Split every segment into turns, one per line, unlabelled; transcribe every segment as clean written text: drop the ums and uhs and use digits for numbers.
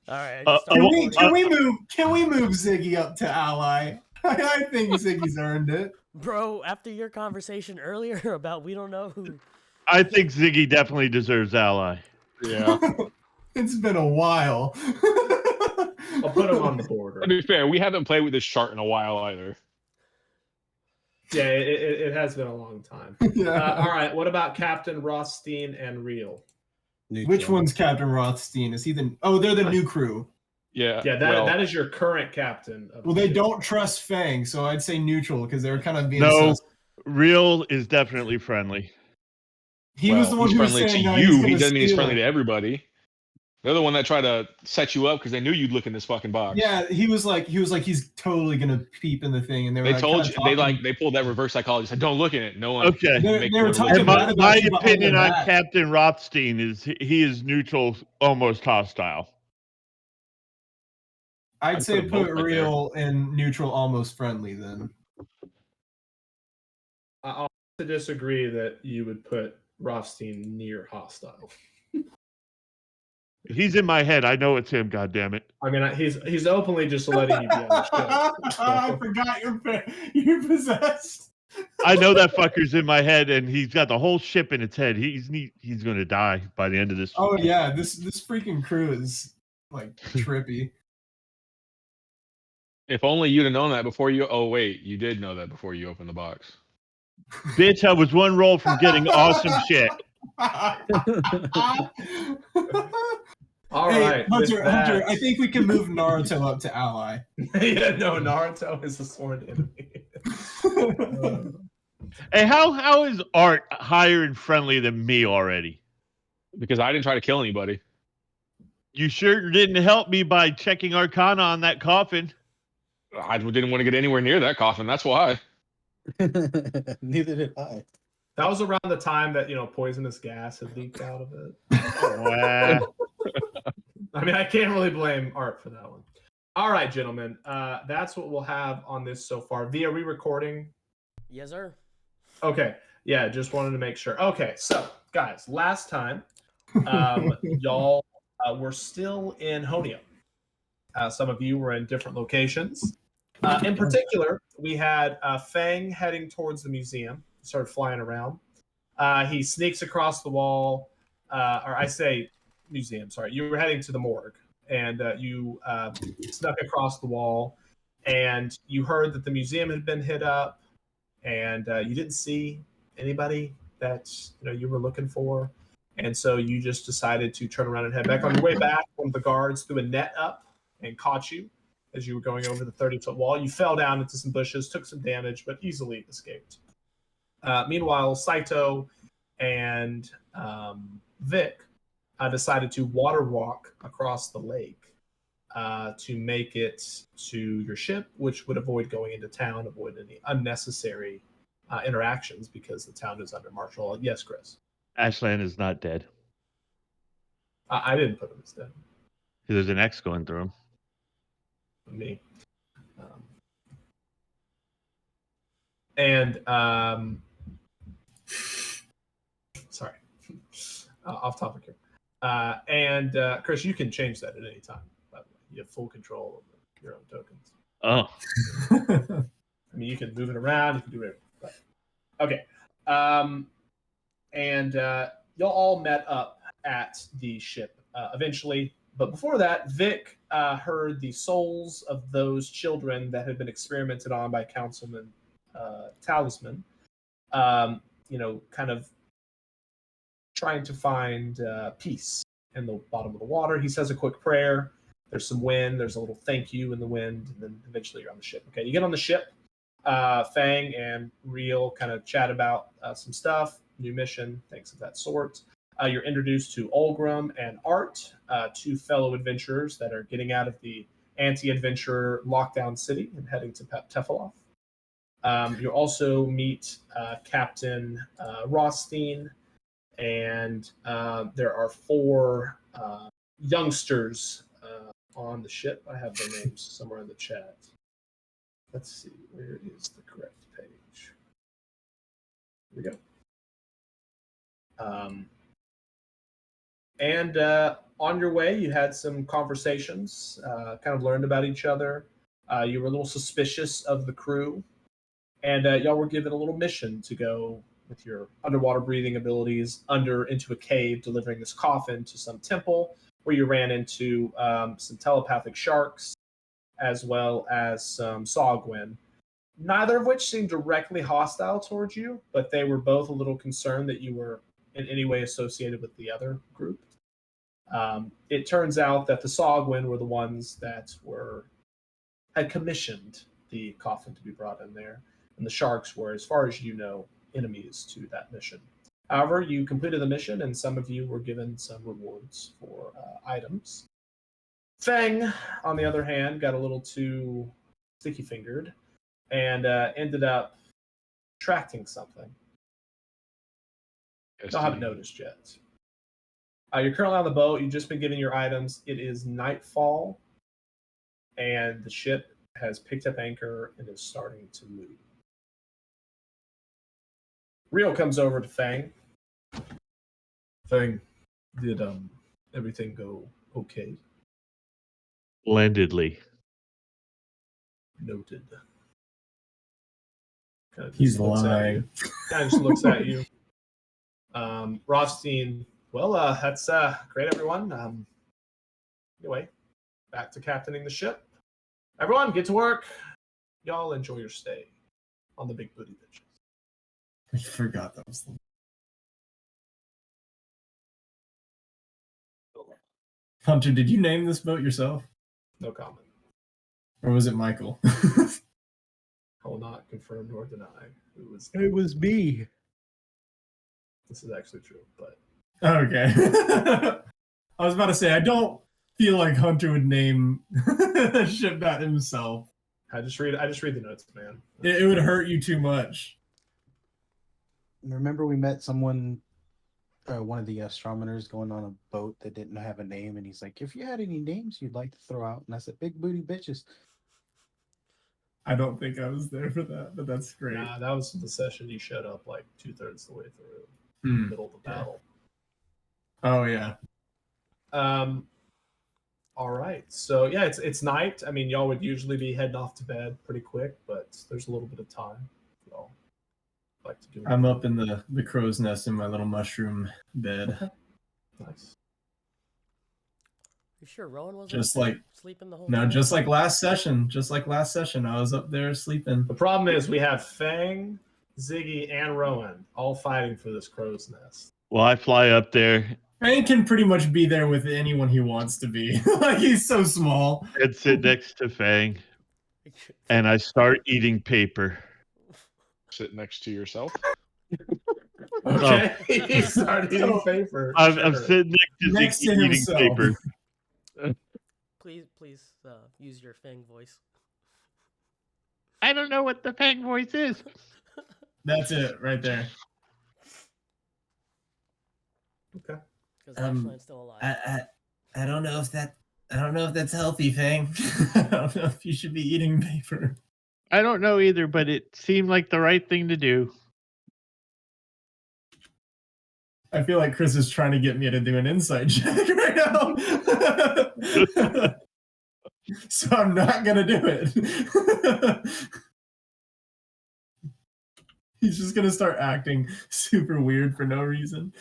All right.
Can we move Ziggy up to ally? I think Ziggy's earned it.
Bro, after your conversation earlier about we don't know who.
I think Ziggy definitely deserves ally.
Yeah.
It's been a while.
I'll put him on the border.
To be fair, we haven't played with this chart in a while either.
Yeah, it has been a long time.
Yeah.
All right, what about Captain Rothstein and Real?
Neutral.
Which one's Captain Rothstein? Is he the? Oh, they're the new crew.
Yeah.
Yeah, that is your current captain.
Well, they don't trust Fang, so I'd say neutral because they're kind of being.
No, Real is definitely friendly.
He was the one
he's
who was
friendly
saying
to
no,
you. He doesn't mean he's friendly to everybody. They're the one that tried to set you up because they knew you'd look in this fucking box.
Yeah, he was like he's totally gonna peep in the thing, and
They told you they pulled that reverse psychology. Said, don't look in it. No one.
Okay.
They were talking
And my
you
opinion on
back.
Captain Rothstein is he is neutral, almost hostile.
I'd say
put
put
both right
Real and neutral, almost friendly. Then
I'll have to disagree that you would put Rothstein near hostile.
He's in my head. I know it's him. God damn it!
I mean, he's openly just letting you be on the ship.
I forgot you're possessed.
I know that fucker's in my head, and he's got the whole ship in its head. He's going to die by the end of this.
Oh yeah, this freaking crew is like trippy.
If only you'd have known that before you. Oh wait, you did know that before you opened the box.
Bitch, I was one roll from getting awesome shit.
All right,
Hunter, I think we can move Naruto up to ally.
Yeah, no, Naruto is a sworn enemy.
Hey, how is Art higher and friendly than me already?
Because I didn't try to kill anybody.
You sure didn't help me by checking Arcana on that coffin.
I didn't want to get anywhere near that coffin. That's why.
Neither did I.
That was around the time that poisonous gas had leaked out of it.
Wow.
I mean, I can't really blame Art for that one. All right, gentlemen, that's what we'll have on this so far. Via re-recording.
Yes, sir.
Okay, yeah, just wanted to make sure. Okay, so guys, last time, y'all were still in Honio. Some of you were in different locations. In particular, we had Fang heading towards the museum. Started flying around. He sneaks across the wall, or I say museum. Sorry, you were heading to the morgue, and you snuck across the wall, and you heard that the museum had been hit up, and you didn't see anybody that you were looking for, and so you just decided to turn around and head back. On your way back, one of the guards threw a net up and caught you as you were going over the 30-foot wall. You fell down into some bushes, took some damage, but easily escaped. Meanwhile, Saito and Vic decided to water walk across the lake to make it to your ship, which would avoid going into town, avoid any unnecessary interactions because the town is under martial law. Yes, Chris?
Ashland is not dead.
I didn't put him as dead.
There's an X going through him.
Me. Sorry, off topic here. Chris, you can change that at any time. By the way, you have full control of your own tokens.
Oh,
I mean, you can move it around. You can do it. Okay. Y'all all met up at the ship eventually. But before that, Vic heard the souls of those children that had been experimented on by Councilman Talisman, kind of trying to find peace in the bottom of the water. He says a quick prayer. There's some wind. There's a little thank you in the wind. And then eventually you're on the ship. Okay, you get on the ship. Fang and Real kind of chat about some stuff, new mission, things of that sort. You're introduced to Olgrim and Art, two fellow adventurers that are getting out of the anti-adventurer lockdown city and heading to Tefaloff. You'll also meet Captain Rothstein, and there are 4 youngsters on the ship. I have their names somewhere in the chat. Let's see, where is the correct page? Here we go. And on your way, you had some conversations, kind of learned about each other. You were a little suspicious of the crew, and y'all were given a little mission to go with your underwater breathing abilities into a cave, delivering this coffin to some temple where you ran into some telepathic sharks as well as some Sogwin, neither of which seemed directly hostile towards you, but they were both a little concerned that you were in any way associated with the other group. It turns out that the Sogwin were the ones that had commissioned the coffin to be brought in there, and the sharks were, as far as you know, enemies to that mission. However, you completed the mission, and some of you were given some rewards for items. Feng, on the other hand, got a little too sticky-fingered and ended up attracting something. Y'all haven't noticed yet. You're currently on the boat. You've just been given your items. It is nightfall, and the ship has picked up anchor and is starting to move. Rio comes over to Fang. Fang, did everything go okay?
Splendidly.
Noted.
He's lying.
Kind of just looks at you. Rothstein, well, that's great, everyone. Anyway, back to captaining the ship. Everyone, get to work. Y'all enjoy your stay on the Big Booty Bitches.
I forgot that was the... Hunter, did you name this boat yourself?
No comment.
Or was it Michael?
I will not confirm nor deny who was.
It was me.
This is actually true, but
Okay. I was about to say, I don't feel like Hunter would name a ship that himself.
I just read the notes, man.
It would hurt you too much.
Remember we met someone, one of the astronomers going on a boat that didn't have a name, and he's like, if you had any names you'd like to throw out, and I said, Big Booty Bitches.
I don't think I was there for that, but that's great.
Nah, that was the session you showed up like 2/3 the way through, middle of the battle.
Oh yeah.
All right. So yeah, it's night. I mean, y'all would usually be heading off to bed pretty quick, but there's a little bit of time. Y'all like to do.
I'm up in the crow's nest in my little mushroom bed.
Okay. Nice.
You sure Rowan was
Just
up there
like
sleeping the whole
No,
time?
just like last session. I was up there sleeping.
The problem is we have Fang, Ziggy, and Rowan all fighting for this crow's nest.
Well, I fly up there
Frank can pretty much be there with anyone he wants to be. Like, he's so small.
and sit next to Fang, and I start eating paper.
Sit next to yourself.
Okay. He started eating paper.
I'm
Sure.
sitting next
Next
to
to
Ziggy eating
himself.
paper.
Please use your Fang voice.
I don't know what the Fang voice is.
That's it right there.
Okay.
Because Ashland's still alive.
I don't know if that's healthy, Fang. I don't know if you should be eating paper.
I don't know either, but it seemed like the right thing to do.
I feel like Chris is trying to get me to do an insight check right now. So I'm not gonna do it. He's just gonna start acting super weird for no reason.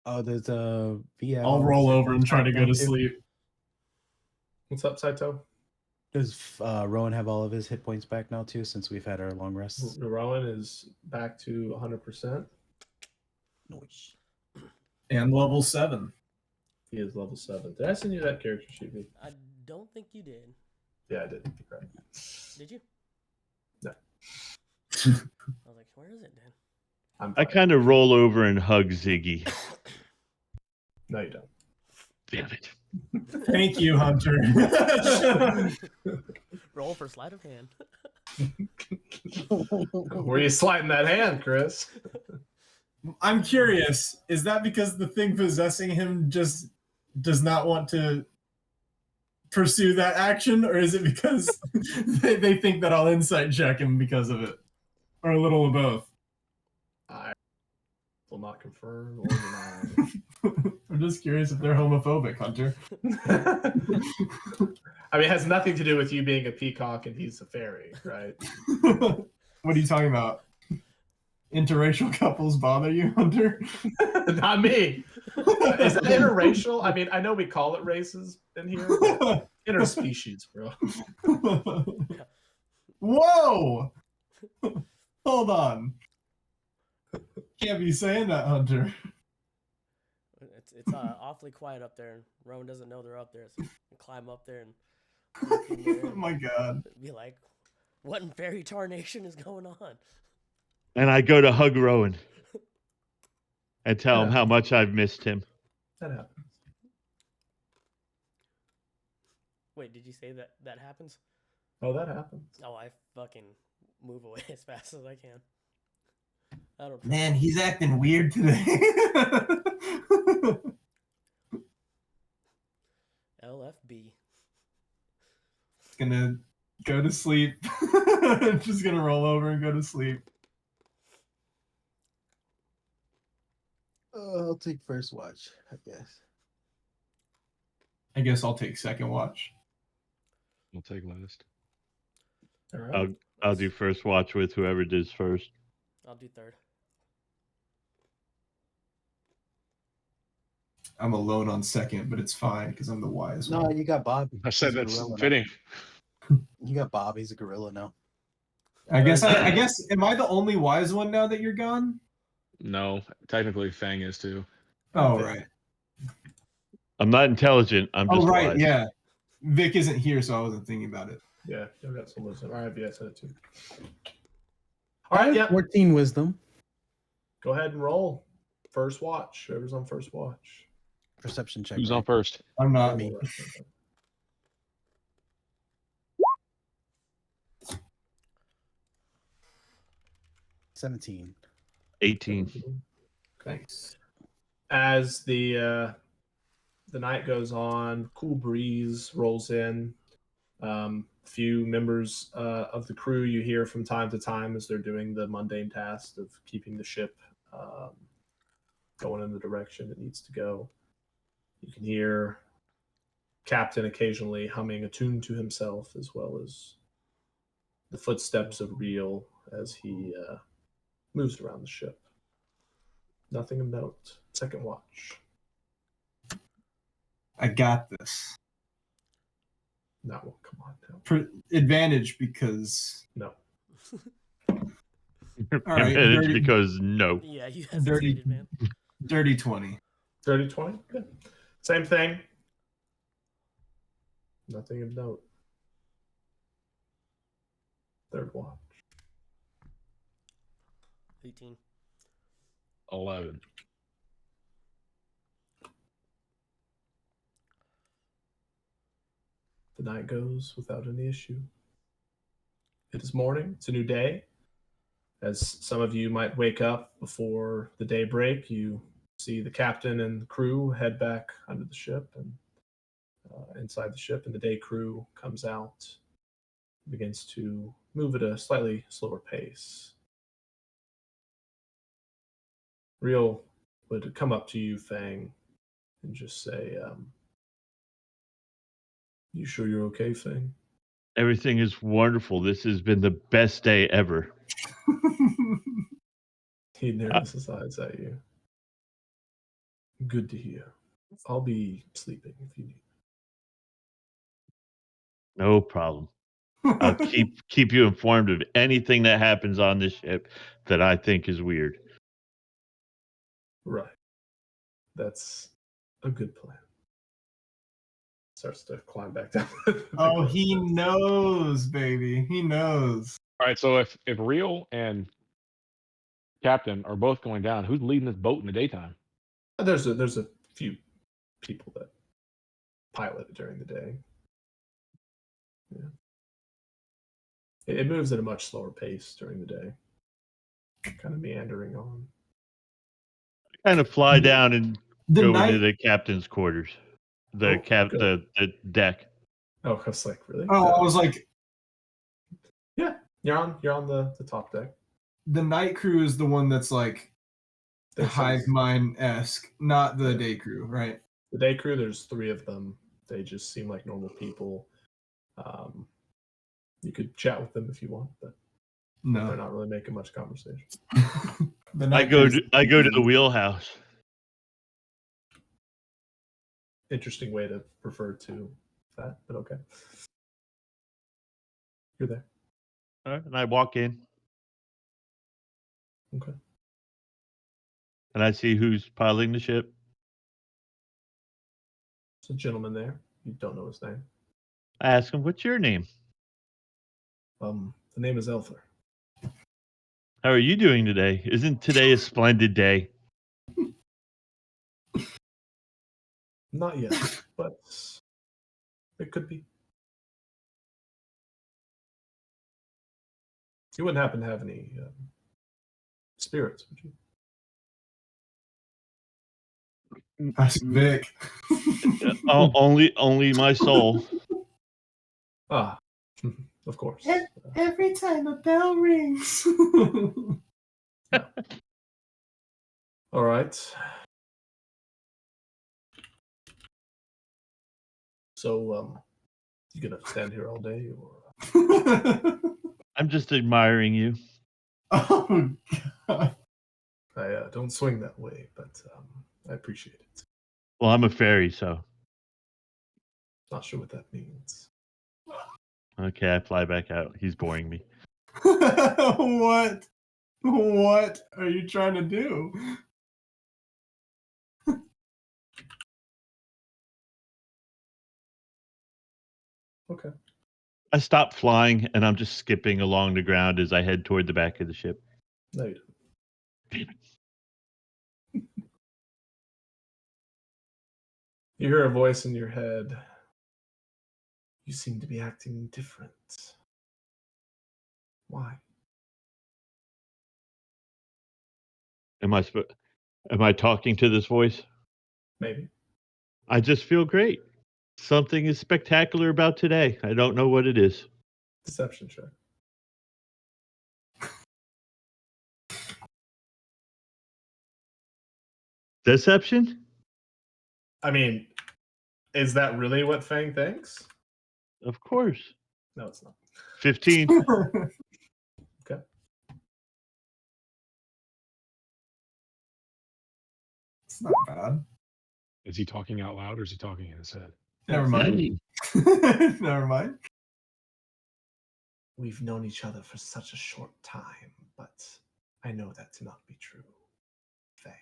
Oh, there's a VL.
I'll roll over and try to go to sleep.
What's up, Saito?
Does Rowan have all of his hit points back now too, since we've had our long rests?
Rowan is back to 100%.
Noise.
And level 7.
He is level 7. Did I send you that character sheet? V?
I don't think you did.
Yeah, I did. Right.
Did you?
No.
I was like, where is it, Dan?
I kind of roll over and hug Ziggy.
No, you don't.
Damn it.
Thank you, Hunter.
Roll for sleight of hand.
Where are you sliding that hand, Chris?
I'm curious, is that because the thing possessing him just does not want to pursue that action, or is it because they think that I'll insight check him because of it? Or a little of both?
I will not confirm or deny.
I'm just curious if they're homophobic, Hunter.
I mean, it has nothing to do with you being a peacock and he's a fairy, right?
What are you talking about? Interracial couples bother you, Hunter?
Not me. Is that interracial? I mean, I know we call it races in here, but interspecies, bro.
Whoa! Hold on. Can't be saying that, Hunter.
It's awfully quiet up there, and Rowan doesn't know they're up there, so you climb up there and look in there
Oh
and
my god.
be like, "What in fairy tarnation is going on?"
And I go to hug Rowan and tell him
Yeah.
how much I've missed him.
That happens.
Wait, did you say that happens?
Oh, that happens.
Oh, I fucking move away as fast as I can. I don't.
Man, he's acting weird today.
LFB.
Gonna go to sleep. Just gonna roll over and go to sleep.
I'll take first watch, I guess.
I guess I'll take second watch.
We'll take last.
All right.
I'll do first watch with whoever does first.
I'll do third.
I'm alone on second, but it's fine because I'm the wise one.
No, you got Bob.
I said
He's a
that's
gorilla now.
fitting.
You got Bob. He's a gorilla now.
I guess. Am I the only wise one now that you're gone?
No, technically Fang is too.
Oh
Vic.
right.
I'm not intelligent. I'm just
Oh right.
wise.
Yeah. Vic isn't here, so I wasn't thinking about it.
Yeah, I've got some wisdom. All right, yeah, I said it too. All right, yeah.
14 wisdom.
Go ahead and roll. First watch. Whoever's on first watch.
Perception check.
Who's
right?
on first?
I'm not.
Me. 17.
18.
Thanks.
As the night goes on, cool breeze rolls in. Few members of the crew you hear from time to time as they're doing the mundane task of keeping the ship going in the direction it needs to go. You can hear Captain occasionally humming a tune to himself, as well as the footsteps of Reel as he moves around the ship. Nothing of note. Second watch.
I got this.
No, come on now.
Advantage because.
No.
All right.
It's
Dirty,
because no.
Yeah, you
Dirty-
hesitated, man.
dirty 20.
30-20? Yeah. Same thing. Nothing of note. Third watch.
18.
11.
The night goes without any issue. It is morning. It's a new day. As some of you might wake up before the daybreak, you see the captain and the crew head back under the ship and inside the ship, and the day crew comes out, begins to move at a slightly slower pace. Real would come up to you, Fang, and just say, "You sure you're okay, Fang?"
Everything is wonderful. This has been the best day ever.
He narrows his eyes at you. Good to hear. I'll be sleeping if you need.
No problem. I'll keep you informed of anything that happens on this ship that I think is weird.
Right. That's a good plan. Starts to climb back down.
Oh, he knows, baby. He knows.
All right, so if Real and Captain are both going down, who's leading this boat in the daytime?
There's a few people that pilot it during the day. Yeah. It moves at a much slower pace during the day. Kind of meandering on.
Kind of fly down and
The
go
night.
into the captain's quarters. The
good.
the deck.
Oh, I was like, really?
Oh, I was like,
Yeah. You're on the top deck.
the night crew is the one that's like hive mind-esque, not the day crew, right?
The day crew, there's 3 of them. They just seem like normal people. You could chat with them if you want, but they're
No.
not really making much conversation.
The
I
night
go
crew's-
to the wheelhouse.
Interesting way to refer to that, but okay. You're there.
All right, and I walk in
Okay.
and I see who's piloting the ship.
There's a gentleman there. You don't know his name.
I ask him, "What's your name?
The name is Elther.
How are you doing today? Isn't today a splendid day?"
Not yet, but it could be. You wouldn't happen to have any spirits, would you?
Ask Vic.
Only my soul.
Ah, of course.
Every time a bell rings.
All right. So, you gonna stand here all day, or
I'm just admiring you.
Oh God.
I don't swing that way, but I appreciate it.
Well, I'm a fairy, so
Not sure what that means.
okay, I fly back out. He's boring me.
What? What are you trying to do?
Okay.
I stop flying and I'm just skipping along the ground as I head toward the back of the ship.
No, you don't. You hear a voice in your head. You seem to be acting different. Why?
Am I talking to this voice?
Maybe.
I just feel great. Something is spectacular about today. I don't know what it is.
Deception check.
Deception?
I mean, is that really what Fang thinks?
Of course.
No, it's not.
15.
Okay.
It's not bad.
Is he talking out loud or is he talking in his head?
Never mind. Never mind.
We've known each other for such a short time, but I know that to not be true. Fang.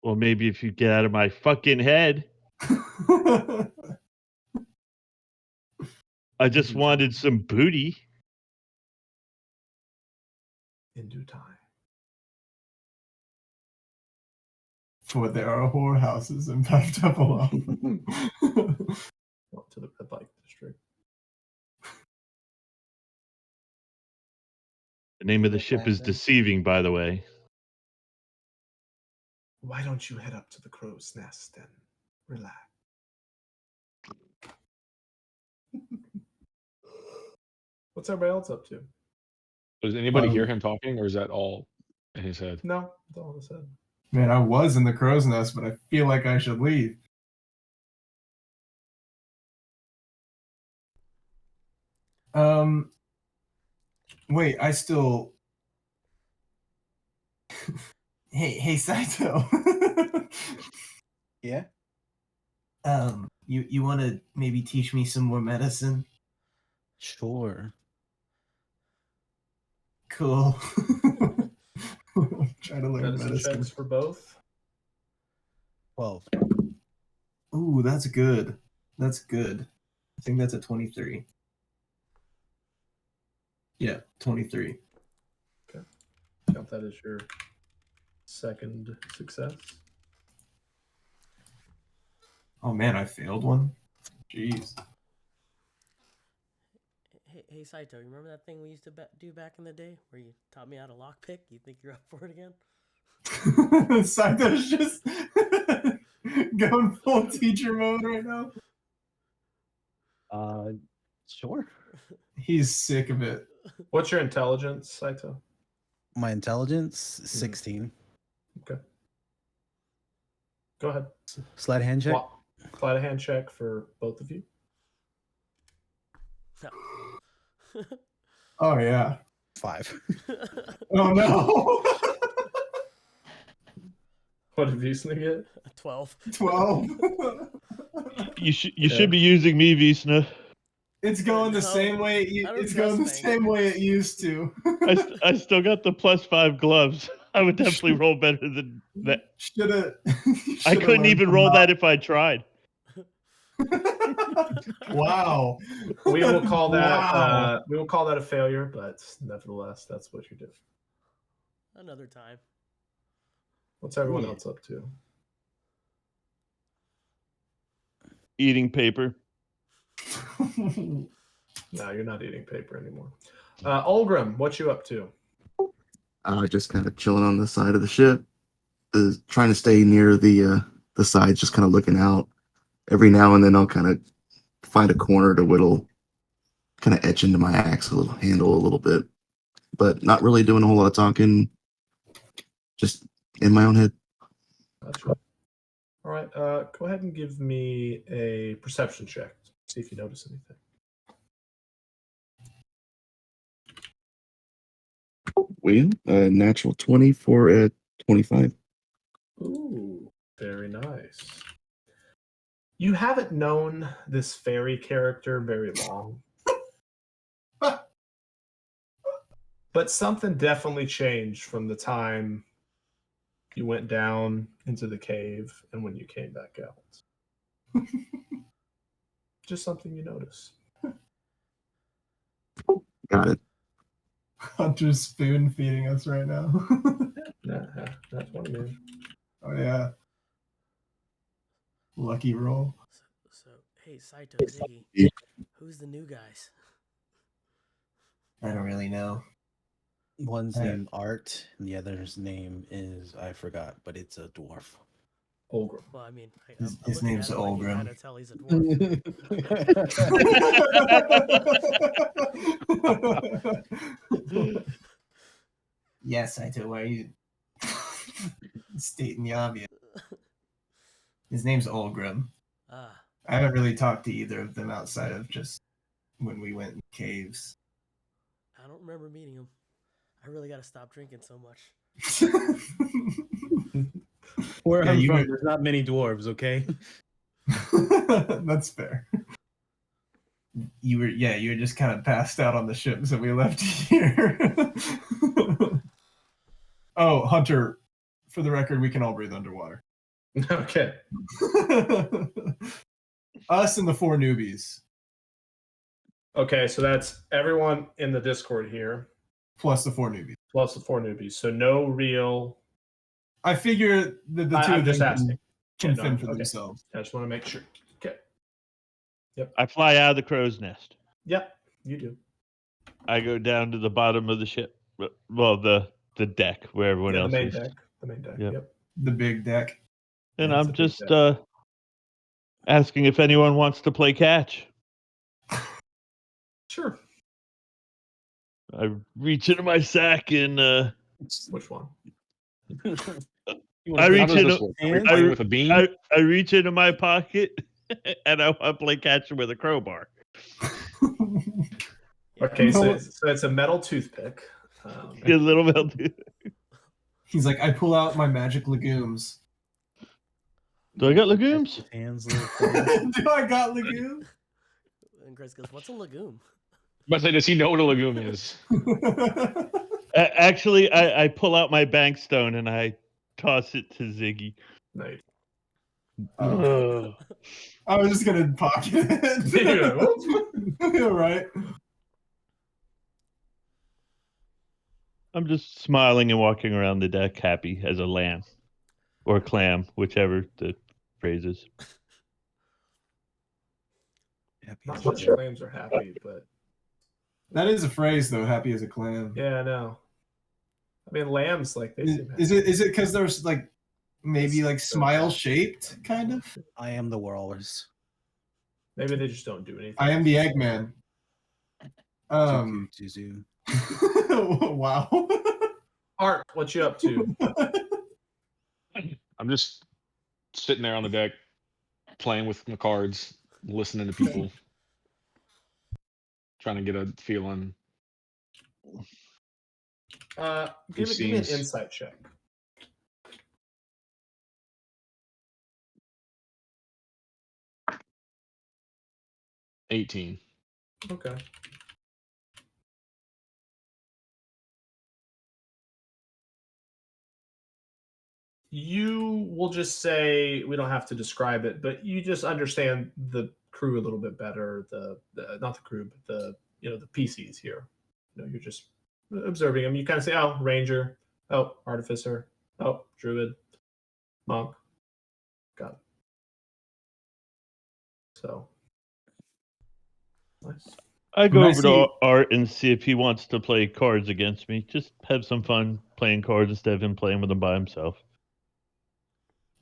Well, maybe if you get out of my fucking head. I just wanted some booty.
In due time.
For there are whorehouses in Pavtepalov.
Well, to the red light district.
The name of the ship is Deceiving, by the way.
Why don't you head up to the crow's nest and relax? What's everybody else up to?
Does anybody hear
Um,
him talking or is that all in his head?
No, that's all I said.
Man, I was in the crow's nest, but I feel like I should leave. Wait, I still. Hey, Saito.
Yeah.
You want to maybe teach me some more medicine?
Sure.
Cool. Try to learn
Medicine
medicine.
checks for both.
12.
Ooh, that's good. That's good. I think that's a 23. Yeah, 23.
Count that as your second success.
Oh man, I failed one. Jeez.
Hey, Saito, you remember that thing we used to do back in the day where you taught me how to lockpick? You think you're up for it again?
Saito's just going full teacher mode right now.
Sure.
He's sick of it.
What's your intelligence, Saito?
My intelligence 16.
Okay. Go ahead.
Sleight of hand check.
Sleight of hand check for both of you.
No.
Oh yeah.
5.
Oh no.
What did Visna get?
12.
12.
You should be using me, Visna.
It's going the
No,
same way.
I don't
It's going the
trust
same way it used to.
I still got the +5 gloves. I would definitely roll better than that.
Shoulda.
I couldn't even roll that if I tried.
Wow.
We will call that
Wow.
we will call that a failure, but nevertheless, that's what you do.
Another time.
What's everyone
Yeah.
else up to?
Eating paper.
No, you're not eating paper anymore. Ulgrim, what you up to?
Just kind of chilling on the side of the ship, trying to stay near the sides, just kind of looking out. Every now and then, I'll kind of find a corner to whittle, kind of etch into my axle handle a little bit, but not really doing a whole lot of talking. Just in my own head.
Gotcha. All right. Go ahead and give me a perception check. See if you notice anything.
We natural 20 for 25.
Ooh, very nice. You haven't known this fairy character very long. But something definitely changed from the time you went down into the cave and when you came back out. Just something you notice.
Got it.
Hunter's spoon feeding us right now.
That's one, man.
Oh yeah. Lucky roll.
So hey, Saito, Ziggy,
Yeah.
who's the new guys?
I don't really know.
One's
Yeah.
named Art, and the other's name is I forgot, but it's a dwarf.
Ulgrim.
Well, I mean,
His
I'm looking
name's
at him, like, you
Ulgrim.
kind of tell he's a dwarf.
Yes, Saito, why are you stating the obvious? His name's Ulgrim.
Ah,
I haven't really talked to either of them outside of just when we went in caves.
I don't remember meeting him. I really got to stop drinking so much.
Where
Yeah,
I'm
you
from,
were-
there's not many dwarves, okay?
That's fair. You were just kind of passed out on the ship, so we left here. Oh, Hunter, for the record, we can all breathe underwater.
Okay.
Us and the 4 newbies,
Okay, so that's everyone in the Discord here,
plus the 4 newbies.
plus the 4 newbies. So no real.
I figure that the 2
I'm
of
just
them
asking.
can
Yeah, no,
fend for
okay.
themselves.
I just want to make sure. Okay.
I fly out of the crow's nest.
Yep, you do.
I go down to the bottom of the ship. Well, the deck where everyone
Yeah, the
else
main
is.
deck. The main deck.
Yep.
Yep.
The big deck.
And
Yeah, it's
I'm
a big
just
deck.
asking if anyone wants to play catch.
Sure.
I reach into my sack and
Which one?
You
I
wanna
reach
How does
in
this
a-
work? Are we
hands?
playing with a beam?
I reach into my pocket and I want to play catch with a crowbar.
Yeah.
Okay, so
No.
it's a metal toothpick.
Get a little bit.
He's like, I pull out my magic legumes.
Do I got legumes?
Hands, little thing.
Do I got legumes?
And Chris goes, "What's a legume?"
But say, does he know what a legume is?
Actually, I pull out my bank stone and I toss it to Ziggy.
Nice.
Ugh.
I was just gonna pocket it. Yeah, right.
I'm just smiling and walking around the deck happy as a lamb or clam, whichever the phrase is.
Not sure the lambs are happy, but
That is a phrase though. Happy as a clam.
yeah, I know. I mean, lambs like they seem happy.
Is it because there's like maybe like smile shaped kind of?
I am the walrus.
Maybe they just don't do anything.
I am the Eggman.
Zuzu.
Wow.
Art, what you up to?
I'm just sitting there on the deck, playing with my cards, listening to people, trying to get a feeling.
Give me an
seems-
insight check.
$18.
Okay. You will just say we don't have to describe it, but you just understand the crew a little bit better. The not the crew, but the PCs here. You're just observing them. You kind of say, "Oh, ranger. Oh, artificer. Oh, druid. Monk. Got it." So nice.
I go
When I
over
see-
to Art and see if he wants to play cards against me. Just have some fun playing cards instead of him playing with them by himself.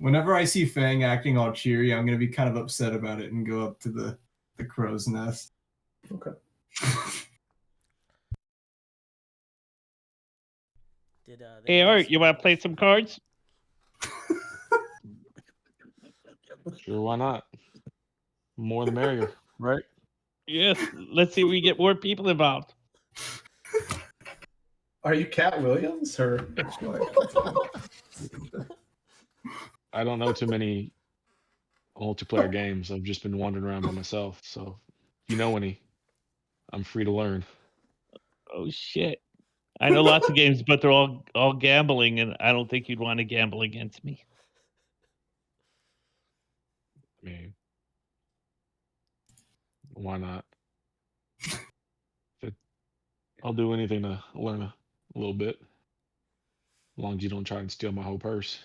Whenever I see Fang acting all cheery, I'm gonna be kind of upset about it and go up to the crow's nest.
Okay.
Hey, Art, you want to play some cards?
Sure, why not? More the merrier, right?
Yes. Let's see if we get more people involved.
Are you Cat Williams or what?
I don't know too many multiplayer games. I've just been wandering around by myself. So if you know any, I'm free to learn.
Oh shit! I know lots of games, but they're all gambling, and I don't think you'd want to gamble against me.
I mean, why not? I'll do anything to learn a little bit, as long as you don't try and steal my whole purse.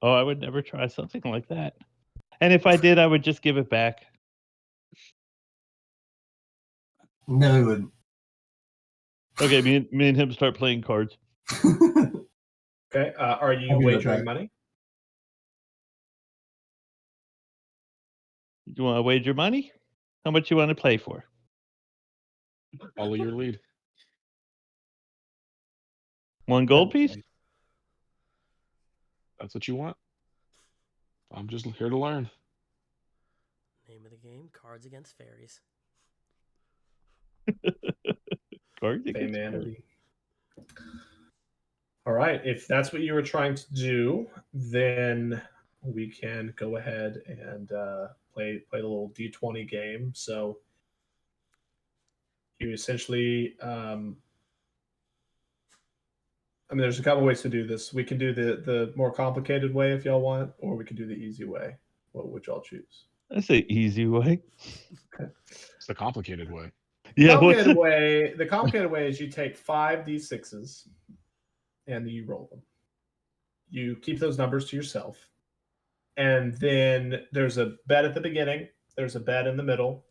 Oh, I would never try something like that. And if I did, I would just give it back.
No, he wouldn't.
Okay, me and him start playing cards.
Okay. Are you
I'll be right
wagering
back.
money?
You want to wager money? How much you want to play for?
Follow your lead.
One gold piece?
That's what you want. I'm just here to learn.
Name of the game: Cards Against Fairies.
Cards against
Feymanity. All right. If that's what you were trying to do, then we can go ahead and play the little D20 game. So you essentially, there's a couple ways to do this. We can do the more complicated way if y'all want, or we can do the easy way. What would y'all choose?
That's an easy way.
It's the complicated way.
Yeah, what's
The complicated way is you take 5d6s and you roll them. You keep those numbers to yourself. And then there's a bet at the beginning, there's a bet in the middle,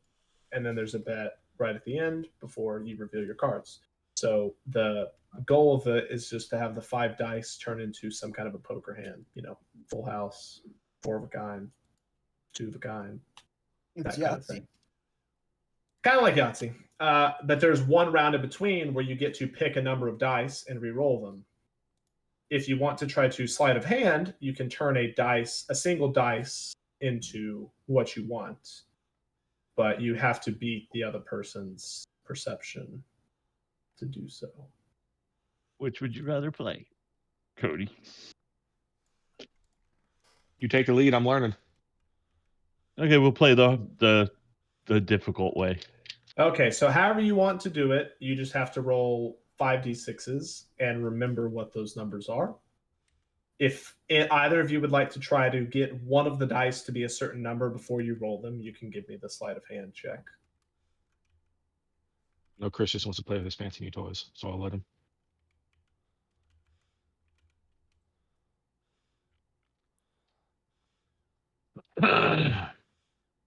and then there's a bet right at the end before you reveal your cards. So the goal of it is just to have the 5 dice turn into some kind of a poker hand, full house, 4 of a kind, 2 of a kind,
It's
that kind of
Yahtzee.
thing. Kind of like Yahtzee. But there's one round in between where you get to pick a number of dice and re-roll them. If you want to try to sleight of hand, you can turn a single dice into what you want, but you have to beat the other person's perception to do so.
Which would you rather play, Cody?
You take the lead. I'm learning.
Okay, we'll play the difficult way.
Okay, so however you want to do it, you just have to roll 5d6s and remember what those numbers are. If either of you would like to try to get one of the dice to be a certain number before you roll them, you can give me the sleight of hand check.
No, Chris just wants to play with his fancy new toys, so I'll let him.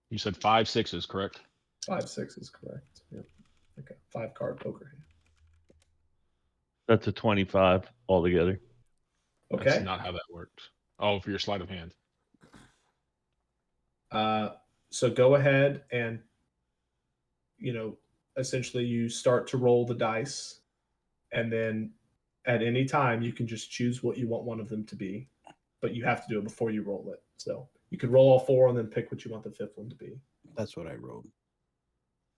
You said 5 6s, correct?
5 6 is correct. Yep. Okay, 5-card poker hand.
That's a 25 altogether.
Okay.
That's not how that worked. Oh, for your sleight of hand.
So go ahead and, essentially you start to roll the dice, and then at any time you can just choose what you want one of them to be, but you have to do it before you roll it. So you could roll all 4 and then pick what you want the 5th one to be.
That's what I wrote.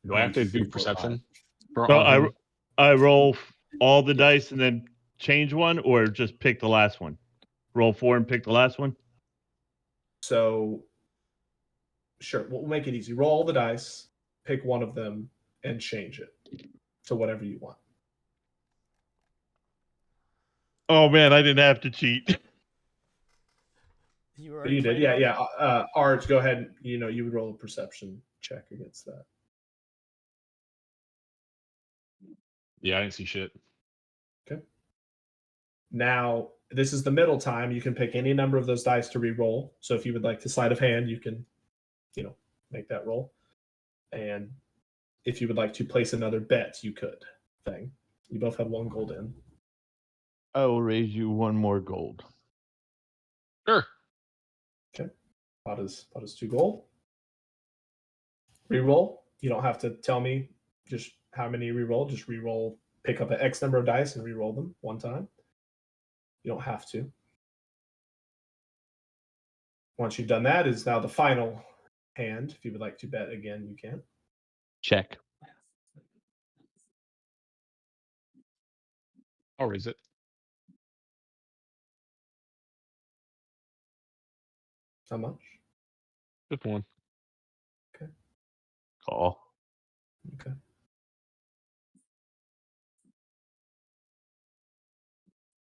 Do I have to
1,
do
3, 4,
perception?
5.
So
on him?
I roll all the dice and then change one, or just pick the last one. Roll 4 and pick the last one.
So sure, we'll make it easy. Roll the dice, pick one of them, and change it to whatever you want.
Oh man, I didn't have to cheat.
You were
But you did,
already
yeah,
planning on
yeah. Arch, go ahead. You would roll a perception check against that.
Yeah, I didn't see shit.
Okay. Now, this is the middle time. You can pick any number of those dice to re-roll. So if you would like to sleight of hand, you can, make that roll. And if you would like to place another bet, you could. Thing. You both have 1 gold in.
I will raise you 1 more gold.
Sure.
Pot is 2 gold. Re-roll. You don't have to tell me just how many you re-roll. Just re-roll. Pick up an X number of dice and re-roll them 1 time. You don't have to. Once you've done that, is now the final hand. If you would like to bet again, you can.
Check.
I'll raise it.
How much?
Just 1.
Call.
Okay.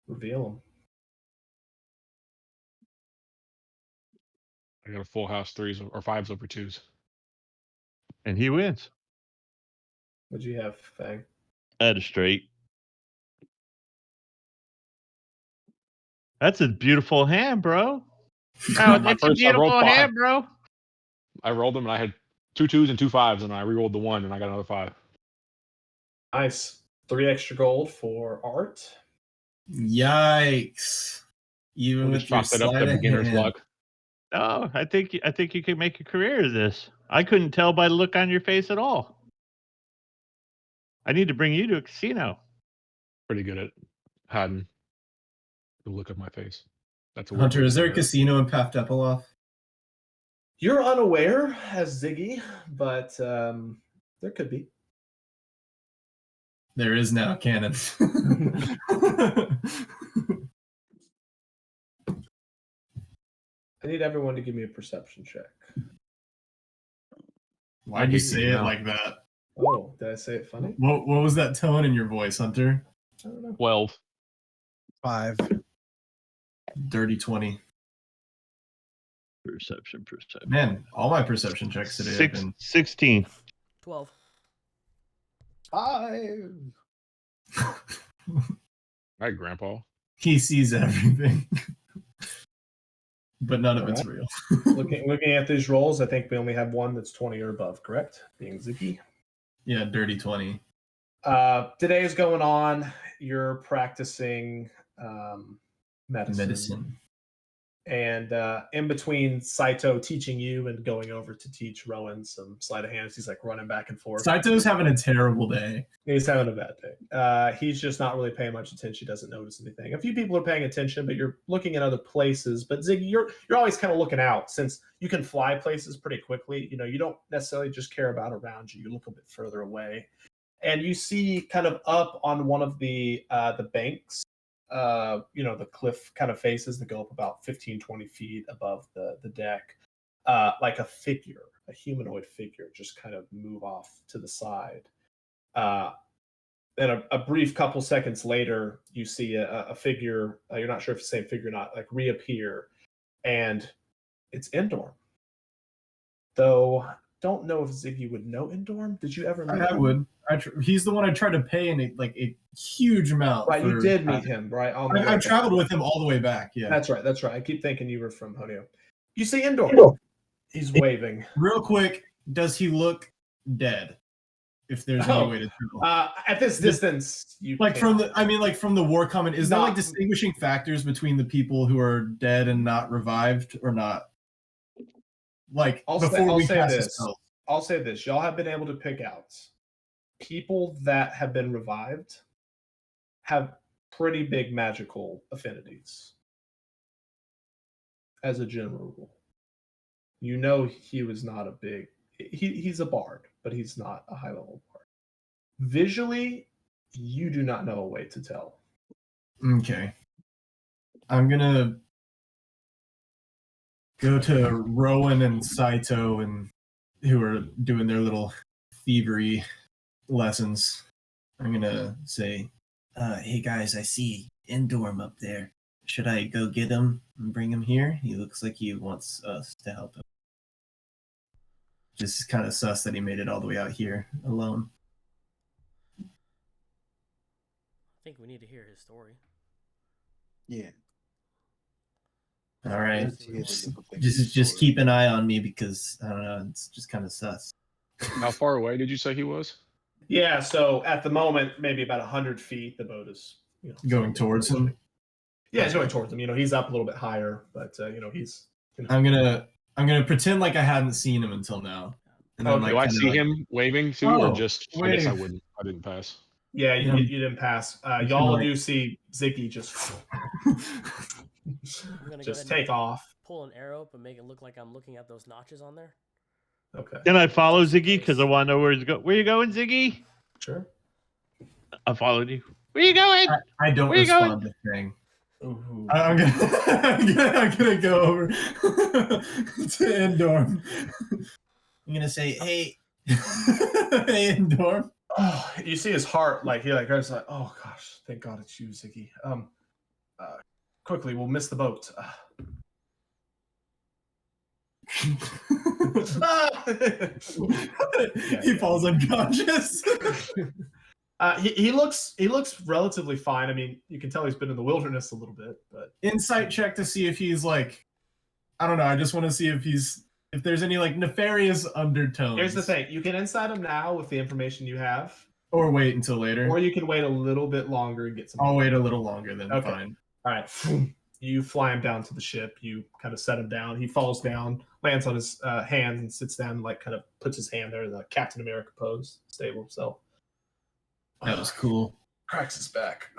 Reveal them.
I got a full house 3s or 5s over 2s.
And he wins.
What'd you have, Fang?
At a straight. That's a beautiful hand, bro. Oh,
My
that's a
first, I rolled
beautiful
5.
hand, bro.
I rolled them and I had 2 2s and 2 5s, and I re-rolled the 1 and I got another 5.
Nice. 3 extra gold for Art.
Yikes! Even
We'll
with
just
your
chalk that up
sleight
to
of
beginner's
hand.
luck.
No, I think you could make a career of this. I couldn't tell by the look on your face at all. I need to bring you to a casino.
Pretty good at hiding the look of my face. That's a weird
Hunter,
way to
is there a
say that.
casino in Paftepaloff?
You're unaware as Ziggy, but there could be.
There is now canon.
I need everyone to give me a perception check.
Why'd you
hate
say
you
it
now.
like that?
Oh, did I say it funny?
What was that tone in your voice, Hunter?
I don't know.
12.
5.
Dirty 20.
Perception.
Man, all my perception checks today have been
16.
12.
5.
All right, Grandpa.
he sees everything. But none of it's real.
Looking at these rolls, I think we only have one that's 20 or above, correct? Being Ziggy.
Yeah, dirty 20.
Today is going on. You're practicing medicine. And in between Saito teaching you and going over to teach Rowan some sleight of hands, he's like running back and forth.
Saito's having a terrible day.
He's having a bad day. He's just not really paying much attention. He doesn't notice anything. A few people are paying attention, but you're looking at other places. But Ziggy, you're always kind of looking out since you can fly places pretty quickly. You don't necessarily just care about around you. You look a bit further away, and you see kind of up on one of the banks. The cliff kind of faces that go up about 15, 20 feet above the deck, like a humanoid figure, just kind of move off to the side. Then a brief couple seconds later, you see a figure, you're not sure if it's the same figure or not, like reappear, and it's Endorm. Though, don't know if Ziggy would know Endorm. Did you ever meet him?
I would. He's the one I tried to pay in a huge amount.
Right, you did meet him, right?
I've traveled with him all the way back, yeah.
That's right. I keep thinking you were from Honio. You see Endorm. He's waving.
Real quick, does he look dead? If there's any way to tell.
At this distance, you
from the war comment, is there like distinguishing factors between the people who are dead and not revived or not? Like
I'll say this. Y'all have been able to pick out people that have been revived have pretty big magical affinities as a general rule. You know, he was not a big, he's a bard, but he's not a high level bard. Visually, you do not know a way to tell.
Okay. I'm gonna go to Rowan and Saito and who are doing their little thievery lessons. I'm gonna say, hey guys, I see Endorm up there. Should I go get him and bring him here? He looks like he wants us to help him. Just kind of sus that he made it all the way out here alone.
I think we need to hear his story.
Yeah.
All right.
Let's hear the different things
Just
in the story.
keep an eye on me because I don't know, it's just kind of sus.
How far away did you say he was?
Yeah, so at the moment, maybe about 100 feet, the boat is
Going towards him.
Yeah, he's going towards him. He's up a little bit higher, but he's.
I'm gonna pretend like I hadn't seen him until now. And then,
Okay.
Do I
kinda
see him waving too,
Oh,
or just? I guess I
wave.
wouldn't. I didn't pass.
Yeah,
Yeah.
you didn't pass.
You
Y'all
can,
do see Ziggy just
I'm gonna
just
go ahead
take off.
and pull an arrow up and make it look like I'm looking at those notches on there.
Okay,
Can I follow
Just in
Ziggy? Because I
case.
want to know where he's going. Where you going, Ziggy?
sure.
I followed you. Where you going?
I don't
Where you
respond to thing.
Ooh.
I'm gonna go over to Endorm. I'm gonna say, hey, hey, Endorm.
Oh, you see his heart like he goes like, oh gosh, thank God it's you, Ziggy. Quickly, we'll miss the boat.
He falls unconscious.
He looks relatively fine. I mean, you can tell he's been in the wilderness a little bit, but
Insight check to see if he's like, I don't know. I just want to see if there's any like nefarious undertones.
here's the thing: you can inside him now with the information you have,
Or wait until later.
or you can wait a little bit longer and get some.
I'll wait a little longer then.
Okay.
Fine.
All right, you fly him down to the ship. You kind of set him down. He falls down, lands on his hands, and sits down. And, like kind of puts his hand there, the Captain America pose, stable himself.
That was cool.
Cracks his back.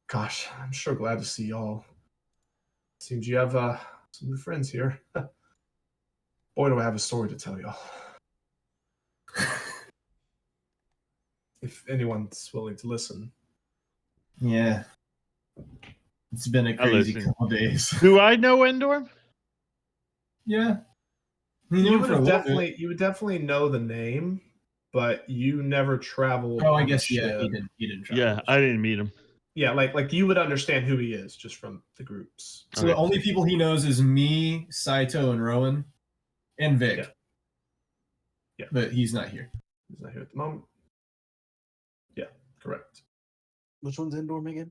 Gosh, I'm sure glad to see y'all. Seems you have some new friends here. Boy, do I have a story to tell y'all. If anyone's willing to listen.
Yeah. It's been a
I'll
crazy
listen.
couple days.
Do I know Endorm?
Yeah. We knew
You
him
would
for a little
definitely
bit.
you would definitely know the name, but you never traveled.
Oh, I
on the
guess yeah.
ship.
He didn't travel.
Yeah, I didn't meet him.
Yeah, like you would understand who he is just from the groups.
So the only people he knows is me, Saito, and Rowan, and Vic.
Yeah. Yeah.
But he's not here.
He's not here at the moment. Yeah, correct.
Which one's Endorm again?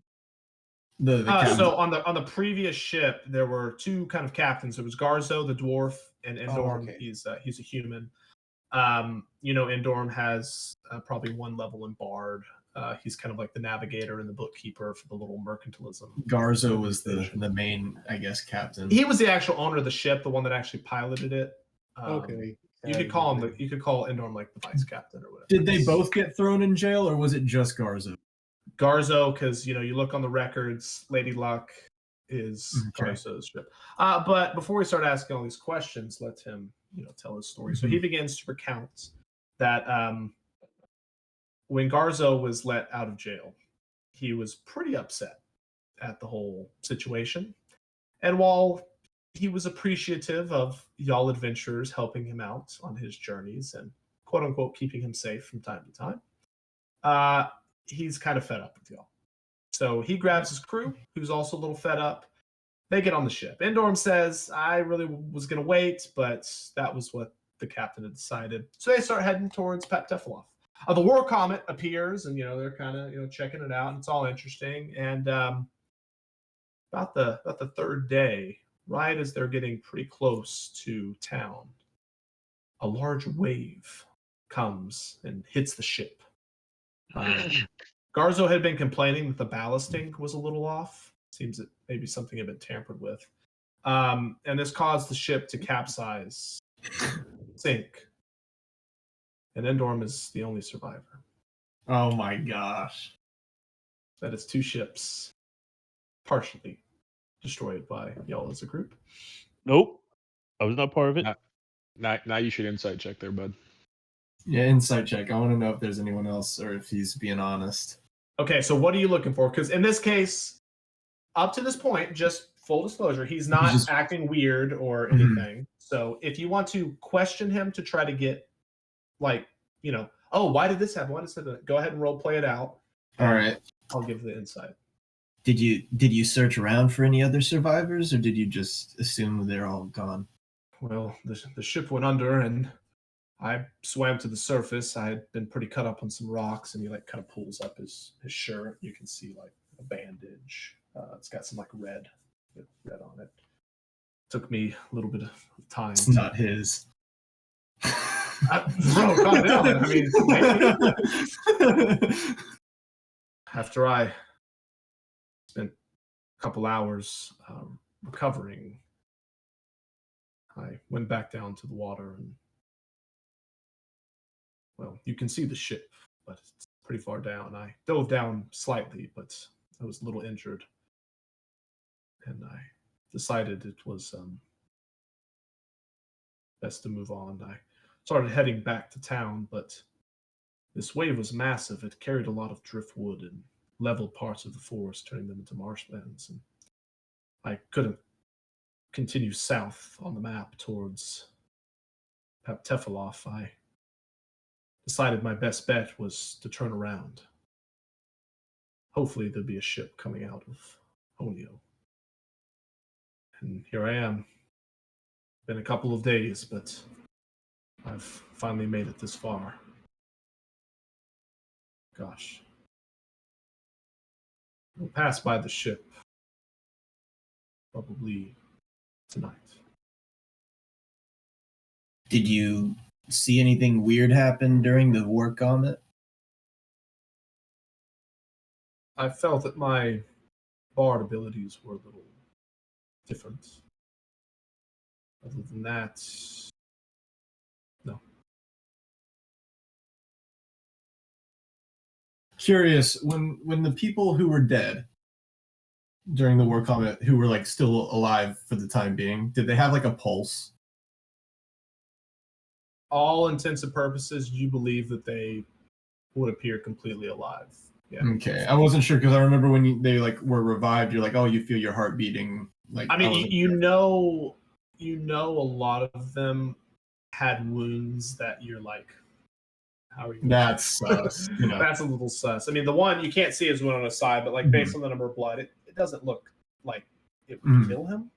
The captain.
So on the previous ship, there were two kind of captains. There was Garzo, the dwarf, and Endorm.
Okay.
He's a human. Endorm has probably one level in Bard. He's kind of like the navigator and the bookkeeper for the little mercantilism.
Garzo was the main, I guess, captain.
He was the actual owner of the ship, the one that actually piloted it.
Okay.
You could call him. You could call Endorm like the vice captain or whatever.
Did they both get thrown in jail, or was it just Garzo?
Garzo, because you look on the records, Lady Luck is
Okay.
Garzo's ship. But before we start asking all these questions, let him tell his story. So he begins to recount that when Garzo was let out of jail, he was pretty upset at the whole situation. And while he was appreciative of y'all adventurers helping him out on his journeys and quote unquote keeping him safe from time to time, he's kind of fed up with y'all. So he grabs his crew, who's also a little fed up. They get on the ship. Endorm says, I really was going to wait, but that was what the captain had decided. So they start heading towards Peptefaloth. The war comet appears, and they're kind of checking it out, and it's all interesting. And about the third day, right as they're getting pretty close to town, a large wave comes and hits the ship. Garzo had been complaining that the ballasting was a little off. Seems that maybe something had been tampered with. And this caused the ship to capsize, sink. And Endorm is the only survivor.
Oh my gosh.
That is 2 ships partially destroyed by y'all as a group.
Nope. I was not part of it.
Now you should insight check there, bud.
Yeah, insight check. I want to know if there's anyone else or if he's being honest.
Okay, so what are you looking for? Because in this case, up to this point, just full disclosure, he's not
just-
acting weird or
Mhm.
anything. So if you want to question him to try to get, like, you know, oh, why did this happen? Why did this happen? Go ahead and role play it out.
All right.
I'll give the insight.
Did you search around for any other survivors, or did you just assume they're all gone?
Well, the ship went under, and I swam to the surface. I had been pretty cut up on some rocks, and he like kind of pulls up his shirt. You can see like a bandage. It's got some like red on it. Took me a little bit of time.
It's not his.
Bro, God, no. I mean, maybe. After I spent a couple hours recovering, I went back down to the water and, well, you can see the ship, but it's pretty far down. I dove down slightly, but I was a little injured. And I decided it was best to move on. I started heading back to town, but this wave was massive. It carried a lot of driftwood and leveled parts of the forest, turning them into marshlands. And I couldn't continue south on the map towards Tefilov. I decided my best bet was to turn around. Hopefully there'd be a ship coming out of Honio. And here I am. Been a couple of days, but I've finally made it this far. Gosh. We'll pass by the ship probably tonight.
Did you see anything weird happen during the war comet?
I felt that my bard abilities were a little different. Other than that, no.
Curious, when the people who were dead during the war comet, who were like still alive for the time being, did they have like a pulse?
All intents and purposes, you believe that they would appear completely alive. Yeah.
Okay, I wasn't sure because I remember when they like were revived, you're like, oh, you feel your heart beating. Like,
I mean,
wasn't
you
sure.
know, a lot of them had wounds that you're like, how are you?
That's sus. You know.
That's a little sus. I mean, the one you can't see his wound on his side, but like based on the number of blood, it doesn't look like it would kill him.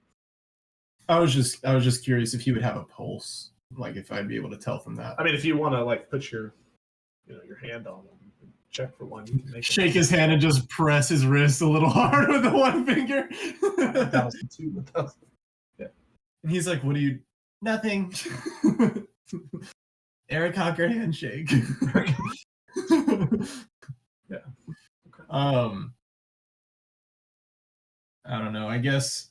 I was just curious if he would have a pulse, like if I'd be able to tell from that.
I mean, if you want to like put your hand on him and check for one, you can make
Shake his hand and just press his wrist a little hard with the one finger.
1,002, 1,000. Yeah.
And he's like, "What are you? Nothing." Eric Hocker handshake.
Yeah. Okay.
I don't know. I guess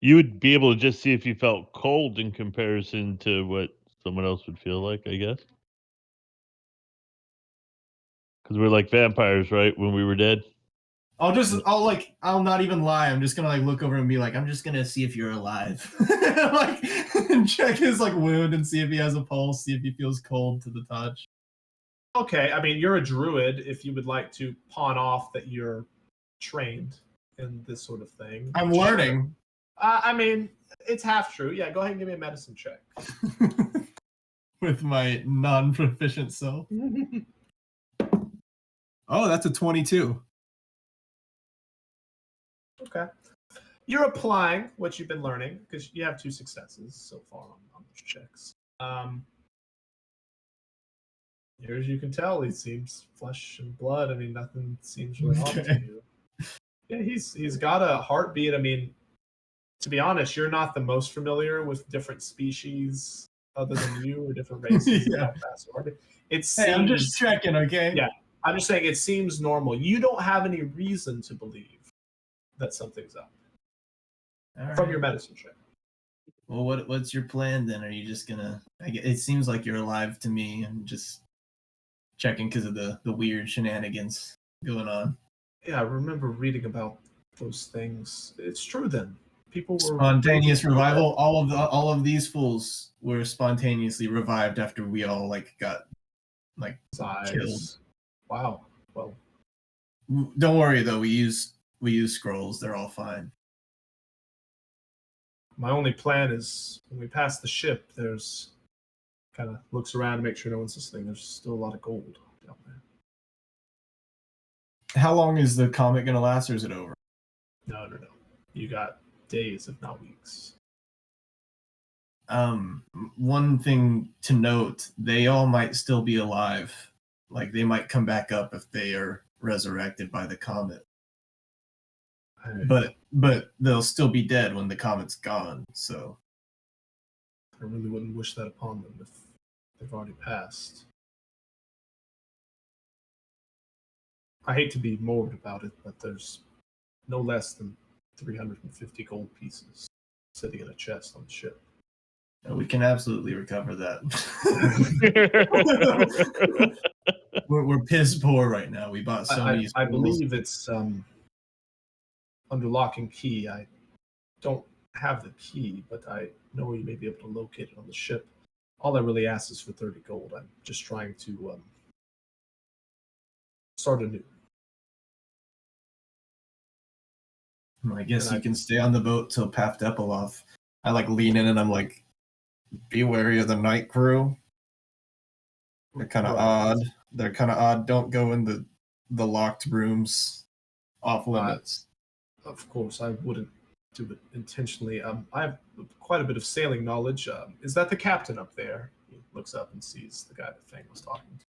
You would be able to just see if you felt cold in comparison to what someone else would feel like, I guess. Because we're like vampires, right? When we were dead.
I'll not even lie. I'm just gonna like look over and be like, I'm just gonna see if you're alive. Like, and check his like wound and see if he has a pulse, see if he feels cold to the touch.
Okay, I mean, you're a druid. If you would like to pawn off that you're trained in this sort of thing,
I'm
sure.
learning.
I mean, it's half true. Yeah, go ahead and give me a medicine check.
With my non-proficient self. Oh, that's a 22.
Okay. You're applying what you've been learning because you have 2 successes so far on those checks. Here, as you can tell, he seems flesh and blood. I mean, nothing seems really off to you. Yeah, he's got a heartbeat. I mean, to be honest, you're not the most familiar with different species other than you or different races.
Yeah.
Hey,
I'm just checking, okay?
Yeah. I'm just saying it seems normal. You don't have any reason to believe that something's up
All
from
right.
your medicine check.
Well, what's your plan then? Are you just gonna? It seems like you're alive to me. I'm just checking because of the weird shenanigans going on.
Yeah, I remember reading about those things. It's true then. People were
Spontaneous revival. All of these fools were spontaneously revived after we all got killed.
eyes. Wow. Well,
Don't worry though. We use scrolls. They're all fine.
my only plan is when we pass the ship, there's kind of looks around to make sure no one's listening. There's still a lot of gold down there.
How long is the comet gonna last, or is it over?
No. You got days, if not weeks.
One thing to note: they all might still be alive. Like they might come back up if they are resurrected by the comet. But they'll still be dead when the comet's gone. So
I really wouldn't wish that upon them if they've already passed. I hate to be morbid about it, but there's no less than 350 gold pieces sitting in a chest on the ship.
we can absolutely recover that. we're piss poor right now. We bought so many.
I
schools.
believe it's under lock and key. I don't have the key, but I know you may be able to locate it on the ship. All I really ask is for 30 gold. I'm just trying to start anew.
I guess
And
you
I-
can stay on the boat till Path Depilov. I lean in and I'm like, be wary of the night crew. They're kind of
Right.
odd. They're kind of odd. Don't go in the locked rooms. Off limits.
Of course, I wouldn't do it intentionally. I have quite a bit of sailing knowledge. Is that the captain up there? He looks up and sees the guy that Fang was talking to.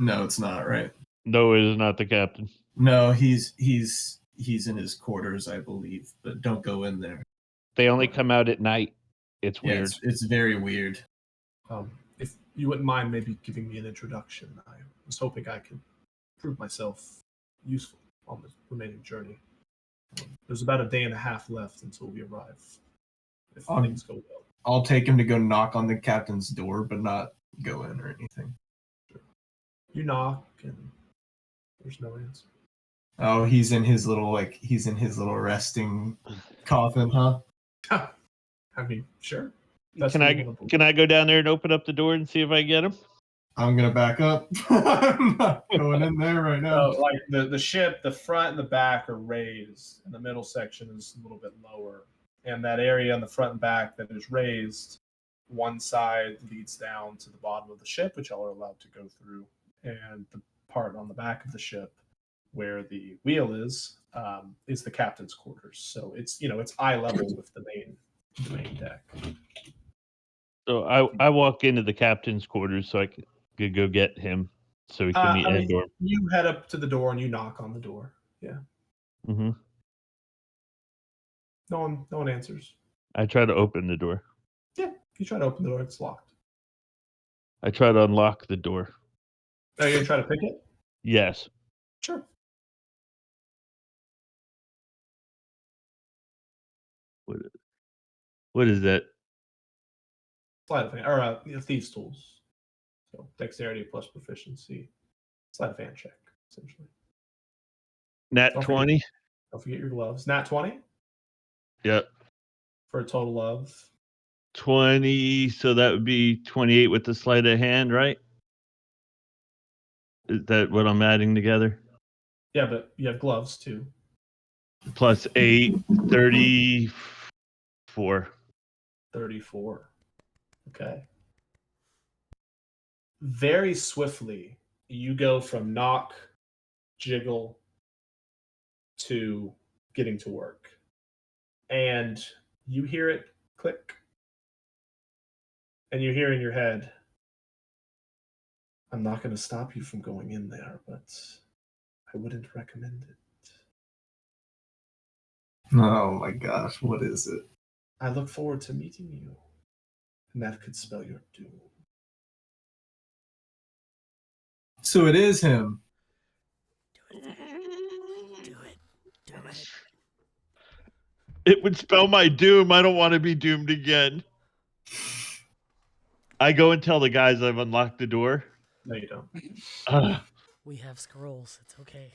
No, it's not right.
No, it is not the captain.
No, he's in his quarters, I believe. But don't go in there.
They only come out at night. It's
Yeah,
weird.
it's very weird.
If you wouldn't mind maybe giving me an introduction, I was hoping I could prove myself useful on the remaining journey. There's about a day and a half left until we arrive, if things go well.
I'll take him to go knock on the captain's door, but not go in or anything.
You knock, and there's no answer.
Oh, he's in his little resting coffin, huh?
I mean, sure. That's
Can
what
I
you wanna believe.
can I go down there and open up the door and see if I get him?
I'm gonna back up. I'm not going in there right now.
So, like the ship, the front and the back are raised, and the middle section is a little bit lower. And that area on the front and back that is raised, one side leads down to the bottom of the ship, which y'all are allowed to go through, and the part on the back of the ship where the wheel is the captain's quarters. So it's it's eye level with the main deck.
So I walk into the captain's quarters so I could go get him so we can meet
I mean,
Endor.
you head up to the door and you knock on the door. Yeah,
Hmm.
no one answers.
I try to open the door.
Yeah, you try to open the door, it's locked.
I try to unlock the door.
Are you gonna try to pick it?
Yes.
Sure.
What is that?
Sleight of hand, or thieves' tools. So dexterity plus proficiency. Sleight of hand check, essentially.
Nat
Don't forget-
20?
Don't forget your gloves. Nat 20
Yep.
for a total of
20, so that would be 28 with the sleight of hand, right? Is that what I'm adding together?
yeah, but you have gloves too.
Plus 8, 34.
34. Okay. Very swiftly, you go from knock, jiggle, to getting to work. And you hear it click. And you hear in your head, I'm not going to stop you from going in there, but I wouldn't recommend it.
Oh my gosh, what is it?
I look forward to meeting you. And that could spell your doom.
So it is him.
Do it. Do it.
It would spell my doom. I don't want to be doomed again. I go and tell the guys I've unlocked the door.
No, you don't.
We have scrolls. It's okay.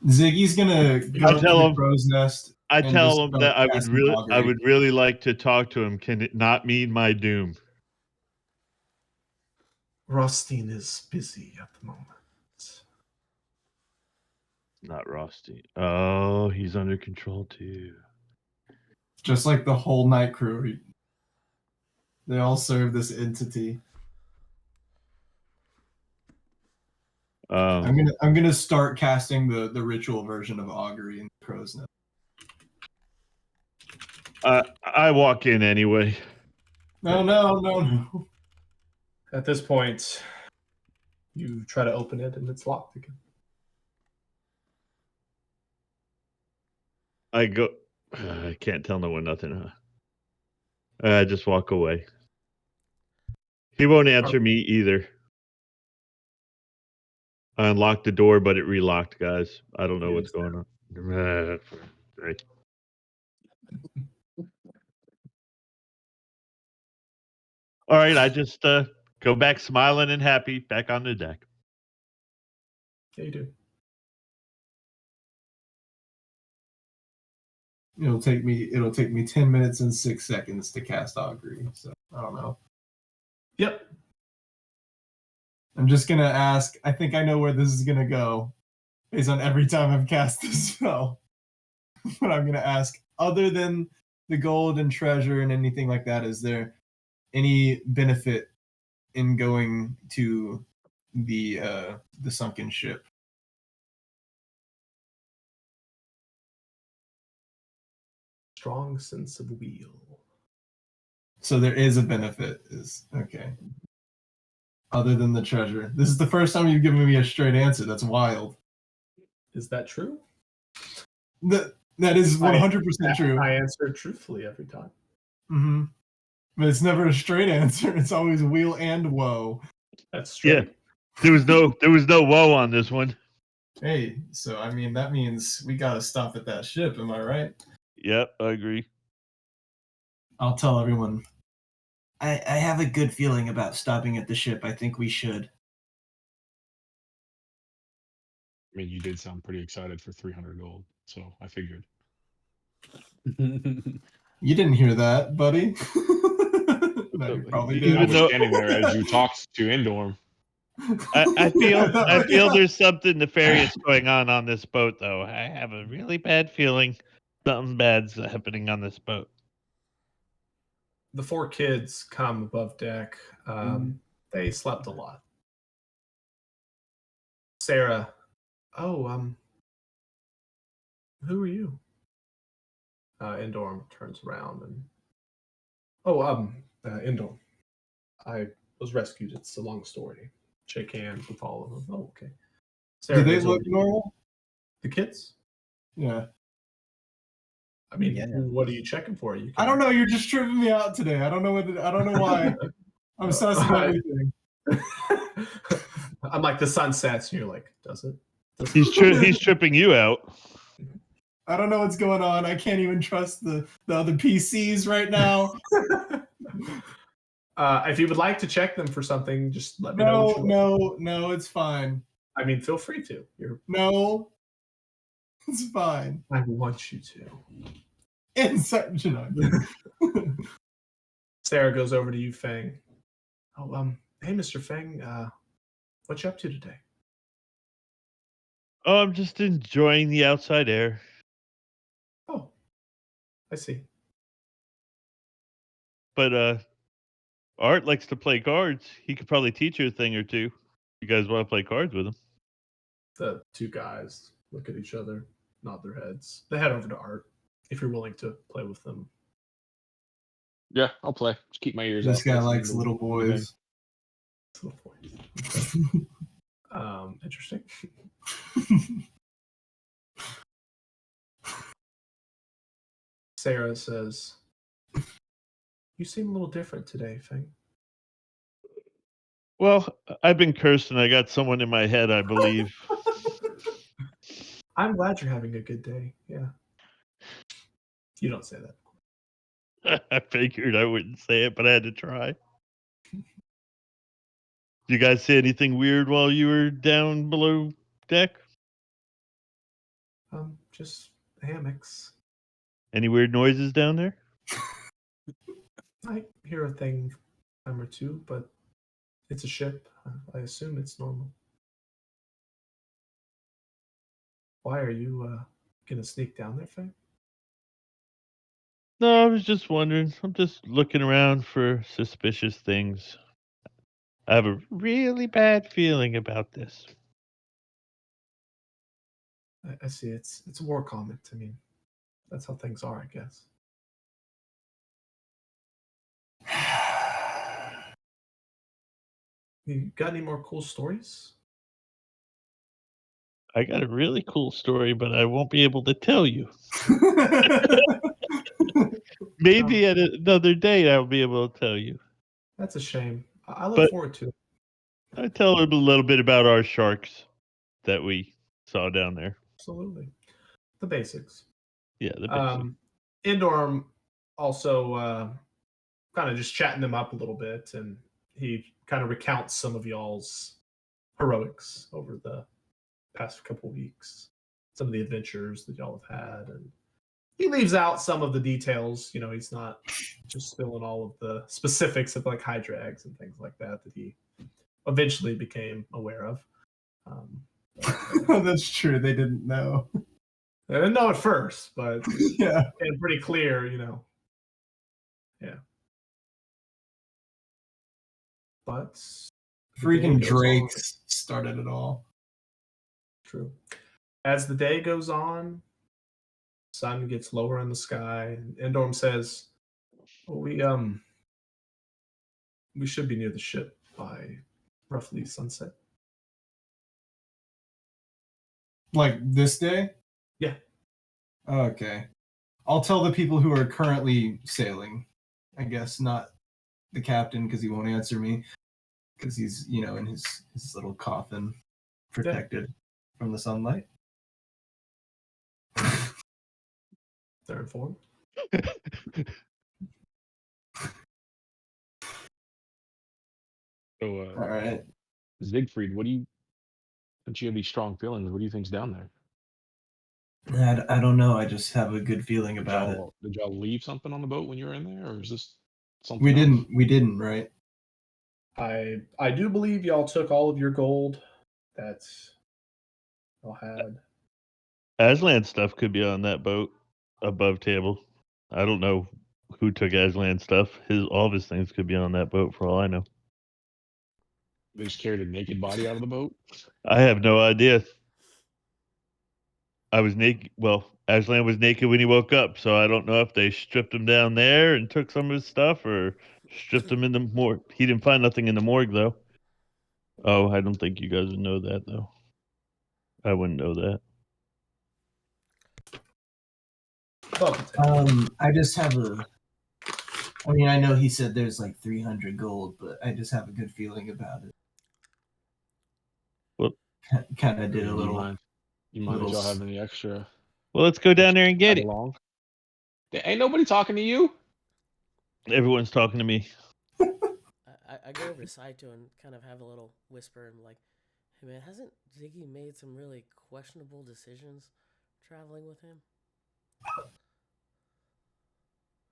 Ziggy's gonna go
I
up to
tell
the
him-
crow's nest.
I
and
tell
just
him
start
that I
casting augury.
would really like to talk to him. Can it not mean my doom?
Rothstein is busy at the moment.
Not Rusty. Oh, he's under control too.
Just like the whole night crew. They all serve this entity. I'm gonna start casting the ritual version of augury in the crow's nest.
I walk in anyway.
No.
At this point, you try to open it and it's locked again.
I go. I can't tell no one nothing. Huh? I just walk away. He won't answer me either. I unlocked the door, but it relocked, guys. I don't know what's going on. Right. All right, I just go back smiling and happy, back on the deck.
Yeah, you do.
It'll take me 10 minutes and 6 seconds to cast augury. So I don't know.
Yep.
I'm just gonna ask. I think I know where this is gonna go, based on every time I've cast this spell. But I'm gonna ask, other than the gold and treasure and anything like that, is there any benefit in going to the sunken ship?
Strong sense of wheel.
So there is a benefit. Is okay. Other than the treasure, this is the first time you've given me a straight answer. That's wild.
Is that true?
That is 100% true.
I answer truthfully every time.
Mm-hmm. But it's never a straight answer. It's always wheel and woe.
That's true.
Yeah. There was no woe on this one.
Hey, so I mean that means we gotta stop at that ship. Am I right?
Yep, I agree.
I'll tell everyone. I have a good feeling about stopping at the ship. I think we should.
I mean, you did sound pretty excited for 300 gold, so I figured.
You didn't hear that, buddy. No, you probably
Even
I
did.
was
though-
standing there as you talked to Indorm.
I feel
Yeah.
there's something nefarious going on this boat, though. I have a really bad feeling something bad's happening on this boat.
The 4 kids come above deck. They slept a lot. Sarah, who are you? Indorm turns around and Indorm. I was rescued. It's a long story. Shake hands with all of them. Oh, okay. Sarah
Do they
goes
look
over to you.
normal?
The kids?
Yeah.
I mean,
Yeah.
what are you checking for? You
I don't know. You're just tripping me out today. I don't know why. I'm sussing everything.
I'm like, the sun sets, and you're like, does it?
He's tripping you out.
I don't know what's going on. I can't even trust the other PCs right now.
If you would like to check them for something, just let me know. What you
No, it's fine.
I mean, feel free to.
No, it's fine.
I want you to.
Inside, you know.
Sarah goes over to you, Fang. Oh, hey, Mr. Fang, what you up to today?
Oh, I'm just enjoying the outside air.
Oh, I see.
But Art likes to play cards. He could probably teach you a thing or two. You guys want to play cards with him?
The 2 guys look at each other, nod their heads. They head over to Art if you're willing to play with them.
Yeah, I'll play. Just keep my ears
This
out.
guy
Listen
likes
to
little
anything.
boys.
Little point. Okay. Interesting. Sarah says, "You seem a little different today, Fang."
Well, I've been cursed and I got someone in my head, I believe.
I'm glad you're having a good day. Yeah. You don't say that.
I figured I wouldn't say it, but I had to try. You guys see anything weird while you were down below deck?
Just hammocks.
Any weird noises down there?
I hear a thing time or two, but it's a ship. I assume it's normal. Why are you gonna sneak down there, Faye?
No, I was just wondering. I'm just looking around for suspicious things. I have a really bad feeling about this.
I see. It's a war comment. I mean, that's how things are, I guess. You got any more cool stories?
I got a really cool story, but I won't be able to tell you. Maybe at another day I'll be able to tell you.
That's a shame. I look
But
forward to it.
I tell them a little bit about our sharks that we saw down there.
Absolutely. The basics.
Yeah, the basic.
Indorm also kind of just chatting them up a little bit, and he kind of recounts some of y'all's heroics over the past couple weeks, some of the adventures that y'all have had, and he leaves out some of the details. You know, he's not just spilling all of the specifics of like Hydra eggs and things like that that he eventually became aware of.
That's true. They didn't know.
I didn't know at first, but
Yeah.
it's pretty clear, you know. Yeah. But the day
Freaking
goes on.
Drakes started it all.
True. As the day goes on, sun gets lower in the sky, and Endorm says, well, we should be near the ship by roughly sunset.
Like this day?
Yeah.
Okay. I'll tell the people who are currently sailing. I guess not the captain because he won't answer me because he's, in his little coffin protected from the sunlight.
They're informed.
So,
All right.
Siegfried, since you have these strong feelings, what do you think's down there?
I don't know. I just have a good feeling about it.
Did y'all leave something on the boat when you were in there, or is this something
We
else?
didn't. We didn't, right?
I do believe y'all took all of your gold that y'all had.
Aslan stuff could be on that boat above table. I don't know who took Aslan stuff. All of his things could be on that boat for all I know.
They just carried a naked body out of the boat?
I have no idea. I was naked. Well, Aslan was naked when he woke up, so I don't know if they stripped him down there and took some of his stuff or stripped him in the morgue. He didn't find nothing in the morgue, though. Oh, I don't think you guys would know that, though. I wouldn't know that.
I just have I mean, I know he said there's like 300 gold, but I just have a good feeling about it.
Well,
kind of did a
You
little.
mind if y'all have any extra?
Well, let's go down there and get it.
Along. Ain't nobody talking to you.
Everyone's talking to me.
I go over to Saito and kind of have a little whisper and like, hey man, hasn't Ziggy made some really questionable decisions traveling with him?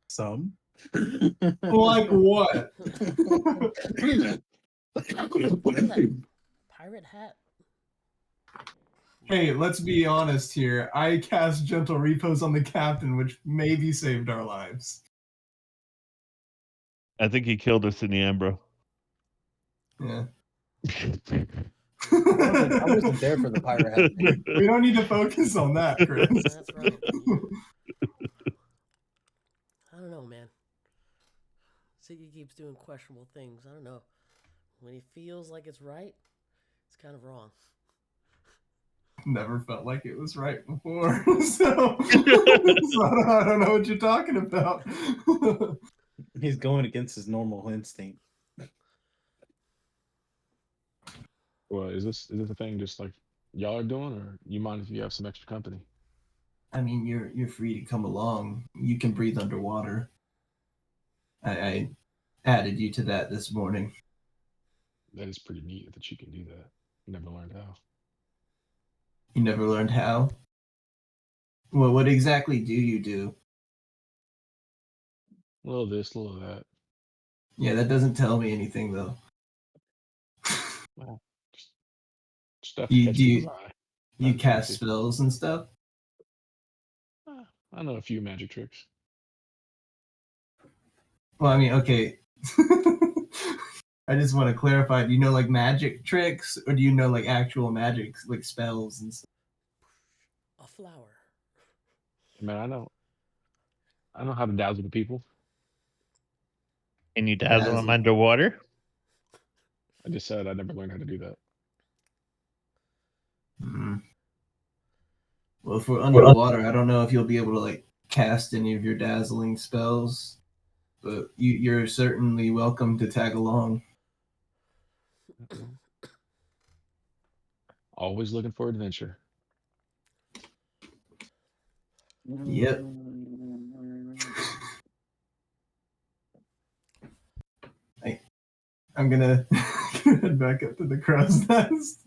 Some.
Like what?
Pirate hat?
Hey, let's be honest here. I cast Gentle Repose on the captain, which maybe saved our lives.
I think he killed us in the Ambro.
Yeah.
I wasn't there for the pirate hat thing.
We don't need to focus on that, Chris.
That's right. I don't know, man. Ziggy keeps doing questionable things. I don't know. When he feels like it's right, it's kind of wrong.
Never felt like it was right before, so I don't know what you're talking about.
He's going against his normal instinct.
Well, is this a thing just like y'all are doing, or you mind if you have some extra company?
I mean, you're free to come along. You can breathe underwater. I added you to that this morning.
That is pretty neat that you can do that. Never learned how.
You never learned how? Well, what exactly do you do?
A little of this, a little of that.
Yeah, that doesn't tell me anything though.
Well, just stuff to
You
catch
do
people's
you,
eye.
you
Nothing
cast
fancy.
spells and stuff?
I know a few magic tricks.
Well, I mean, okay. I just want to clarify. Do you know like magic tricks, or do you know like actual magic, like spells and stuff?
A flower.
Man, I know how to dazzle the people.
Can you dazzle them
Dazzle.
underwater?
I just said I never learned how to do that.
Mm. Well, if we're underwater, I don't know if you'll be able to like cast any of your dazzling spells, but you're certainly welcome to tag along.
Always looking for adventure.
Yep. I'm gonna head back up to the crow's nest.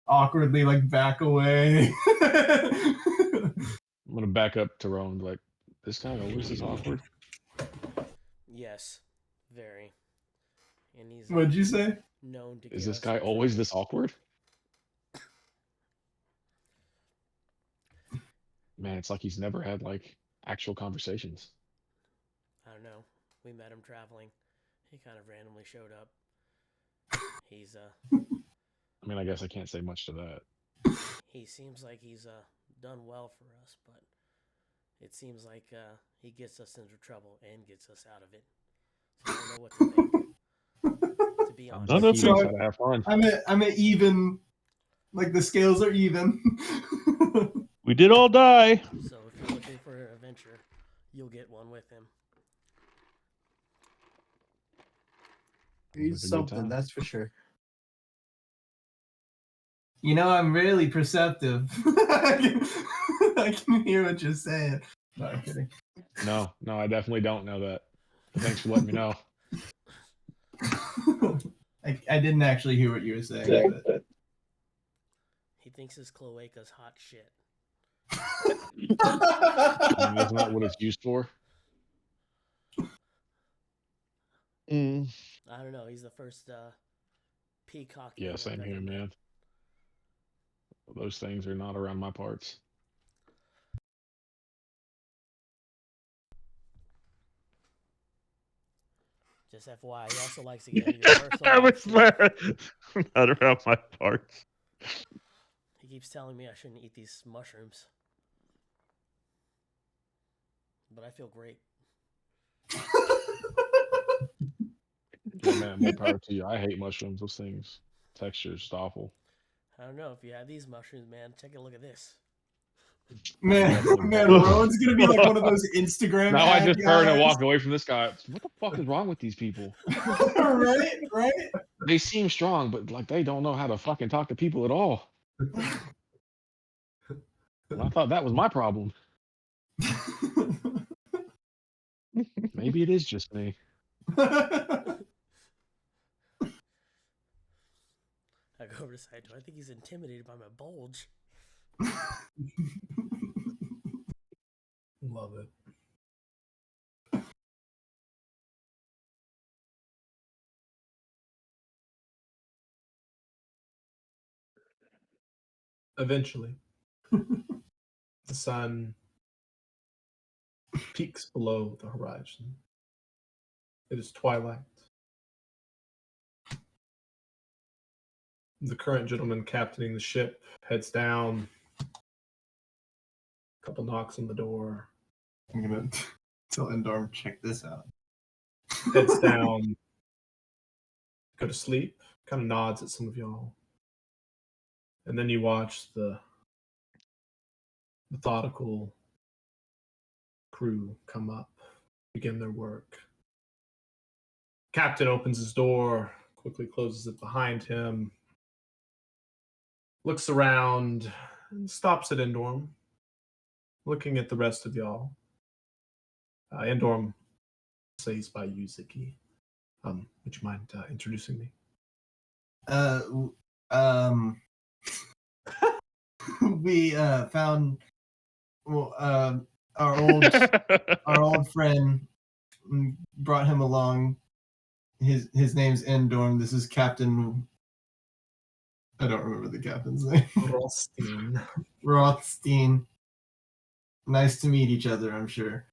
Awkwardly, like back away.
I'm gonna back up to Rowan. Like, this guy always this awkward.
Yes, very. And he's
What'd you say?
known to
Is
give
this
us
guy always
trouble.
this awkward? Man, it's like he's never had like actual conversations.
I don't know. We met him traveling. He kind of randomly showed up. He's
I mean, I guess I can't say much to that.
he seems like he's done well for us, but it seems like he gets us into trouble and gets us out of it. So I don't know what to think. To be
Sounds
honest.
like he knows
So
how to have fun.
I'm at even. Like the scales are even.
We did all die.
So if you're looking for an adventure, you'll get one with him.
He's
Like a good
something,
time.
that's for sure.
You know, I'm really perceptive. I can hear what you're saying. No, I'm kidding.
No, I definitely don't know that. Thanks for letting me know.
I didn't actually hear what you were saying. But...
He thinks his cloaca's hot shit.
I mean, isn't that what it's used for?
Mm.
I don't know. He's the first peacock
Yeah,
thing
same
I've
here,
ever met.
man. Those things are not around my parts.
Just FYI, he also likes to get into your personal
I
life.
was not around my parts.
He keeps telling me I shouldn't eat these mushrooms. But I feel great.
Yeah, man, more power to you. I hate mushrooms. Those things, texture's just awful.
I don't know if you have these mushrooms, man. Take a look at this.
Man,
Definitely
Rowan's gonna be like one of those Instagram
Now I
ad
just turn and
guys.
walk away from this guy. What the fuck is wrong with these people?
Right?
They seem strong, but like they don't know how to fucking talk to people at all. And I thought that was my problem. Maybe it is just me.
I go over to Saito. I think he's intimidated by my bulge.
Love it. Eventually, the sun peaks below the horizon. It is twilight. The current gentleman captaining the ship heads down. A couple knocks on the door.
I'm gonna tell Endorm, check this out.
Heads down. Go to sleep. Kind of nods at some of y'all. And then you watch the methodical crew come up, begin their work. Captain opens his door, quickly closes it behind him. looks around, and stops at Endorm, looking at the rest of y'all. Endorm says by you, Ziggy. Would you mind introducing me?
We found our old friend, brought him along. His name's Endorm. This is Captain. I don't remember the captain's name.
Rothstein.
Rothstein. Nice to meet each other, I'm sure.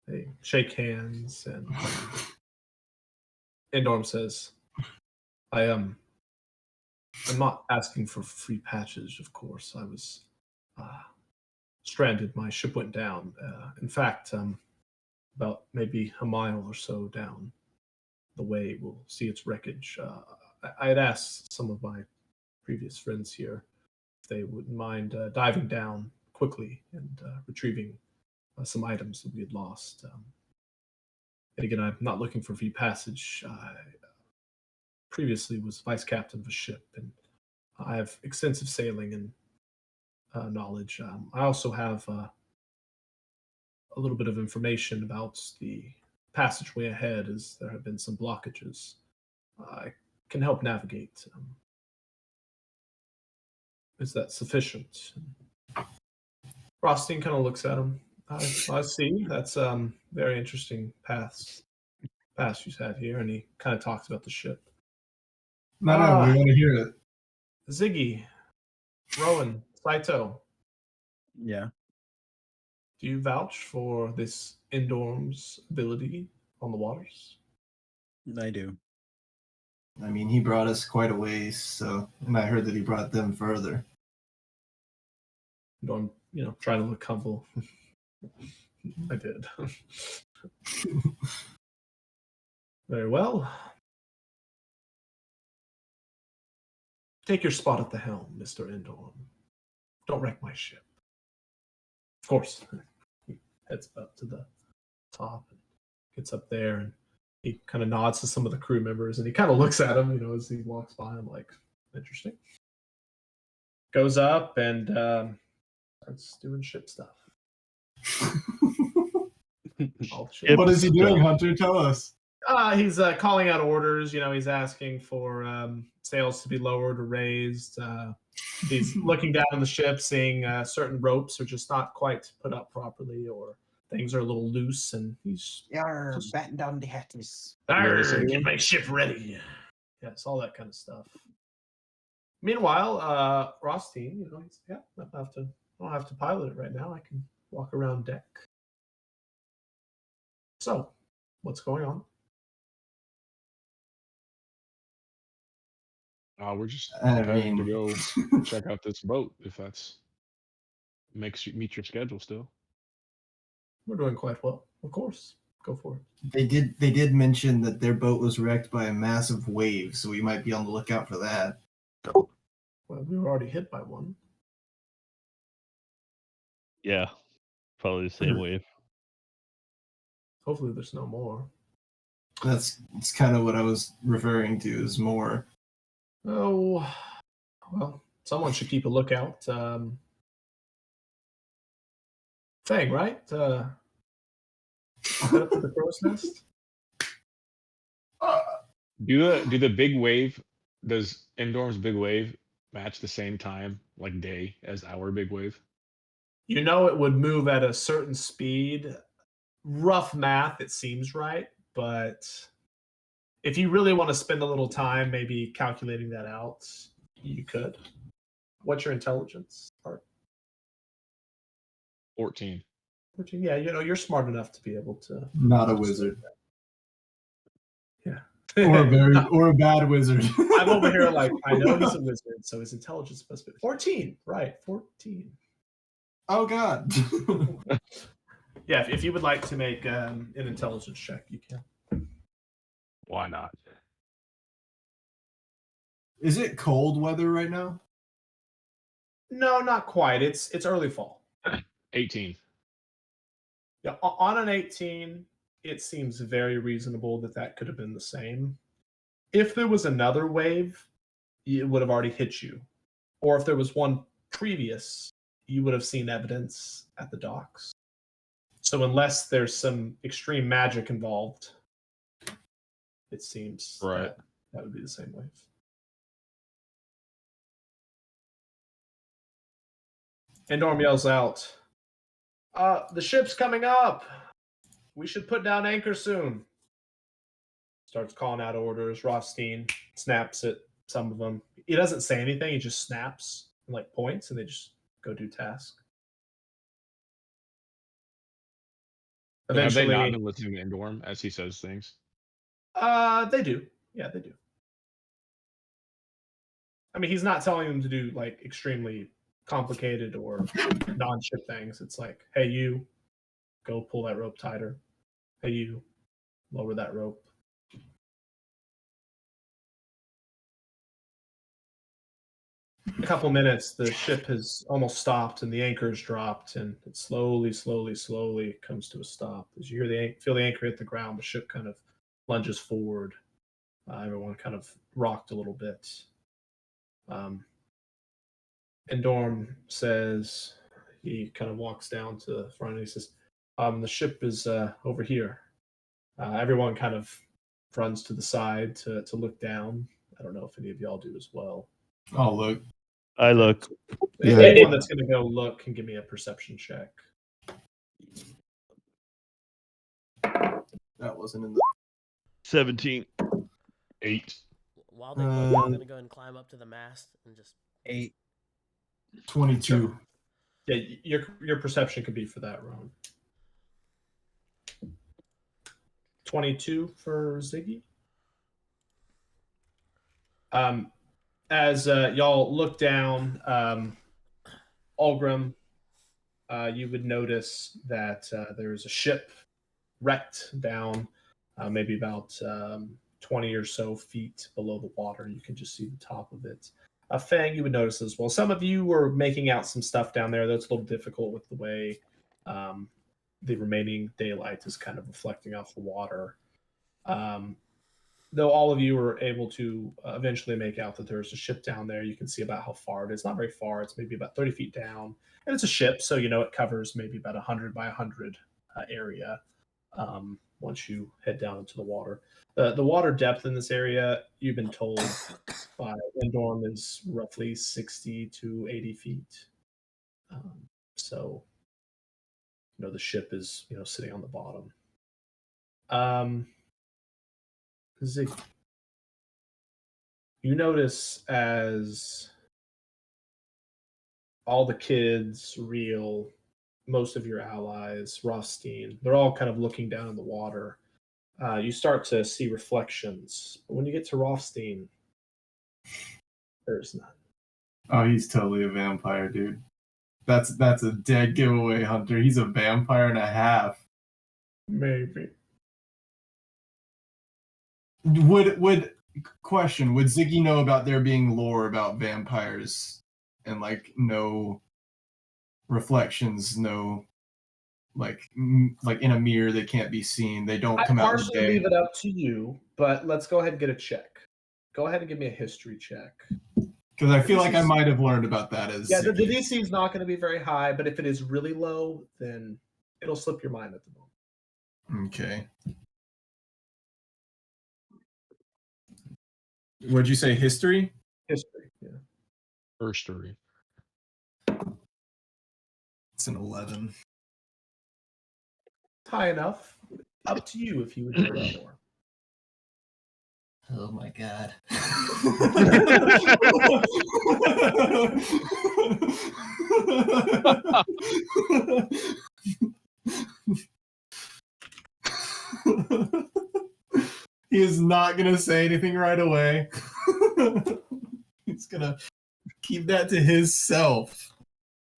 They shake hands, and Endorm says, I'm not asking for free patches, of course. I was stranded. My ship went down. In fact, about maybe a mile or so down the way, we'll see its wreckage. I had asked some of my previous friends here if they wouldn't mind diving down quickly and retrieving some items that we had lost. And again, I'm not looking for free passage. I previously was vice captain of a ship, and I have extensive sailing and knowledge. I also have a little bit of information about the passageway ahead, as there have been some blockages. I can help navigate. Is that sufficient? Rothstein kind of looks at him. I see. That's very interesting paths you've had here, and he kind of talks about the ship.
No, we want to hear it.
Ziggy, Rowan, Saito,
Yeah.
do you vouch for this Endorm's ability on the waters?
I do.
I mean, he brought us quite a ways, so, and I heard that he brought them further.
Endorm, trying to look humble. I did. Very well. Take your spot at the helm, Mr. Endorm. Don't wreck my ship. Of course. He heads up to the top and gets up there, and he kind of nods to some of the crew members, and he kind of looks at him, as he walks by. I'm like, interesting. Goes up and starts doing ship stuff.
What is he doing, Hunter? Tell us.
He's calling out orders. He's asking for sails to be lowered or raised. He's looking down on the ship, seeing certain ropes are just not quite put up properly, or things are a little loose, and he's
Just batten down the hatches.
Get my ship ready. Yes, all that kind of stuff. Meanwhile, Rothstein, he's I don't have to pilot it right now. I can walk around deck. So, what's going on?
We're just
I
preparing to
mean-
go check out this boat, if that's makes you meet your schedule still.
We're doing quite well. Of course. Go for it.
They did mention that their boat was wrecked by a massive wave, so we might be on the lookout for that.
Well, we were already hit by one.
Yeah, probably the same wave.
Hopefully there's no more.
That's kind of what I was referring to, is more.
Oh, well, someone should keep a lookout. Fang, right? Head up to the crow's nest.
Do the big wave? Does Endorm's big wave match the same time, like day, as our big wave?
It would move at a certain speed. Rough math, it seems right, but if you really want to spend a little time maybe calculating that out, you could. What's your intelligence part?
14.
14. Yeah, you're smart enough to be able to.
Not a wizard.
Yeah.
Or a bad wizard.
I'm over here like, I know he's a wizard, so his intelligence must be 14. Right, 14.
Oh God.
Yeah, if you would like to make an intelligence check, you can.
Why not?
Is it cold weather right now?
No, not quite. It's early fall.
18.
Yeah, on an 18, it seems very reasonable that could have been the same. If there was another wave, it would have already hit you. or if there was one previous, you would have seen evidence at the docks. So unless there's some extreme magic involved, it seems
Right.
that would be the same wave. And Norm yells out, the ship's coming up. We should put down anchor soon. Starts calling out orders. Rothstein snaps at some of them. He doesn't say anything. He just snaps and like points, and they just go do task.
But have they not
Eventually,
been listening to Endorm as he says things?
they do. Yeah, they do. I mean, he's not telling them to do like extremely complicated or non-ship things. It's like, hey, you go pull that rope tighter. Hey, you lower that rope. A couple minutes, the ship has almost stopped and the anchor is dropped, and it slowly comes to a stop. As you feel the anchor hit the ground, the ship kind of lunges forward. Everyone kind of rocked a little bit. And Dorm says, he kind of walks down to the front and he says, the ship is over here. Everyone kind of runs to the side to look down. I don't know if any of y'all do as well.
Oh, look.
I look.
Yeah.
Anyone that's going to go look can give me a perception check.
That wasn't in the.
17.
8.
While they look, I'm going to go and climb up to the mast and just
8.
22.
Yeah, your perception could be for that round. 22 for Ziggy. As y'all look down, Algrim, you would notice that there's a ship wrecked down, maybe about 20 or so feet below the water. You can just see the top of it. Fang, you would notice as well. Some of you were making out some stuff down there that's a little difficult with the way the remaining daylight is kind of reflecting off the water. Though all of you were able to eventually make out that there's a ship down there, you can see about how far it is. Not very far. It's maybe about 30 feet down. And it's a ship, so it covers maybe about 100 by 100 area once you head down into the water. The water depth in this area, you've been told by Endorm, is roughly 60 to 80 feet. So, the ship is, sitting on the bottom. Zig, you notice as all the kids, Real, most of your allies, Rothstein, they're all kind of looking down in the water. You start to see reflections. But when you get to Rothstein, there's none.
Oh, he's totally a vampire, dude. That's a dead giveaway, Hunter. He's a vampire and a half.
Maybe.
Would Ziggy know about there being lore about vampires and like no reflections, no like in a mirror they can't be seen, they don't come
I
out in the
partially
day.
leave it up to you, but let's go ahead and get a check. Go ahead and give me a history check.
Because I feel like I might have learned about that as
Yeah, the
Ziggy.
DC is not going to be very high, but if it is really low, then it'll slip your mind at the moment.
Okay. What'd you say? History?
History, yeah.
Herstory.
It's an 11.
High enough. Up to you if you would go more.
Oh my god. He is not going to say anything right away. He's going to keep that to his self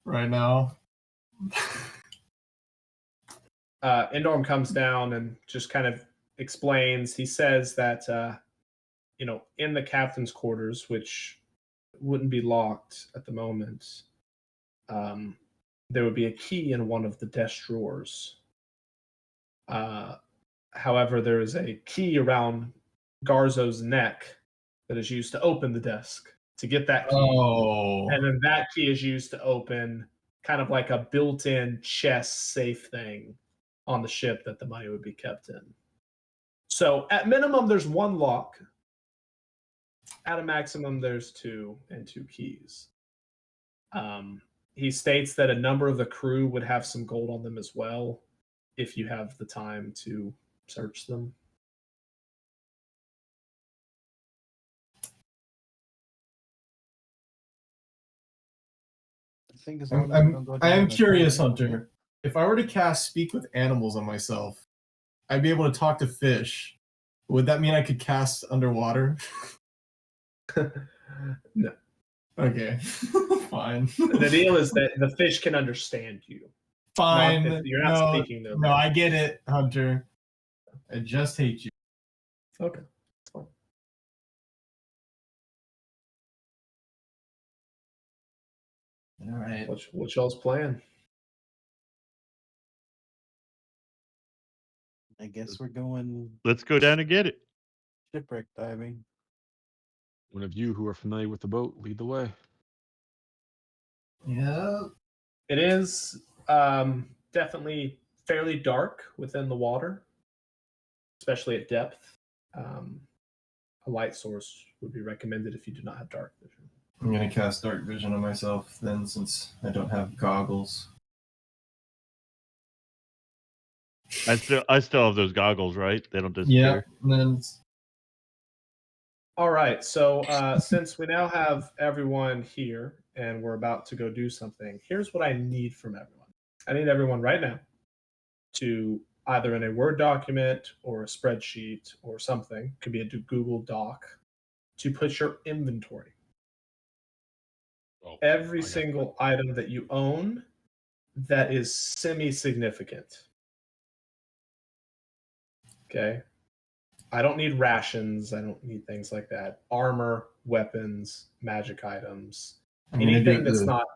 right now.
Endorm comes down and just kind of explains. He says that, in the captain's quarters, which wouldn't be locked at the moment, there would be a key in one of the desk drawers. However, there is a key around Garzo's neck that is used to open the desk. to get that key.
Oh.
And then that key is used to open kind of like a built-in chest safe thing on the ship that the money would be kept in. So at minimum, there's one lock. At a maximum, there's two and two keys. He states that a number of the crew would have some gold on them as well, if you have the time to search them.
I think as
I'm,
long as we don't go
I
down
am
the
curious,
tunnel-
Hunter. If I were to cast Speak with Animals on myself, I'd be able to talk to fish. Would that mean I could cast underwater?
No.
Okay, fine.
The deal is that the fish can understand you.
Fine.
Not if you're not
no,
speaking though.
no, I get it, Hunter. I just hate you.
Okay. That's fine.
All right.
What y'all's plan?
I guess we're going
Let's go down and get it.
shipwreck diving.
One of you who are familiar with the boat, lead the way.
Yeah.
It is definitely fairly dark within the water, especially at depth. A light source would be recommended if you do not have dark vision.
I'm gonna cast Dark Vision on myself then, since I don't have goggles.
I still have those goggles, right? They don't
Yeah.
disappear.
And then
All right, so since we now have everyone here and we're about to go do something, here's what I need from everyone. I need everyone right now to either in a Word document or a spreadsheet or something, could be a Google Doc, to put your inventory.
Oh,
Every
I got
single item that you own that is semi-significant. Okay? I don't need rations. I don't need things like that. Armor, weapons, magic items,
I'm gonna do
anything
it
that's
the-
not.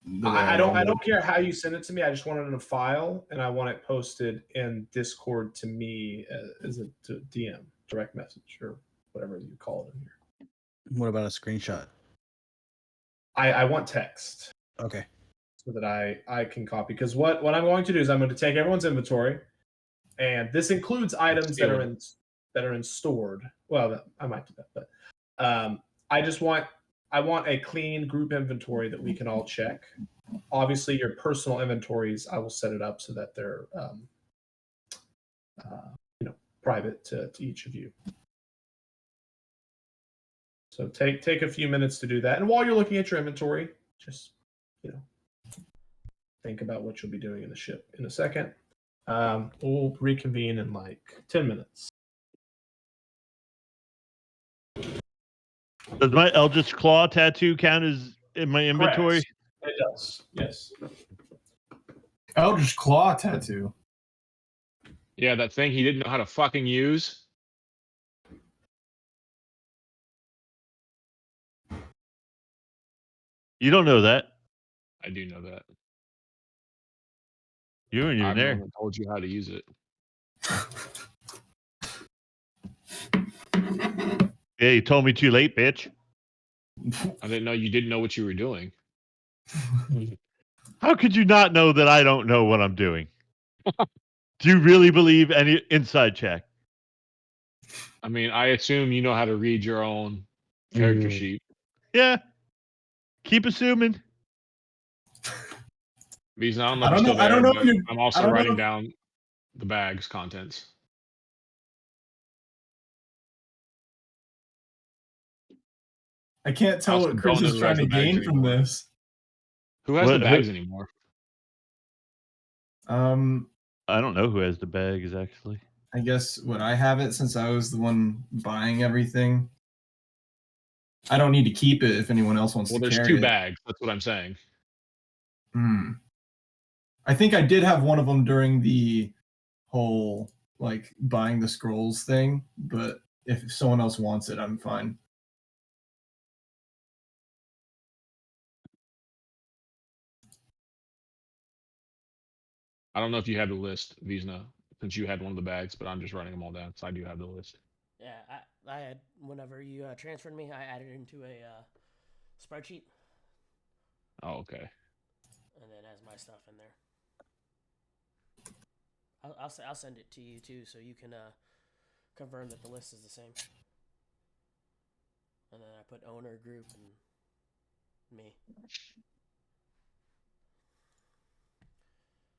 the way
I don't
normally-
care how you send it to me. I just want it in a file, and I want it posted in Discord to me as a DM, direct message, or whatever you call it in here.
What about a screenshot?
I want text
Okay.
so that I can copy. Because what I'm going to do is I'm going to take everyone's inventory, and this includes items that are in stored. Well, I might do that, but I want a clean group inventory that we can all check. Obviously, your personal inventories, I will set it up so that they're private to each of you. So take a few minutes to do that, and while you're looking at your inventory, just think about what you'll be doing in the ship in a second. We'll reconvene in like 10 minutes.
Does my Eldritch Claw tattoo count as in my inventory?
Correct. It does. Yes.
Eldritch Claw tattoo.
Yeah, that thing he didn't know how to fucking use.
You don't know that.
I do know that.
You weren't even
I'm the
there.
one that told you how to use it.
Yeah, you told me too late, bitch.
I didn't know you didn't know what you were doing.
How could you not know that I don't know what I'm doing? Do you really believe any inside check?
I mean, I assume you know how to read your own character sheet.
Yeah. Keep assuming.
Because I don't know
I
if
don't
you're
know-
still
I
there,
don't know
but
if you're-
I'm
I
also
don't know
writing
if-
down the bag's contents.
I can't tell
Also
what Chris
don't know
is
who
trying
has
to
the bags
gain from
anymore.
this.
Who has
What-
the bags anymore?
I don't know who has the bags, actually.
I guess what I have it since I was the one buying everything. I don't need to keep it if anyone else wants
Well,
to
there's
carry
two
it.
bags. That's what I'm saying.
I think I did have one of them during the whole like buying the scrolls thing, but if someone else wants it, I'm fine.
I don't know if you have the list, Vizna, since you had one of the bags, but I'm just writing them all down, so I do have the list.
Yeah, I had whenever you transferred me, I added it into a spreadsheet
Oh, okay.
and then has my stuff in there. I'll send it to you too, so you can confirm that the list is the same. And then I put owner, group, and me.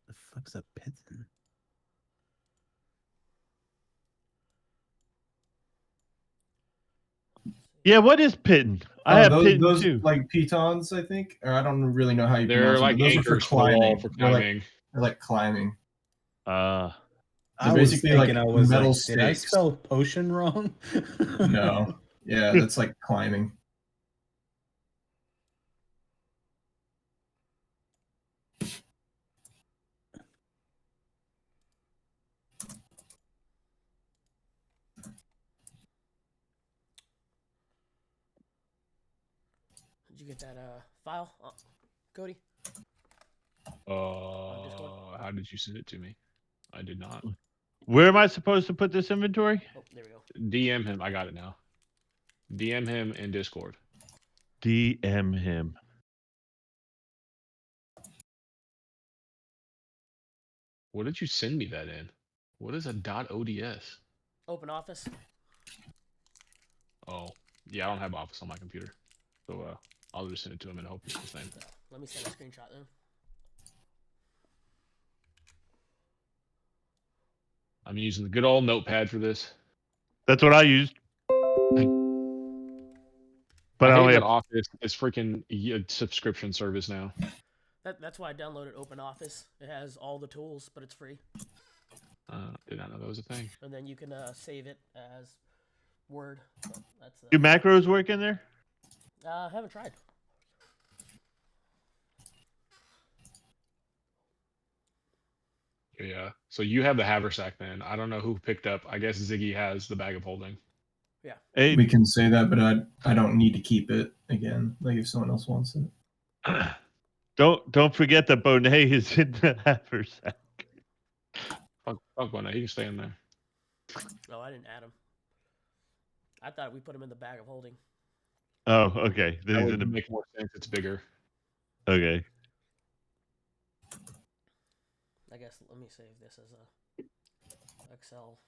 The fuck's a Python?
Yeah, what is pitting? I have pitting
those
too.
like pitons, I think, or I don't really know how you
They're
pronounce them.
like
But those are for
anchors for the wall
climbing.
for
They're
climbing.
like climbing.
Uh,
They're
I was
basically
thinking,
like
I was
metal
like, did I
stakes.
spell potion wrong?
No, yeah, that's like climbing.
Did you get that file, Cody? Discord?
How did you send it to me? I did not.
where am I supposed to put this inventory?
Oh, there we go.
DM him. I got it now. DM him in Discord.
DM him.
What did you send me that in? What is a .ods?
Open Office.
Oh, yeah, I don't have Office on my computer, so I'll just send it to him and hope it's the same.
So, let me send a screenshot then.
I'm using the good old notepad for this.
That's what I used. But
I
I
hate
only
that
have,
Office is freaking subscription service now.
That's why I downloaded Open Office. It has all the tools, but it's free.
Did not know that was a thing.
And then you can save it as Word. But that's
do macros work in there?
I haven't tried.
Yeah. So you have the haversack then. I don't know who picked up. I guess Ziggy has the bag of holding.
Yeah.
Hey,
We can say that, but I don't need to keep it again. Like if someone else wants it.
don't forget that Bonet is in the haversack.
Fuck Bonet. He can stay in there.
No, I didn't add him. I thought we put him in the bag of holding.
Oh, okay. Then
That
he's
would
in the,
make more sense. It's bigger.
okay.
I guess let me save this as a Excel.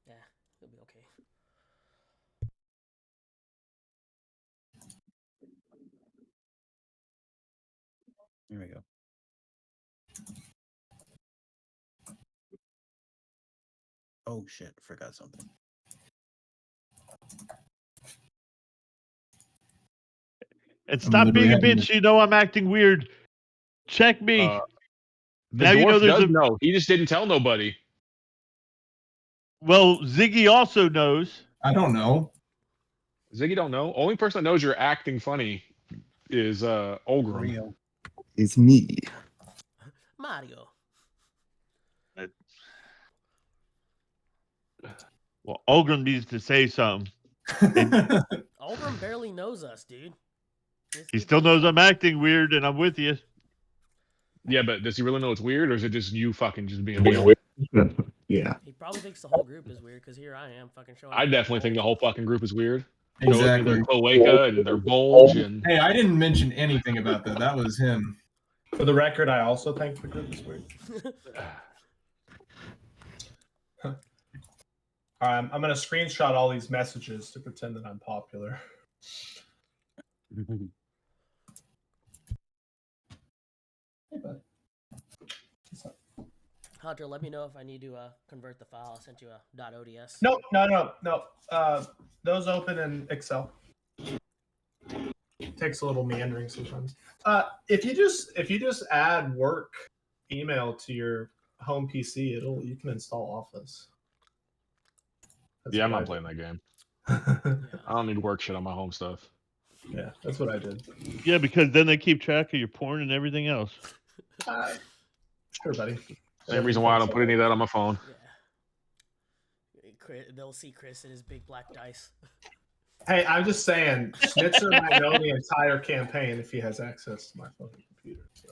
Yeah, it'll be okay.
Here we go. Oh shit, forgot something.
And stop being a bitch. You know I'm acting weird. Check me.
The
Now
dwarf
you know there's
does
a.
know. He just didn't tell nobody.
Well, Ziggy also knows.
I don't know.
Ziggy don't know. Only person that knows you're acting funny is Olgrim.
Rio.
It's me.
Mario.
Well, Olgrim needs to say something.
Aldrum barely knows us, dude.
He still knows I'm acting weird, and I'm with you.
Yeah, but does he really know it's weird, or is it just you fucking just being weird?
Yeah.
He probably thinks the whole group is weird because here I am fucking showing.
I definitely think the whole fucking group is weird.
Exactly.
Their cloaca and their bulge and
Hey, I didn't mention anything about that. That was him.
For the record, I also think the group is weird. I'm going to screenshot all these messages to pretend that I'm popular. Hey, bud. What's up?
Hunter, let me know if I need to convert the file. I sent you a .ods.
No. Those open in Excel. It takes a little meandering sometimes. If you just add work email to your home PC, you can install Office.
yeah, I'm not playing that game.
Yeah.
I don't need work shit on my home stuff.
Yeah, that's what I did.
Yeah, because then they keep track of your porn and everything else.
Sure, buddy.
Same reason why I don't put any of that on my phone.
Yeah. They'll see Chris and his big black dice.
Hey, I'm just saying, Schnitzer might know the entire campaign if he has access to my fucking computer. So.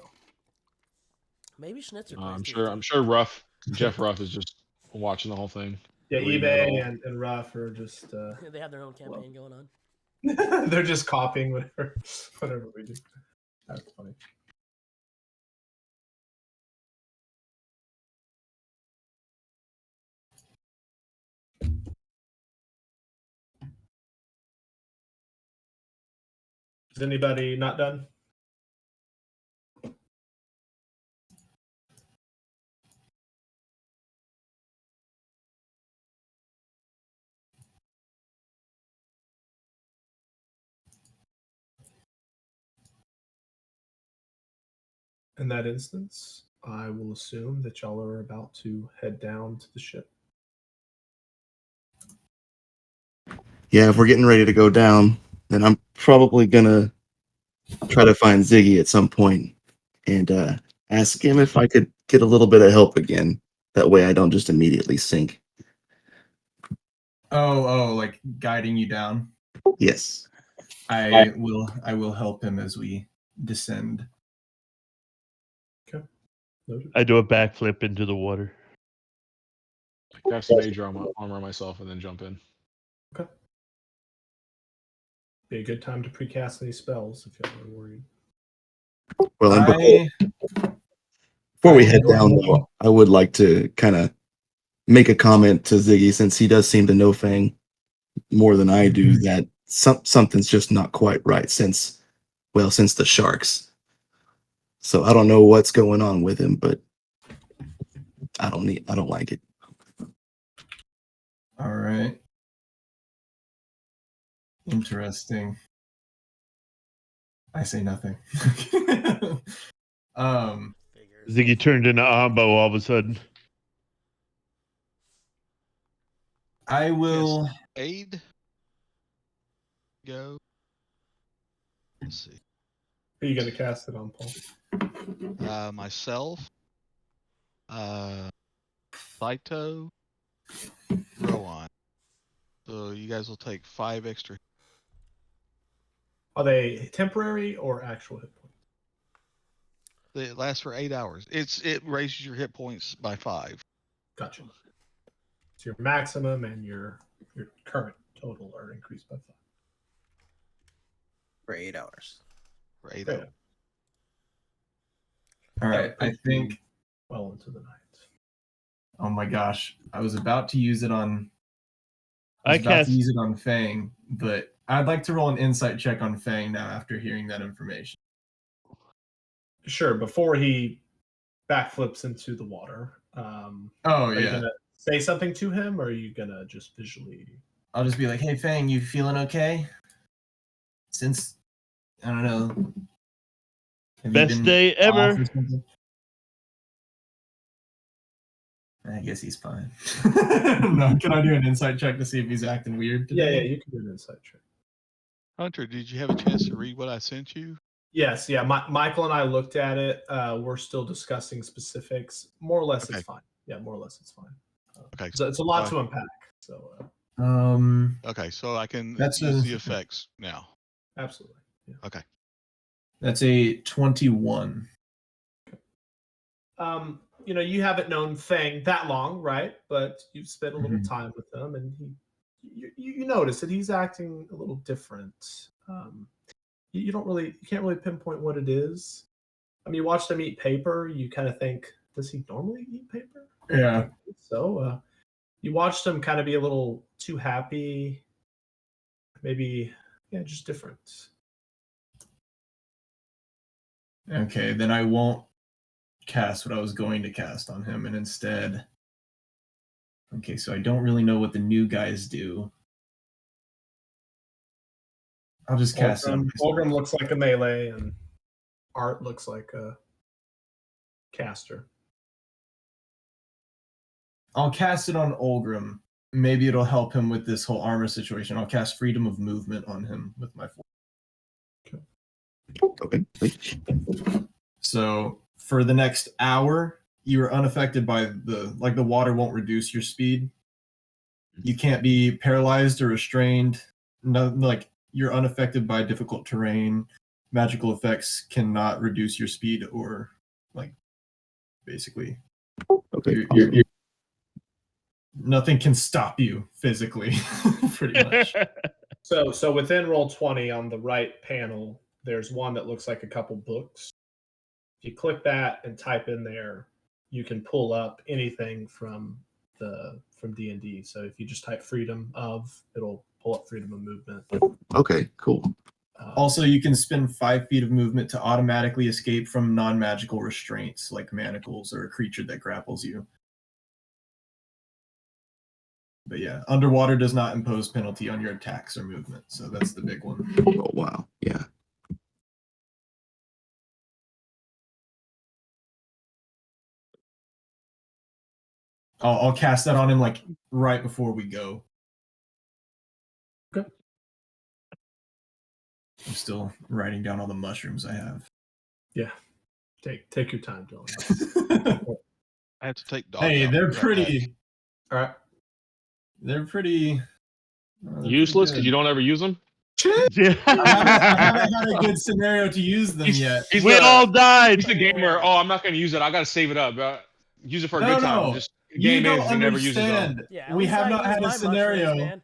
Maybe Schnitzer plays
I'm
D&D.
sure Jeff Ruff is just watching the whole thing.
Yeah,
reading it all.
eBay and Ruff are just
They have their own campaign going on.
they're just copying whatever we do. That's funny. Is anybody not done? In that instance, I will assume that y'all are about to head down to the ship.
Yeah, if we're getting ready to go down, then I'm probably gonna try to find Ziggy at some point and ask him if I could get a little bit of help again. That way I don't just immediately sink.
Oh, like guiding you down.
Yes.
I will help him as we descend.
Okay. Noted.
I do a backflip into the water.
Cast Mage armor myself and then jump in.
Okay. Be a good time to precast any spells if y'all are worried.
Well, and before we head down, though, I would like to kind of make a comment to Ziggy, since he does seem to know Fang more than I do, that something's just not quite right since the sharks. So I don't know what's going on with him, but I don't like it.
All right. Interesting. I say nothing.
Figures.
Ziggy turned into Ambo all of a sudden.
I will.
Yes. Aid. Go. Let's see.
Who are you going to cast it on, Paul?
Myself. Saito. Rowan. So you guys will take 5 extra.
Are they temporary or actual hit points?
They last for 8 hours. It raises your hit points by 5.
Gotcha. So your maximum and your current total are increased by 5.
For 8 hours.
For 8
Great.
hours.
All right. I think.
Well into the night.
Oh my gosh! I was about to use it on.
I
to use it on Fang, but I'd like to roll an insight check on Fang now after hearing that information.
Sure. Before he backflips into the water.
Oh
Are you
yeah.
gonna say something to him, or are you gonna just visually?
I'll just be like, "Hey Fang, you feeling okay? Since I don't know, have you
Best
been
day
off
ever.
or something?" I guess he's fine. No, can I do an insight check to see if he's acting weird today?
Yeah, you can do an insight check.
Hunter, did you have a chance to read what I sent you?
Yes, yeah. Michael and I looked at it. We're still discussing specifics. More or less,
Okay.
it's fine. Yeah, more or less, it's fine.
Okay.
So it's a lot to unpack. So
Okay, so I can
That's
use the effects now.
absolutely. Yeah.
Okay.
That's a 21.
You haven't known Fang that long, right? But you've spent a little
Mhm.
time with him, and you notice that he's acting a little different. You can't really pinpoint what it is. I mean, you watched him eat paper. You kind of think, does he normally eat paper?
Yeah.
So you watched him kind of be a little too happy. Maybe, yeah, just different.
Okay, then I won't cast what I was going to cast on him, and instead. Okay, so I don't really know what the new guys do. I'll just cast it on myself.
Fulgrim looks like a melee, and Art looks like a caster.
I'll cast it on Olgrim. Maybe it'll help him with this whole armor situation. I'll cast Freedom of Movement on him with my force.
Okay.
So for the next hour, you are unaffected by the water won't reduce your speed. You can't be paralyzed or restrained. No, you're unaffected by difficult terrain. Magical effects cannot reduce your speed or basically.
Okay.
You're, nothing can stop you physically, pretty much.
So within Roll20 on the right panel, there's one that looks like a couple books. If you click that and type in there, you can pull up anything from D&D. So if you just type freedom of, it'll pull up freedom of movement.
Okay, cool.
Also, you can spend 5 feet of movement to automatically escape from non-magical restraints like manacles or a creature that grapples you. But yeah, underwater does not impose penalty on your attacks or movement, so that's the big one.
Oh wow, yeah.
I'll cast that on him like right before we go.
Okay.
I'm still writing down all the mushrooms I have.
Yeah. Take your time, Dylan.
I have to take dog
Hey,
out.
they're
Right back.
pretty.
All right.
They're pretty.
Useless because you don't ever use them.
I haven't had a good scenario to use them yet.
We all died.
He's the gamer. Oh, I'm not going to use it. I got to save it up. Use it for a good time.
No.
Just
You
game
don't
ends. He never uses them.
understand.
Yeah, at
We
least
have
I
not
use
had a
my
scenario.
mushrooms, man.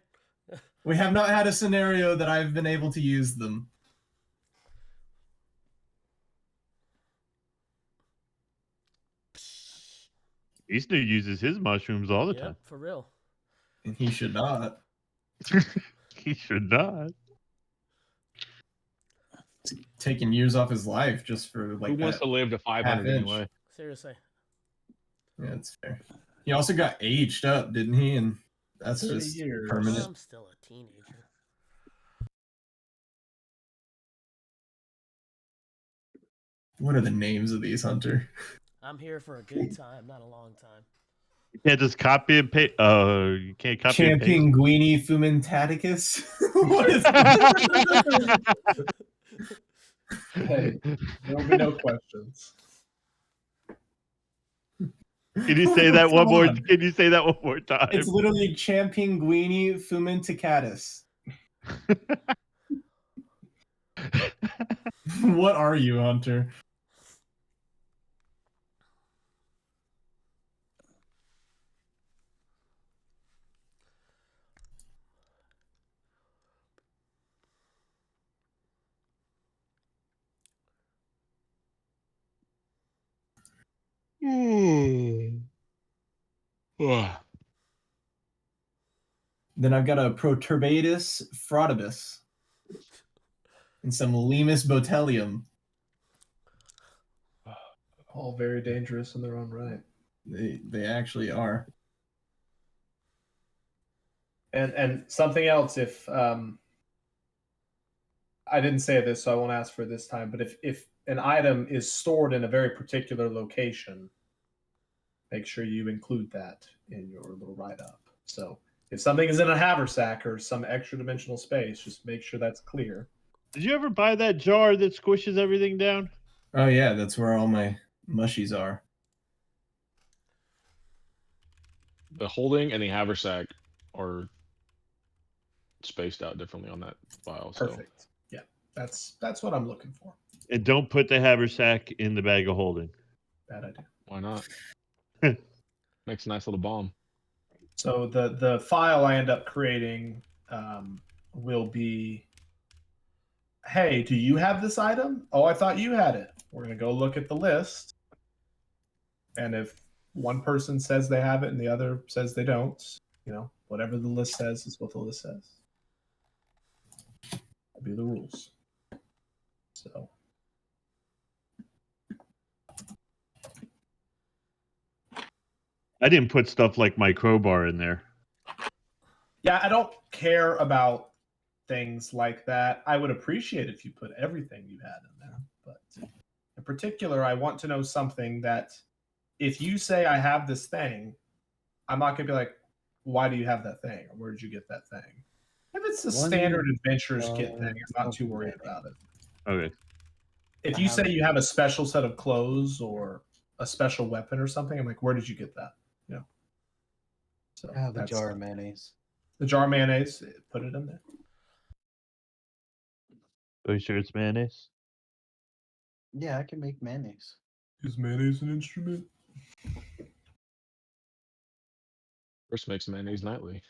We have not had a scenario that I've been able to use them.
Easter uses his mushrooms all the
Yep,
time.
for real.
And he should not.
He should not.
Taking years off his life just for like
Who wants
that.
to live to 500
half inch.
anyway?
Seriously.
Yeah, that's fair. He also got aged up, didn't he? And that's
30
just
years.
permanent.
I'm still a teenager.
What are the names of these, Hunter?
I'm here for a good time, not a long time.
You can't just copy and paste. You can't copy and paste.
Champinguini fumentaticus? What is
Hey, there will be no questions.
Can you say that one
Come
more?
on.
Can you say that one more time?
It's literally Champinguini fumenticatus. What are you, Hunter? Then I've got a Proturbatus fraudibus and some Lemus botellium.
All very dangerous in their own right.
They actually are.
And something else, if I didn't say this, so I won't ask for it this time, but if an item is stored in a very particular location, make sure you include that in your little write-up. So if something is in a haversack or some extra dimensional space, just make sure that's clear.
Did you ever buy that jar that squishes everything down?
Oh yeah, that's where all my mushies are.
The holding and the haversack are spaced out differently on that file.
Perfect. Yeah, that's what I'm looking for.
And don't put the haversack in the bag of holding.
Bad idea.
Why not? Makes a nice little bomb.
So the file I end up creating will be, hey, do you have this item? Oh, I thought you had it. We're going to go look at the list. And if one person says they have it and the other says they don't, whatever the list says is what the list says. That'll be the rules. So.
I didn't put stuff like my crowbar in there.
Yeah, I don't care about things like that. I would appreciate if you put everything you had in there. But in particular, I want to know something that if you say I have this thing, I'm not going to be like, why do you have that thing? Or where did you get that thing? If it's a standard adventurer's kit thing, I'm not too worried about it.
Okay.
If you say you have a special set of clothes or a special weapon or something, I'm like, where did you get that? So
I have a
that's
jar of mayonnaise.
the jar of mayonnaise, put it in there.
Are you sure it's mayonnaise?
Yeah, I can make mayonnaise.
Is mayonnaise an instrument?
Chris makes mayonnaise nightly.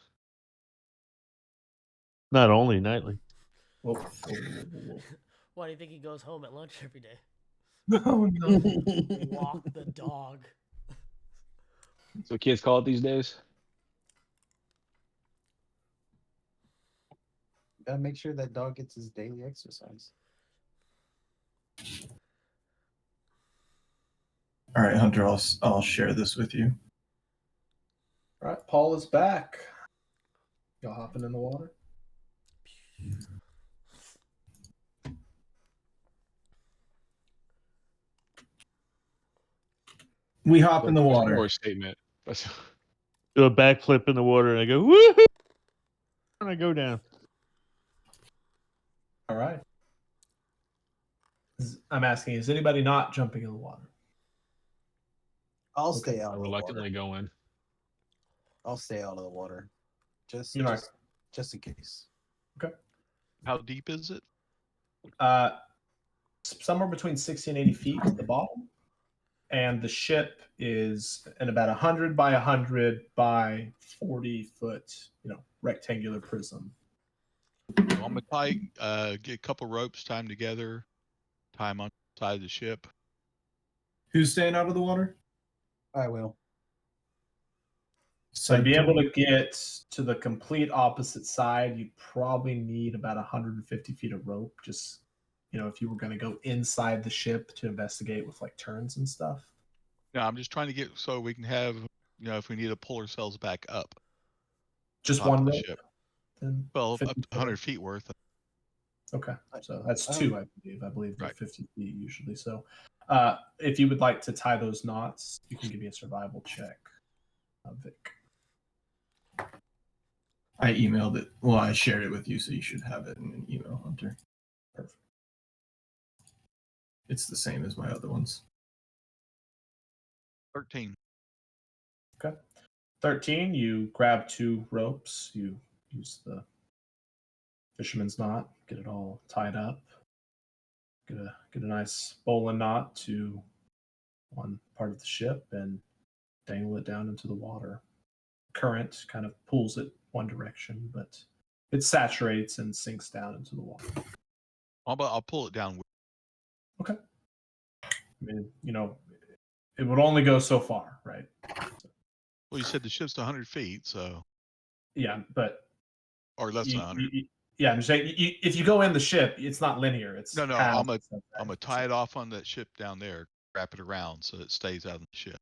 Not only nightly.
Whoa, whoa, whoa, whoa, whoa.
Why do you think he goes home at lunch every day?
Oh no.
Walk the dog.
That's what kids call it these days.
Gotta make sure that dog gets his daily exercise.
All right, Hunter, I'll share this with you.
All right, Paul is back. Y'all hopping in the water?
We hop in the
That's
water.
more a statement.
Do a backflip in the water and I go, woohoo! And I go down.
All right. I'm asking, is anybody not jumping in the water?
I'll
Okay.
stay
I
out of the
reluctantly
water.
go in.
I'll stay out of the water. Just,
You're not-
just in case.
How deep is it?
Somewhere between 60 and 80 feet at the bottom. And the ship is in about 100 by 100 by 40 foot, rectangular prism.
I'm gonna get a couple ropes, tie them together, tie them on the side of the ship.
Who's staying out of the water?
I will.
So to be able to get to the complete opposite side, you probably need about 150 feet of rope. Just, if you were going to go inside the ship to investigate with like turns and stuff.
No, I'm just trying to get so we can have, if we need to pull ourselves back up.
Just
top
one
of the
rope?
ship.
Then
Well,
50
up to
foot.
100 feet worth.
Okay, so that's two, I believe. I believe they're
Right.
50 feet usually. So if you would like to tie those knots, you can give me a survival check, Vic.
I emailed it. Well, I shared it with you, so you should have it in an email, Hunter.
Perfect.
It's the same as my other ones.
13.
Okay. 13, you grab two ropes. You use the fisherman's knot, get it all tied up. Get a nice bowline knot to one part of the ship and dangle it down into the water. Current kind of pulls it one direction, but it saturates and sinks down into the water.
I'll pull it down.
Okay. I mean, it would only go so far, right?
Well, you said the ship's 100 feet, so.
Yeah, but
Or less than 100.
Yeah, I'm saying if you go in the ship, it's not linear. It's
No,
paths,
I'm gonna tie it off on that ship down there, wrap it around so it stays out of the ship,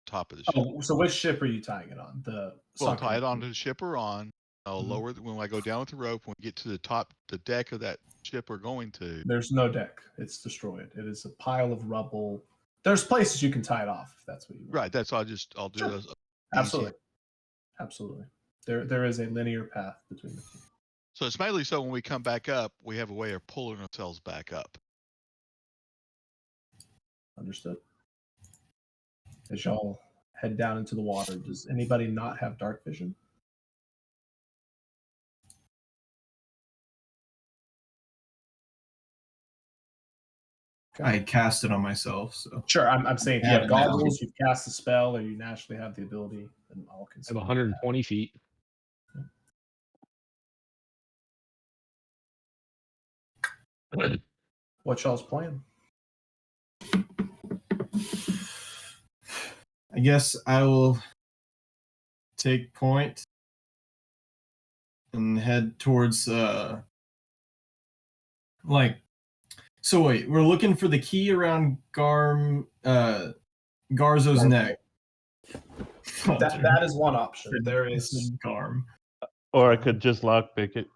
top of the ship.
Oh, so which ship are you tying it on? The
Well, tie it onto the ship we're on. I'll
Mhm.
lower it when I go down with the rope. When we get to the deck of that ship we're going to.
There's no deck. It's destroyed. It is a pile of rubble. There's places you can tie it off if that's what you want.
Right. That's I'll do
Sure.
those.
Absolutely. Absolutely. There is a linear path between the two.
So it's mainly so when we come back up, we have a way of pulling ourselves back up.
Understood. As y'all head down into the water, does anybody not have dark vision?
I cast it on myself, so.
Sure. I'm saying if you
Have
have
it now.
goggles, you've cast a spell, or you naturally have the ability, then I'll
I have
consider
120 feet.
what y'all's plan.
I guess I will take point and head towards so wait, we're looking for the key around Garzo's neck.
That is one option. There is
Garm.
Or I could just lockpick it.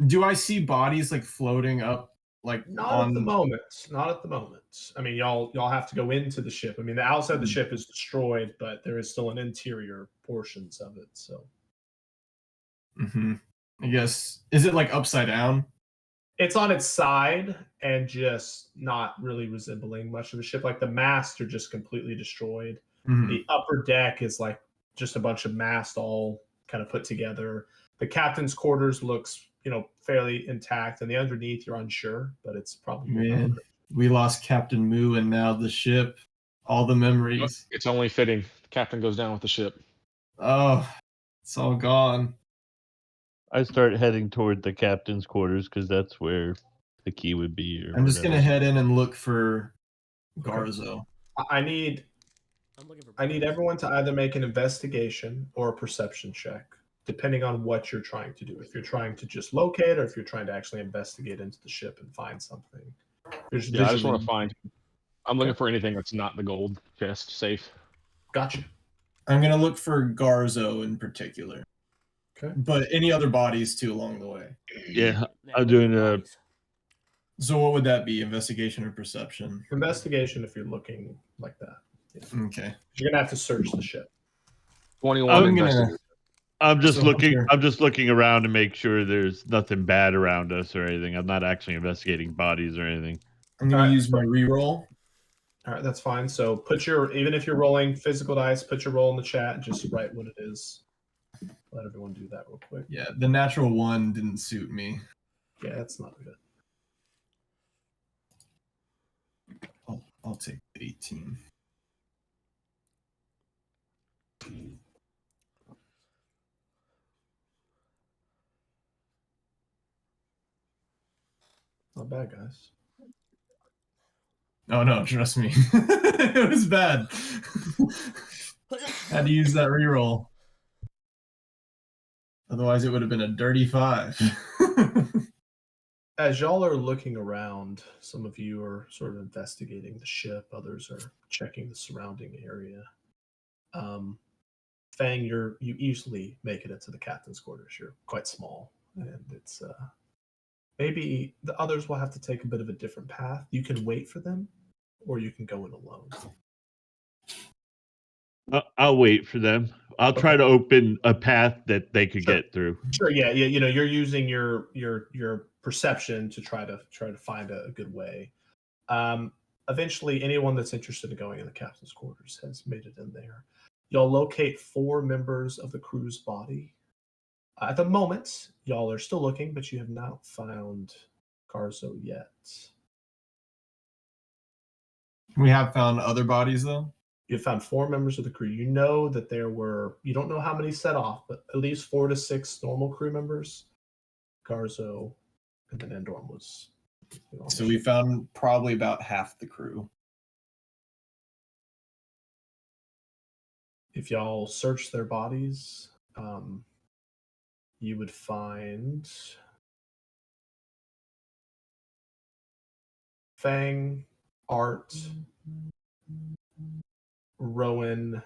Do I see bodies like floating up
not at the moment. Not at the moment. I mean, y'all have to go into the ship. I mean, the outside of the ship is destroyed, but there is still an interior portions of it. So,
I guess, is it like upside down?
it's on its side and just not really resembling much of a ship. Like the masts are just completely destroyed. The upper deck is like just a bunch of masts all kind of put together. The captain's quarters looks, fairly intact, and the underneath you're unsure, but it's probably
Man, We lost Captain Moo and now the ship. All the memories.
It's only fitting. The captain goes down with the ship.
Oh, it's all gone.
I start heading toward the captain's quarters because that's where the key would be. Or
I'm just gonna
whatever.
head in and look for Garzo.
I need
I'm looking for.
I need everyone to either make an investigation or a perception check, depending on what you're trying to do. If you're trying to just locate, or if you're trying to actually investigate into the ship and find something. There's
Yeah, I just want
visually-
to find. I'm looking for anything that's not the gold chest safe.
Gotcha.
I'm gonna look for Garzo in particular.
Okay.
But any other bodies too along the way.
Yeah,
Yeah,
I'm
look
doing
for
a.
bodies.
So what would that be? Investigation or perception?
Investigation if you're looking like that.
Okay.
You're gonna have to search the ship.
21
I'm gonna-
investigation.
I'm just
So
looking.
Hunter-
I'm just looking around to make sure there's nothing bad around us or anything. I'm not actually investigating bodies or anything.
I'm gonna
Alright.
use my reroll.
All right, that's fine. So put your, even if you're rolling physical dice, put your roll in the chat and just write what it is. Let everyone do that real quick.
Yeah, the natural one didn't suit me.
Yeah, that's not good.
I'll take 18.
Not bad, guys.
Oh no, trust me. It was bad. Had to use that reroll. Otherwise it would have been a dirty 5.
As y'all are looking around, some of you are sort of investigating the ship, others are checking the surrounding area. Fang, you easily make it into the captain's quarters. You're quite small, and it's maybe the others will have to take a bit of a different path. You can wait for them, or you can go in alone.
I'll wait for them. I'll try to open a path that they could
Sure.
get through.
Sure, yeah, you know, you're using your perception to try to find a good way. Eventually, anyone that's interested in going in the captain's quarters has made it in there. Y'all locate 4 members of the crew's body. At the moment, y'all are still looking, but you have not found Garzo yet.
We have found other bodies though.
You have found 4 members of the crew. You know that there were, you don't know how many set off, but at least 4 to 6 normal crew members. Garzo, and then Endorm was.
So we found probably about half the crew.
If y'all search their bodies, you would find Fang, Art, Rowan,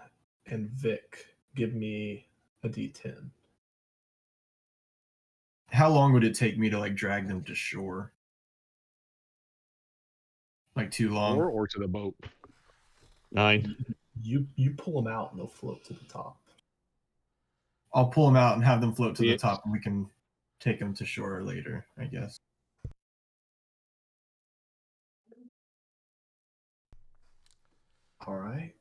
and Vic. Give me a D10.
How long would it take me to like drag them to shore? Like too long.
Or to the boat.
9.
You pull them out and they'll float to the top.
I'll pull them out and have them float to the
Yes.
top, and we can take them to shore later, I guess.
All right.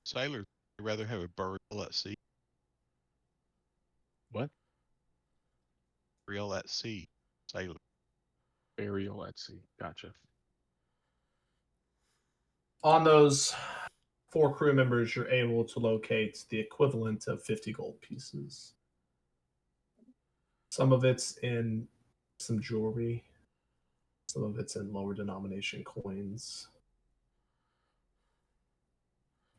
Sailors would rather have a burial at sea.
What?
Burial at sea. Sailor.
Burial at sea. Gotcha.
On those 4 crew members, you're able to locate the equivalent of 50 gold pieces. Some of it's in some jewelry. Some of it's in lower denomination coins.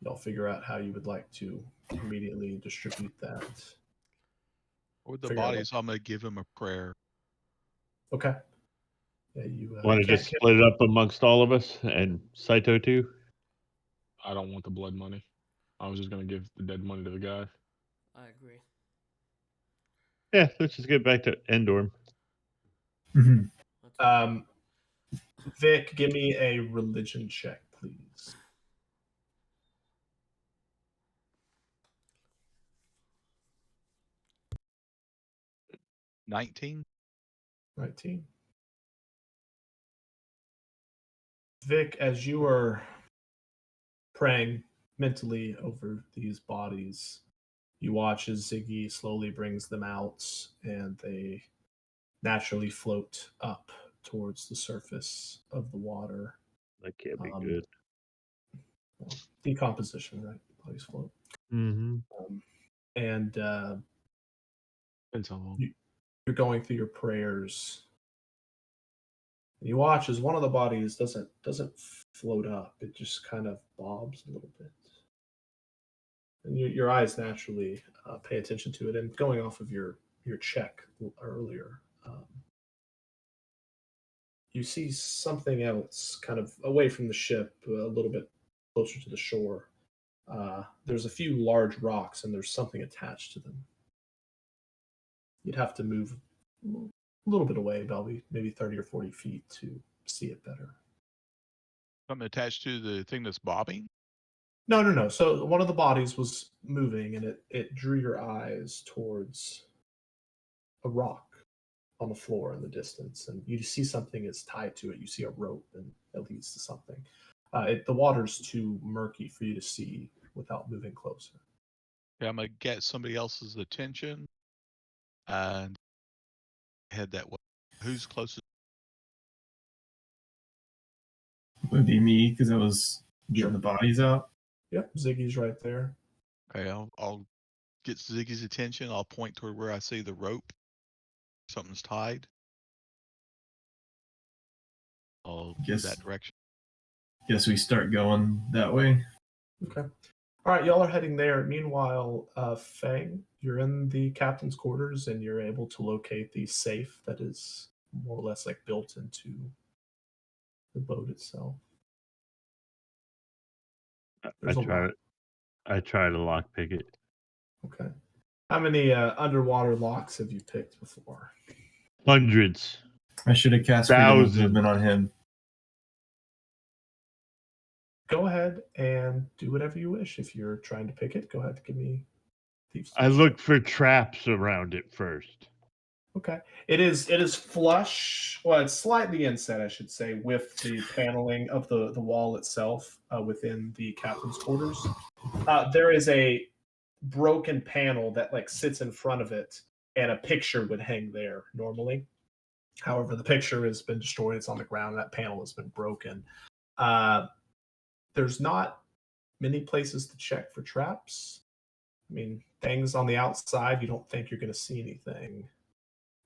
Y'all figure out how you would like to immediately distribute that.
With the
Figure out what-
bodies, I'm going to give him a prayer.
Okay. Yeah, you
Want to
can't-
just split it up amongst all of us and Saito too?
I don't want the blood money. I was just gonna give the dead money to the guy.
I agree.
Yeah, let's just get back to Endorm.
Mm-hmm.
That's
Vic, give me a religion check, please.
$19.
19. Vic, as you are praying mentally over these bodies, you watch as Ziggy slowly brings them out and they naturally float up towards the surface of the water.
That can't be
Um,
good.
Well, decomposition, right? Bodies float.
Mm-hmm.
And
Depends how long.
you're going through your prayers. You watch as one of the bodies doesn't float up; it just kind of bobs a little bit, and your eyes naturally pay attention to it. And going off of your check earlier, you see something else, kind of away from the ship, a little bit closer to the shore. There's a few large rocks, and there's something attached to them. You'd have to move a little bit away, probably maybe 30 or 40 feet to see it better.
Something attached to the thing that's bobbing?
No. So one of the bodies was moving, and it drew your eyes towards a rock on the floor in the distance, and you see something is tied to it. You see a rope, and it leads to something. The water's too murky for you to see without moving closer.
Yeah, I'm gonna get somebody else's attention and head that way. Who's closest?
Would be me because I was getting the bodies out.
Yep, Ziggy's right there.
Okay, I'll get Ziggy's attention. I'll point toward where I see the rope. Something's tied. I'll move that direction.
Guess we start going that way.
Okay. All right, y'all are heading there. Meanwhile, Fang, you're in the captain's quarters, and you're able to locate the safe that is more or less like built into the boat itself.
I try to lockpick it.
Okay. How many underwater locks have you picked before?
Hundreds.
I should have cast freedom of
Thousands.
movement on him.
Go ahead and do whatever you wish. If you're trying to pick it, go ahead and give me thieves'
I
tools.
look for traps around it first.
Okay. It is flush. Well, it's slightly inset, I should say, with the paneling of the wall itself within the captain's quarters. There is a broken panel that like sits in front of it, and a picture would hang there normally. However, the picture has been destroyed. It's on the ground. That panel has been broken. There's not many places to check for traps. I mean, things on the outside, you don't think you're going to see anything.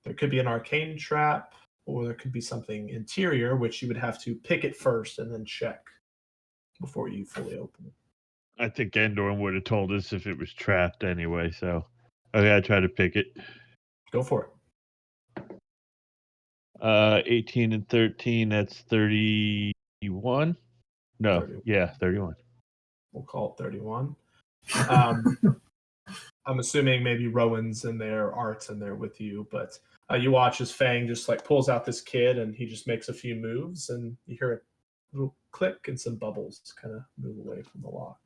There could be an arcane trap, or there could be something interior, which you would have to pick it first and then check before you fully open it.
I think Endor would have told us if it was trapped anyway, so okay, I try to pick it.
Go for it.
18 and 13, that's 31. No,
31.
yeah, 31.
We'll call it 31. I'm assuming maybe Rowan's in there, Art's in there with you, but you watch as Fang just like pulls out this kid, and he just makes a few moves, and you hear a little click and some bubbles kind of move away from the lock.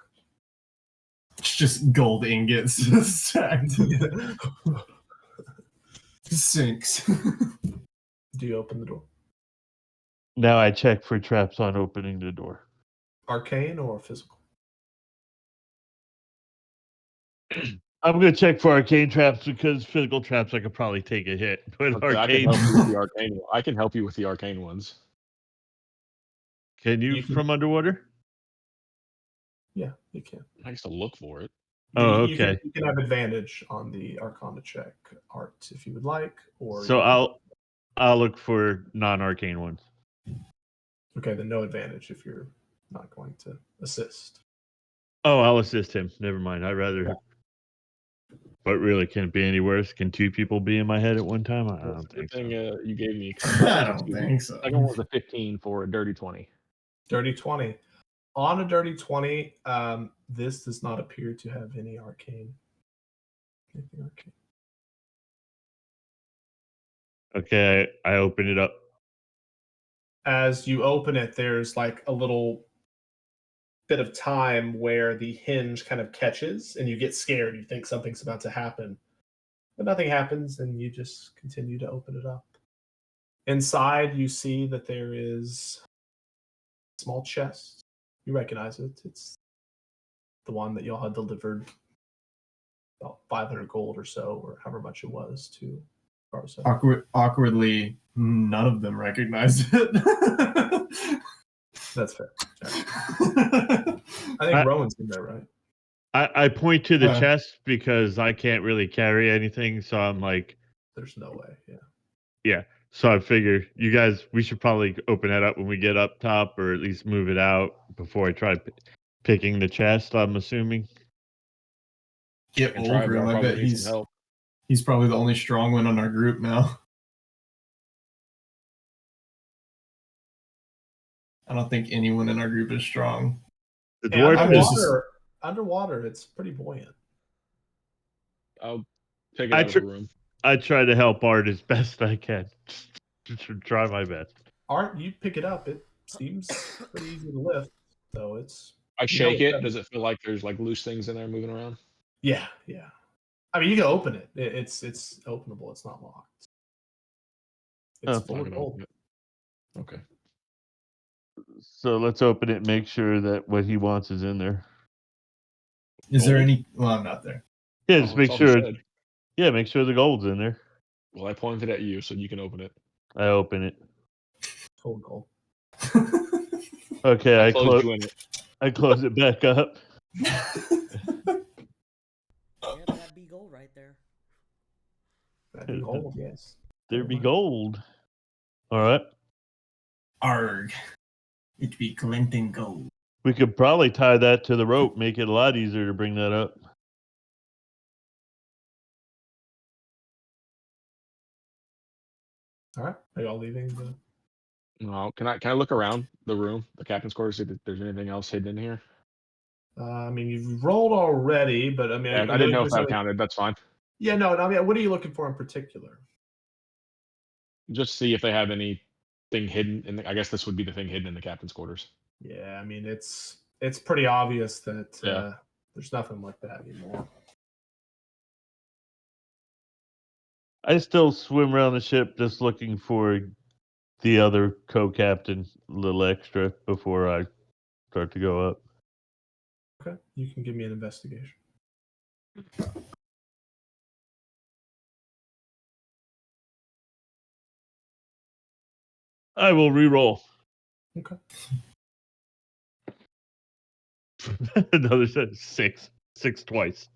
It's just gold ingots stacked. Sinks.
Do you open the door?
Now I check for traps on opening the door.
Arcane or physical?
I'm gonna check for arcane traps because physical traps I could probably take a hit. But
Okay, I can
arcane,
help you with the arcane. I can help you with the arcane ones.
can you
You can-
from underwater?
Yeah, you can.
I used to look for it.
Oh,
You
okay.
can have advantage on the Arcana check, Art, if you would like, or
So
you can-
I'll look for non-arcane ones.
okay, then no advantage if you're not going to assist.
Oh, I'll assist him. Never mind. I'd rather.
Yeah.
But really, can it be any worse? Can two people be in my head at one time? I
Well,
don't
it's a good
think
thing
so.
you gave me.
I don't think so.
Second one was a 15 for a dirty 20.
Dirty 20. On a dirty 20, this does not appear to have any arcane. Anything arcane.
Okay, I open it up.
As you open it, there's like a little bit of time where the hinge kind of catches, and you get scared. You think something's about to happen, but nothing happens, and you just continue to open it up. Inside, you see that there is a small chest. You recognize it. It's the one that y'all had delivered about 500 gold or so, or however much it was, to Garza.
Awkwardly, none of them recognized it.
That's fair. I think Rowan's in there, right?
I point to the
Uh.
chest because I can't really carry anything, so I'm like,
There's no way. Yeah.
yeah. So I figure you guys, we should probably open that up when we get up top, or at least move it out before I try picking the chest. I'm assuming.
Get
And try,
over
but
him.
I'll
I
probably
bet
need some help.
he's probably the only strong one in our group now. I don't think anyone in our group is strong.
The
Hey,
dwarf
I'm
is.
just-
underwater, it's pretty buoyant.
I'll take it out of the room.
I try to help Art as best I can. Just try my best.
Art, you pick it up. It seems pretty easy to lift, so it's.
I shake
know
it.
that-
Does it feel like there's like loose things in there moving around?
Yeah. I mean, you can open it. It's openable. It's not locked. It's
Oh.
full
Not
of
gonna
gold.
open it. Okay.
So let's open it and make sure that what he wants is in there.
Is there
Gold?
any? Well, I'm not there.
Yeah,
Oh,
just
that's
make
all he
sure.
said.
Yeah, make sure the gold's in there.
Well, I pointed at you, so you can open it.
I open it.
Full of gold.
Okay,
I closed you in it.
I close it back up.
Yeah, that be gold right there.
That'd be gold, yes.
There be gold. All right.
Arg. It be glinting gold.
We could probably tie that to the rope, make it a lot easier to bring that up.
All right. Are y'all leaving the?
No, can I look around the room, the captain's quarters, see if there's anything else hidden in here?
I mean, you've rolled already, but I mean,
Yeah, I didn't know if that counted. That's fine.
Yeah, no. I mean, what are you looking for in particular?
Just see if they have anything hidden. I guess this would be the thing hidden in the captain's quarters.
Yeah, I mean, it's pretty obvious that
Yeah.
there's nothing like that anymore.
I still swim around the ship just looking for the other co-captain a little extra before I start to go up.
Okay, you can give me an investigation.
I will re-roll.
Okay.
Another set. Six twice.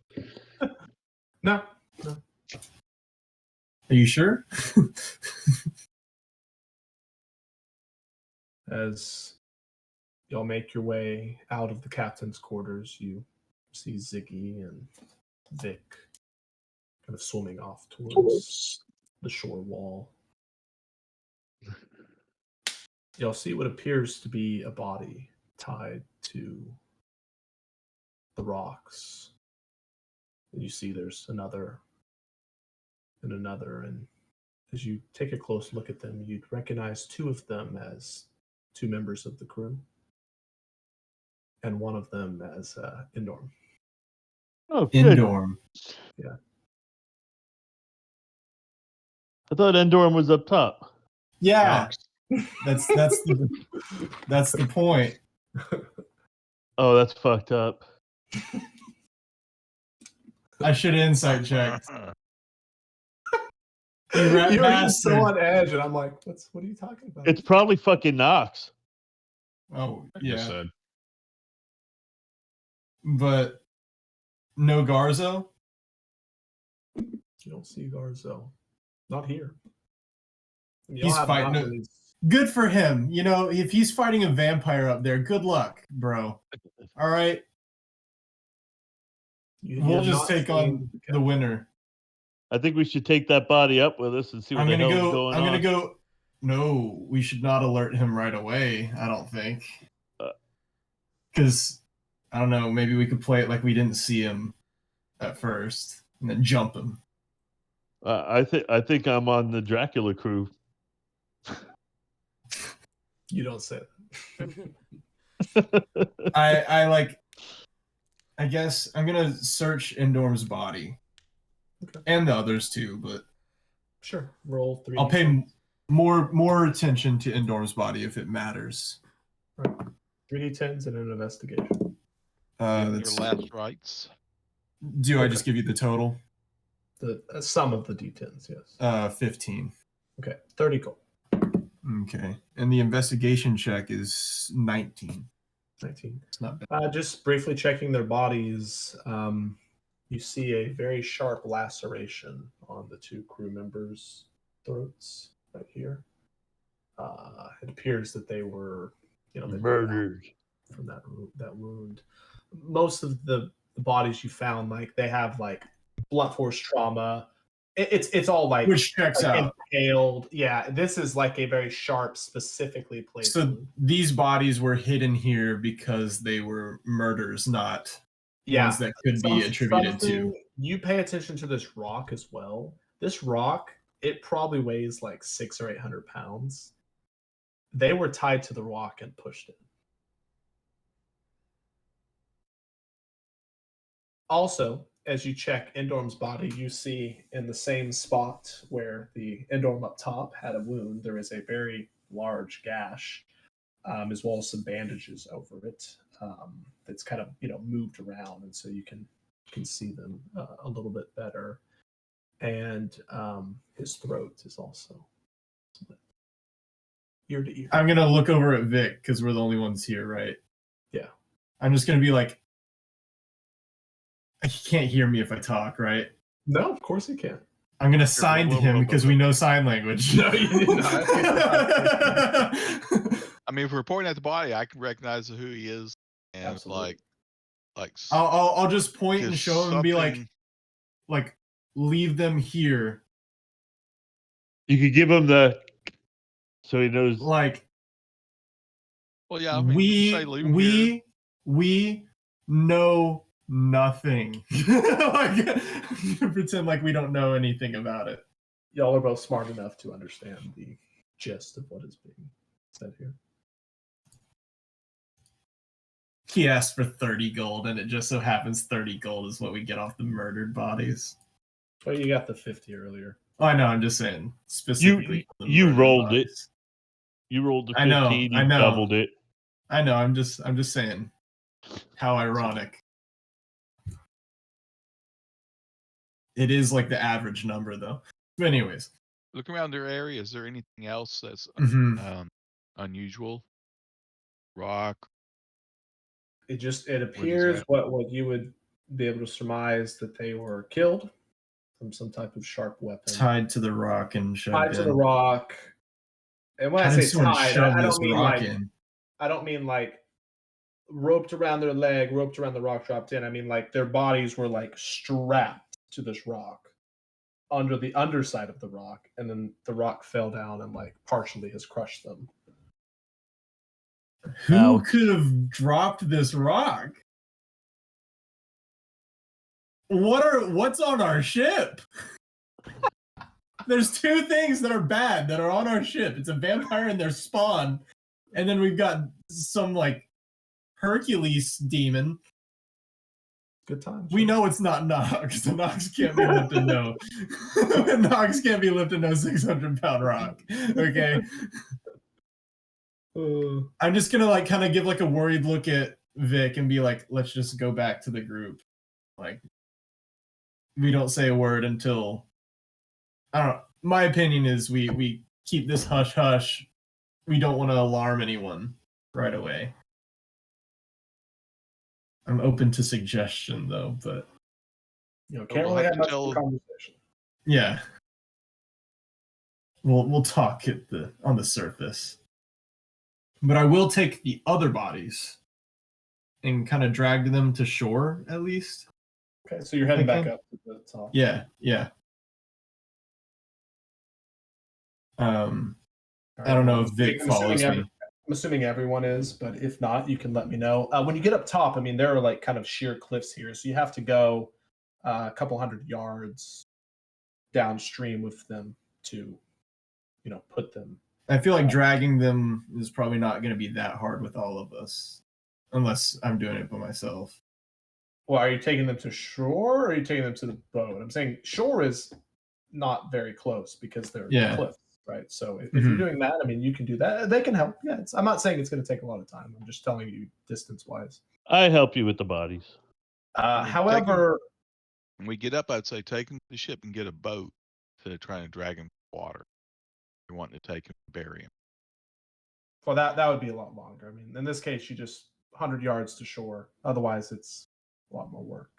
No.
Are you sure?
As y'all make your way out of the captain's quarters, you see Ziggy and Vic kind of swimming off towards the shore wall. Y'all see what appears to be a body tied to the rocks. And you see there's another and another. And as you take a close look at them, you'd recognize two of them as two members of the crew, and one of them as Indorm.
Oh, good.
Indorm.
Yeah.
I thought Endorm was up top.
Yeah,
Knox.
that's the point.
Oh, that's fucked up.
I should have insight checked. You
You
rat
were just so
bastard.
on edge, and I'm like, what are you talking about?
It's probably fucking Knox.
Oh
I just
yeah,
said.
but no Garzo.
You don't see Garzo. Not here. And y'all
He's
have
fighting
not
it.
really-
Good for him. You know, if he's fighting a vampire up there, good luck, bro. All right,
you
we'll
have
just
not
take
seen
on the winner.
I think we should take that body up with us and see what
I'm
the
gonna
hell's
go.
going
I'm
on.
gonna go. No, we should not alert him right away. I don't think, because I don't know. Maybe we could play it like we didn't see him at first, and then jump him.
I think I'm on the Dracula crew.
You don't say that.
I like. I guess I'm gonna search Indorm's body,
Okay.
and the others too. But
Sure. Roll 3.
I'll pay more attention to Indorm's body if it matters.
3d10s and an investigation.
Your
That's,
last rights.
do I just give you the total?
The sum of the d10s, yes.
15.
Okay, 30 gold.
Okay. And the investigation check is 19.
19.
It's not bad.
Just briefly checking their bodies, you see a very sharp laceration on the 2 crew members' throats right here. It appears that they were, they
Murdered
from that wound. Most of the bodies you found, like they have like blunt force trauma. It's all like
Which checks out.
Impaled. Yeah, this is like a very sharp, specifically placed.
So these bodies were hidden here because they were murders, not ones that could be attributed to.
You pay attention to this rock as well. This rock, it probably weighs like 600 or 800 pounds. They were tied to the rock and pushed it. Also, as you check Endorm's body, you see in the same spot where the Endorm up top had a wound, there is a very large gash, as well as some bandages over it. That's kind of moved around, and so you can see them a little bit better. And his throat is also split ear to ear.
I'm gonna look over at Vic because we're the only ones here, right?
Yeah.
I'm just gonna be like, he can't hear me if I talk, right?
No, of course he can.
I'm gonna sign to him because we know sign language.
No, you did not.
I mean, if we're pointing at the body, I can recognize who he is, and
Absolutely.
like
I'll just point and show him and be
something-
like, leave them here.
You could give him so he knows.
Like,
well, yeah, I mean, you say leave him here.
we know nothing. Like, pretend like we don't know anything about it.
Y'all are both smart enough to understand the gist of what is being said here.
He asked for 30 gold, and it just so happens 30 gold is what we get off the murdered bodies.
Well, you got the 50 earlier.
Oh, I know. I'm just saying specifically.
You rolled
bodies.
it. You rolled the 15.
I know.
You doubled it.
I know. I'm just saying. How ironic. It is like the average number, though. But anyways,
Look around their area. Is there anything else that's unusual? Rock.
It appears what you would be able to surmise that they were killed from some type of sharp weapon.
tied to the rock and shoved
Tied to
in.
the rock. And when
How
I
did
say
someone
tied,
shove
I
this
don't mean
rock
like
in?
I don't mean like roped around their leg, roped around the rock, dropped in. I mean like their bodies were like strapped to this rock under the underside of the rock, and then the rock fell down and like partially has crushed them.
Who could have dropped this rock? What's on our ship? There's 2 things that are bad that are on our ship. It's a vampire and their spawn, and then we've got some like Hercules demon.
Good time.
We know it's not Nox. The Nox can't be lifting no. Nox can't be lifting no 600-pound rock. Okay. I'm just gonna like kind of give like a worried look at Vic and be like, let's just go back to the group. Like, we don't say a word until, I don't know. My opinion is we keep this hush hush. We don't want to alarm anyone right away. I'm open to suggestion though, but
can't really have much of a conversation.
Yeah. We'll talk on the surface. But I will take the other bodies and kind of drag them to shore at least.
Okay, so you're heading back up to the top.
Yeah. I don't know if Vic follows me.
I'm assuming everyone is, but if not, you can let me know. When you get up top, I mean, there are like kind of sheer cliffs here, so you have to go a couple hundred yards downstream with them to, put them.
I feel like dragging them is probably not going to be that hard with all of us, unless I'm doing it by myself.
Well, are you taking them to shore or are you taking them to the boat? I'm saying shore is not very close because they're cliffs, right? So if you're doing that, I mean, you can do that. They can help. Yeah, I'm not saying it's going to take a lot of time. I'm just telling you distance-wise.
I help you with the bodies.
However,
When we get up, I'd say take him to the ship and get a boat instead of trying to drag him to the water. You're wanting to take him and bury him.
Well, that would be a lot longer. I mean, in this case, you just 100 yards to shore. Otherwise, it's a lot more work.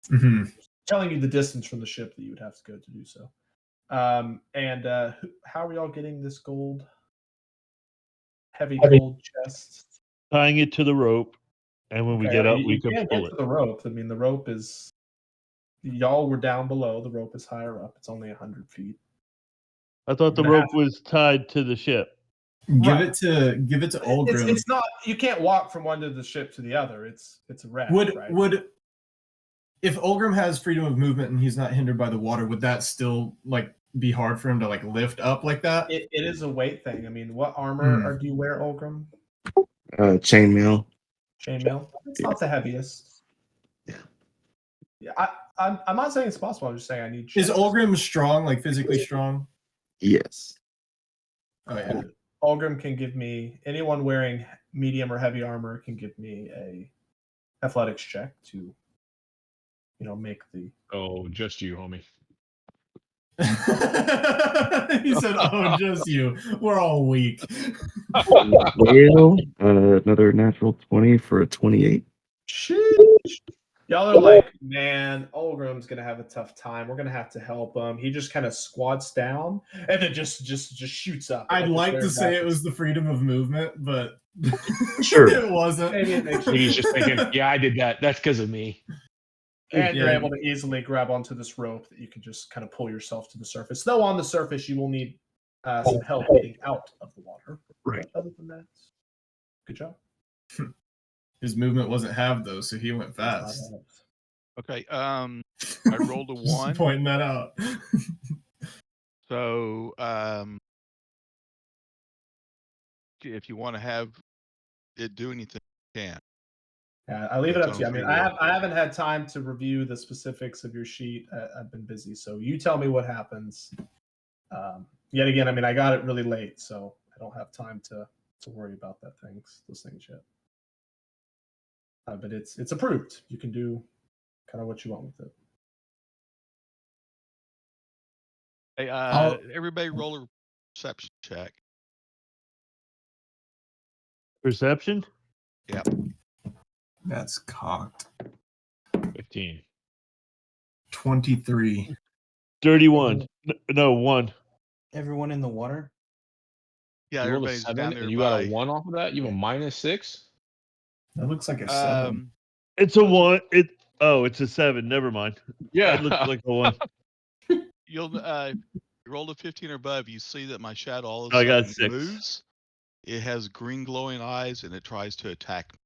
Mhm.
Telling you the distance from the ship that you would have to go to do so. And how are y'all getting this gold? Heavy gold chest?
Tying it to the rope, and when we
Okay,
get up,
you
we can
can't
pull
get
it.
to the rope. I mean, the rope is... Y'all were down below. The rope is higher up. It's only 100 feet.
I thought the
You're gonna
rope was tied to the ship.
Give
Right.
it to Olgrim.
It's not... You can't walk from one to the ship to the other. It's a wreck,
Would
right?
if Olgrim has freedom of movement and he's not hindered by the water, would that still like be hard for him to like lift up like that?
It is a weight thing. I mean, what armor do you wear, Olgrim?
Chainmail.
Chainmail. It's not the heaviest. Yeah, I'm not saying it's possible. I'm just saying I need.
Is
checks.
Olgrim strong, like physically strong?
Yes.
Oh yeah.
Olgrim can give me, anyone wearing medium or heavy armor can give me a athletics check to, make the.
Oh, just you, homie.
He said, "Oh, just you. We're all weak."
Well, another natural 20 for a 28.
Sheesh. Y'all are like, man, Olgrim's gonna have a tough time. We're gonna have to help him. He just kind of squats down and then just shoots up.
I'd like to say it
backwards.
was the freedom of movement, but
Sure.
it wasn't.
Maybe it makes you
He's just thinking, yeah, I did that. That's because of me.
And you're
Yeah.
able to easily grab onto this rope that you can just kind of pull yourself to the surface. Though on the surface, you will need some help getting out of the water.
Right.
But other than that, good job.
His movement wasn't halved though, so he went fast.
Okay. I rolled a
Just
1.
pointing that out.
So if you want to have it do anything, you can.
Yeah, I leave it
It's
up to you. I
on
mean,
free will.
I haven't had time to review the specifics of your sheet. I've been busy, so you tell me what happens. Yet again, I mean, I got it really late, so I don't have time to worry about those things yet. But it's approved. You can do kind of what you want with it.
Hey,
I'll-
everybody roll a perception check.
Perception?
That's cocked.
15.
23.
31. No, 1.
Everyone in the water.
Yeah,
You rolled a
everybody's
7
down there.
and you got a 1 off of that? You have a -6?
That looks like a 7.
It's a 1. It's a 7. Never mind.
Yeah.
It looks like a 1.
You'll you rolled a 15 or above. You see that my shadow all of a
I got
sudden
6.
moves. It has green glowing eyes and it tries to attack me.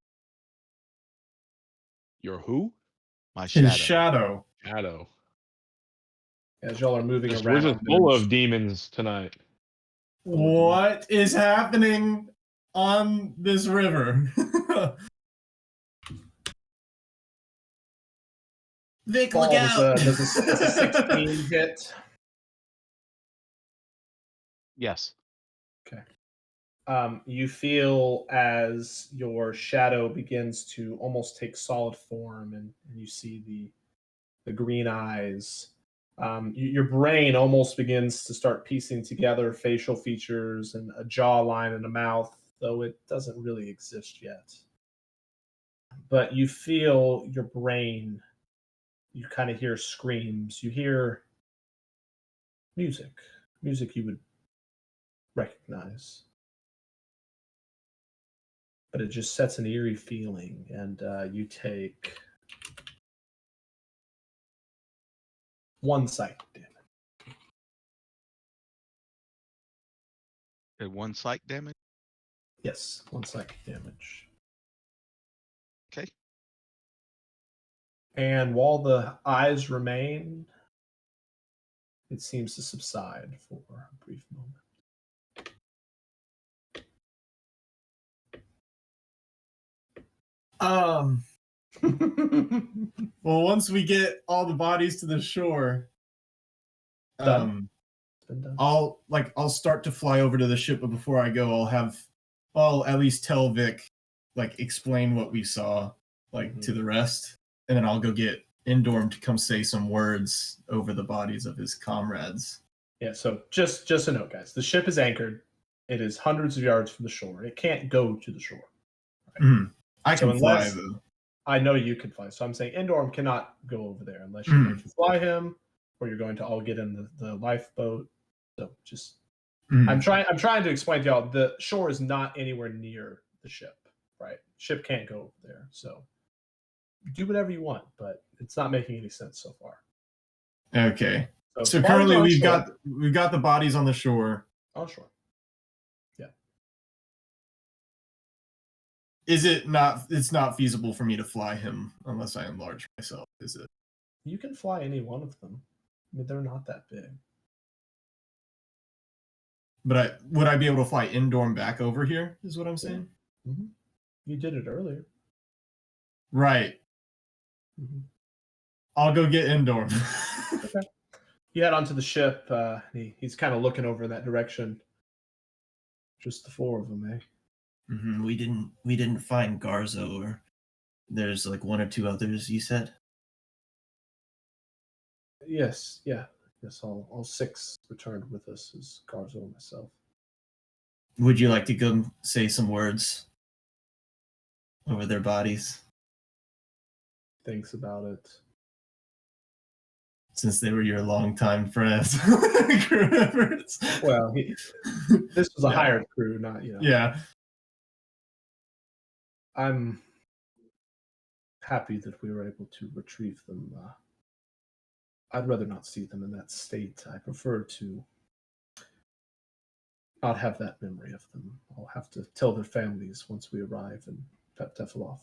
Your who?
My shadow.
His shadow.
Shadow.
As y'all are moving
We're
around.
just full of demons tonight.
What is happening on this river? Vic,
Paul,
look out!
does a 16 hit?
Yes.
Okay. You feel as your shadow begins to almost take solid form, and you see the green eyes. Your brain almost begins to start piecing together facial features and a jawline and a mouth, though it doesn't really exist yet. But you feel your brain. You kind of hear screams. You hear music you would recognize. But it just sets an eerie feeling, and you take 1 psychic damage.
Okay, 1 psych damage.
Yes, 1 psychic damage.
Okay.
And while the eyes remain, it seems to subside for a brief moment.
Well, once we get all the bodies to the shore,
Done. It's been done.
I'll start to fly over to the ship, but before I go, I'll at least tell Vic, like explain what we saw, like to the rest, and then I'll go get Indorm to come say some words over the bodies of his comrades.
Yeah, so just a note, guys. The ship is anchored. It is hundreds of yards from the shore. It can't go to the shore.
Right? I
So
can fly, though.
I know you can fly. So I'm saying Indorm cannot go over there unless you're going to fly him or you're going to all get in the lifeboat. So just I'm trying to explain to y'all the shore is not anywhere near the ship, right? Ship can't go over there. So do whatever you want, but it's not making any sense so far.
Okay. So currently we've got the bodies on the shore.
On shore. Yeah.
It's not feasible for me to fly him unless I enlarge myself, is it?
You can fly any one of them. I mean, they're not that big.
But would I be able to fly Indorm back over here, is what I'm saying?
Mm-hmm. You did it earlier.
Right.
Mm-hmm.
I'll go get Indorm.
Okay. You head onto the ship. He's kind of looking over in that direction. Just the four of them, eh?
Mm-hmm. We didn't find Garzo, or there's like one or two others, you said?
Yes, yeah. Yes, all six returned with us as Garzo and myself.
Would you like to go say some words over their bodies?
Thinks about it.
Since they were your longtime friends. Crew members.
Well, this was a hired crew, not,
Yeah.
I'm happy that we were able to retrieve them. I'd rather not see them in that state. I prefer to not have that memory of them. I'll have to tell their families once we arrive and Pep Tefilov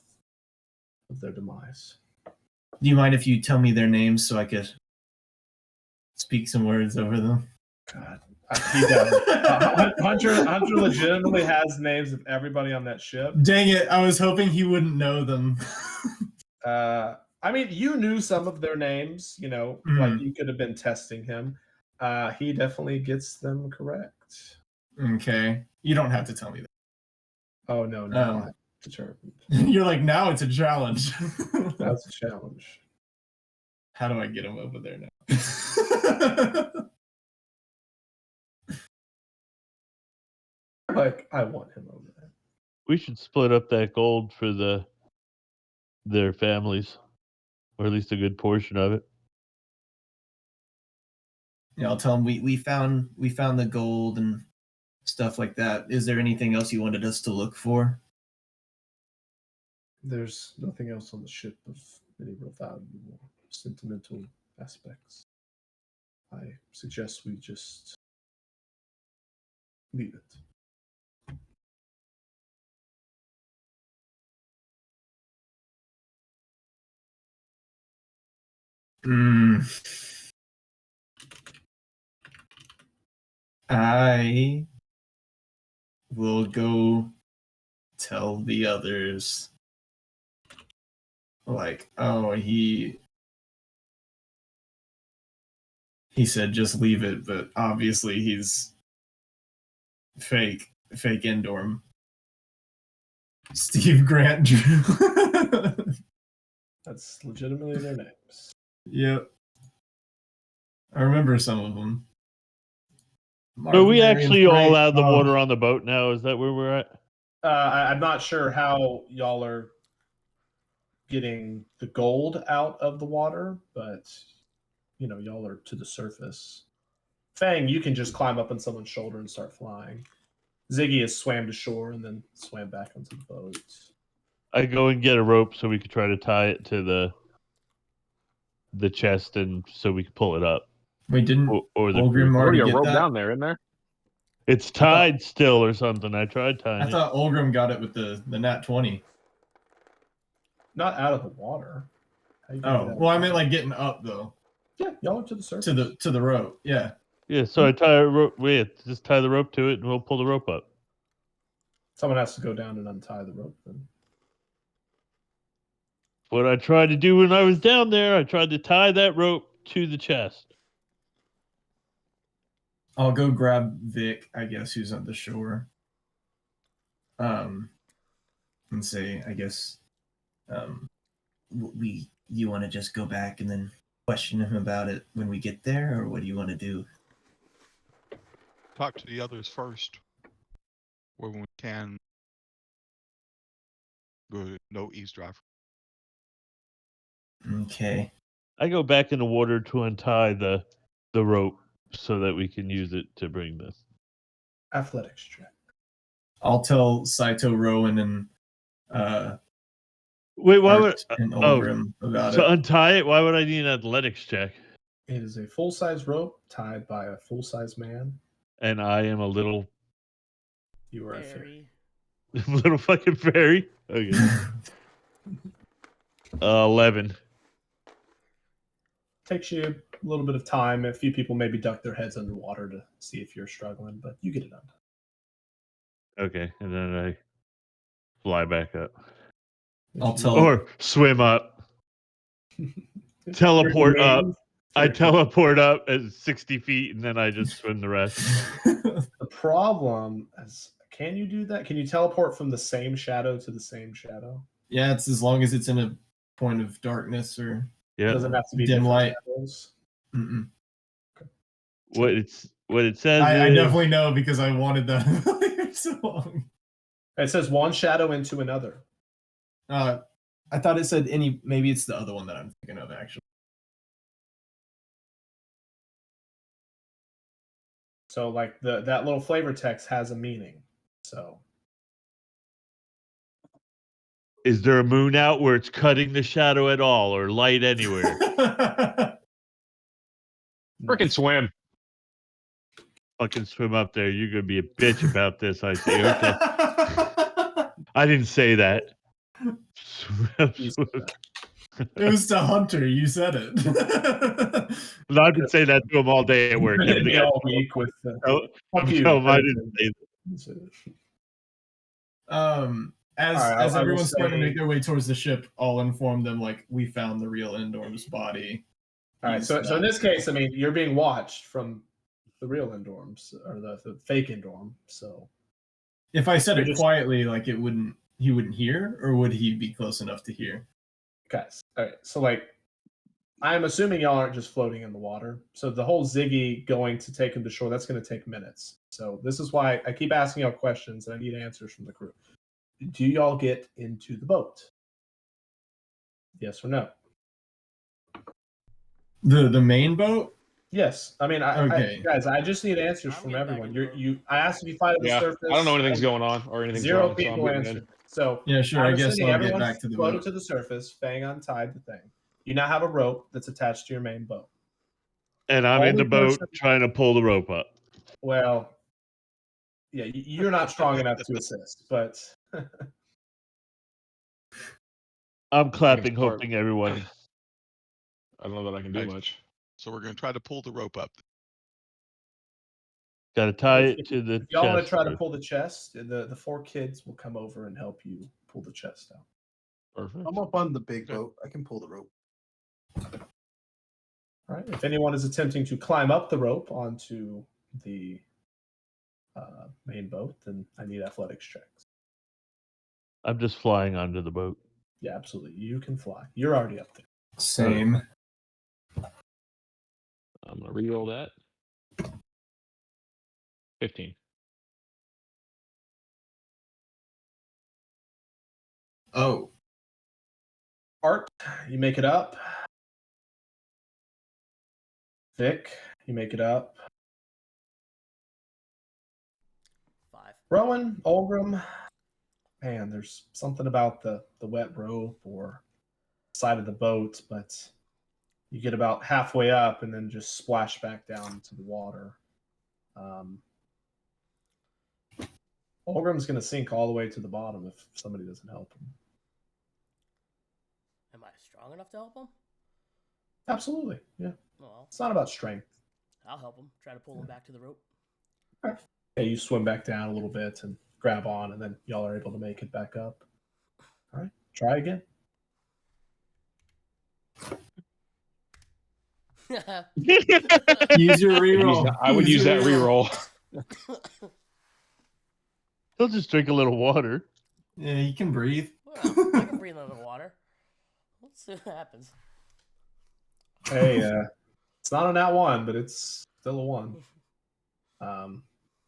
of their demise.
Do you mind if you tell me their names so I could speak some words over them?
God, he does. Hunter legitimately has names of everybody on that ship.
Dang it! I was hoping he wouldn't know them.
I mean, you knew some of their names. Like you could have been testing him. He definitely gets them correct.
Okay, you don't have to tell me that.
Oh no, I'm determined.
You're like, now it's a challenge.
That's a challenge.
How do I get him over there now?
Like, I want him over there.
We should split up that gold for their families, or at least a good portion of it.
Yeah, I'll tell them we found the gold and stuff like that. Is there anything else you wanted us to look for?
There's nothing else on the ship of any real value or sentimental aspects. I suggest we just leave it.
I will go tell the others. Like, oh, he said just leave it, but obviously he's fake Indorm. Steve Grant Drew.
That's legitimately their names.
Yep. I remember some of them.
So we actually all out of the water on the boat now? Is that where we're at?
I'm not sure how y'all are getting the gold out of the water, but y'all are to the surface. Fang, you can just climb up on someone's shoulder and start flying. Ziggy has swam to shore and then swam back onto the boat.
I go and get a rope so we could try to tie it to the chest, and so we could pull it up.
Wait, didn't
or the
Olgrim
Already
already
a
get
rope
that?
down there, isn't there?
It's tied still or something. I tried tying
I
it.
thought Olgrim got it with the Nat 20.
Not out of the water.
Oh, well, I meant like getting up though.
Yeah, y'all are to the surface.
To the rope. Yeah.
Yeah, so I tie a rope. Wait, just tie the rope to it, and we'll pull the rope up.
Someone has to go down and untie the rope then.
What I tried to do when I was down there, I tried to tie that rope to the chest.
I'll go grab Vic, I guess, who's at the shore. And say, I guess, we you want to just go back and then question him about it when we get there, or what do you want to do?
Talk to the others first. When we can. Good. No eavesdropper.
Okay.
I go back in the water to untie the rope so that we can use it to bring this.
Athletics check.
I'll tell Saito, Rowan, and
Wait, why would?
Art and Olgrim about
So
it.
untie it? Why would I need an athletics check?
It is a full-size rope tied by a full-size man.
And I am a little,
You are a fairy.
little fucking fairy. Okay. 11.
Takes you a little bit of time. A few people maybe duck their heads underwater to see if you're struggling, but you get it done.
Okay, and then I fly back up
I'll tell.
or swim up, teleport
Your
up.
name-
I teleport up at 60 feet, and then I just swim the rest.
The problem is, can you do that? Can you teleport from the same shadow to the same shadow?
Yeah, it's as long as it's in a point of darkness or
Yeah.
Doesn't have to be
dim
different
light.
shadows.
Mm-mm.
What it says
I
is
definitely know because I wanted that for so long.
It says one shadow into another.
I thought it said any. Maybe it's the other one that I'm thinking of actually.
So like that little flavor text has a meaning. So
is there a moon out where it's cutting the shadow at all, or light anywhere?
Frickin' swim.
Fucking swim up there. You're gonna be a bitch about this. I see. Okay. I didn't say that.
It was to Hunter. You said it.
No, I've been saying that to him all day at work.
It'd be all week with
Oh,
fuck you.
no, I didn't say that.
As
All right,
as
I will
everyone's starting to
say-
make their way towards the ship, I'll inform them like we found the real Endorm's body.
All right, so in this case, I mean, you're being watched from the real Endorms or the fake Endorm. So
If I said
You're
it
just-
quietly, like he wouldn't hear, or would he be close enough to hear?
guys, all right, so like I'm assuming y'all aren't just floating in the water. So the whole Ziggy going to take him to shore, that's going to take minutes. So this is why I keep asking y'all questions and I need answers from the crew. Do y'all get into the boat? Yes or no?
The main boat?
Yes. I mean,
Okay.
guys, I just need answers
I'm
from
getting back
everyone.
in the boat.
I asked if you fight at the
Yeah,
surface.
I don't know anything's going on or anything's
Zero
wrong, so I'm
people
getting in.
answered. So
Yeah, sure.
I'm
I guess
assuming
I'll get
everyone's
back to the
floated
boat.
to the surface. Fang untied the thing. You now have a rope that's attached to your main boat.
And I'm in
Only
the boat
person-
trying to pull the rope up.
Well, yeah, you're not strong enough to assist, but
I'm clapping,
start-
hoping everyone.
I don't know that I can do
Right.
much.
So we're going to try to pull the rope up.
Got to tie
If-
it to the
if y'all want to
chest.
try to
first.
pull the chest, the 4 kids will come over and help you pull the chest out.
Perfect.
I'm up on the big
Okay.
boat. I can pull the rope.
All right. If anyone is attempting to climb up the rope onto the main boat, then I need athletics checks.
I'm just flying onto the boat.
Yeah, absolutely. You can fly. You're already up there.
Same.
I'm gonna reroll that. 15.
Oh.
Art, you make it up. Vic, you make it up.
5.
Rowan, Olgrim, man, there's something about the wet rope or side of the boat, but you get about halfway up and then just splash back down into the water. Olgrim's going to sink all the way to the bottom if somebody doesn't help him.
Am I strong enough to help him?
Absolutely, yeah.
Well,
It's not about strength.
I'll help him. Try to pull him back to the rope.
Yeah, you swim back down a little bit and grab on, and then y'all are able to make it back up. All right, try again.
Use your reroll.
I would use that reroll.
He'll just drink a little water.
Yeah, you can breathe.
Well, I can breathe under the water. Let's see what happens.
Hey, it's not a nat 1, but it's still a 1.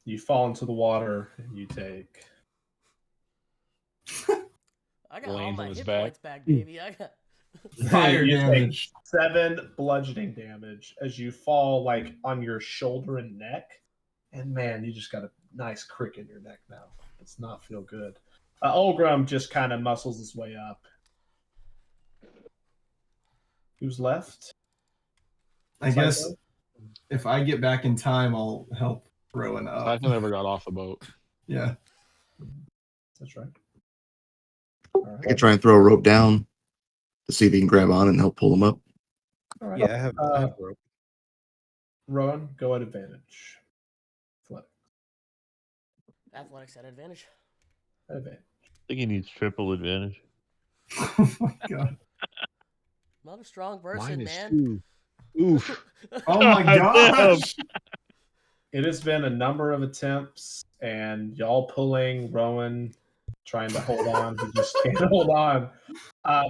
You fall into the water and you take.
I got
Will
all
Angel
my
is
hit
back.
points back, baby. I got.
Fire
You take
damage.
7 bludgeoning damage as you fall like on your shoulder and neck, and man, you just got a nice crick in your neck now. Does not feel good. Olgrim just kind of muscles his way up. Who's left?
I guess
Psycho?
if I get back in time, I'll help Rowan up.
Typhon never got off the boat.
Yeah.
That's right. All
I
right.
could try and throw a rope down to see if he can grab on and help pull him up.
All right.
Yeah, I have rope.
Rowan, go at advantage.
Athletics at advantage.
Advantage.
I think he needs triple advantage.
Oh my god.
Not a strong
Mine
person,
is
man.
2. Oof.
Oh my
God damn.
gosh.
It has been a number of attempts, and y'all pulling, Rowan trying to hold on. He just can't hold on.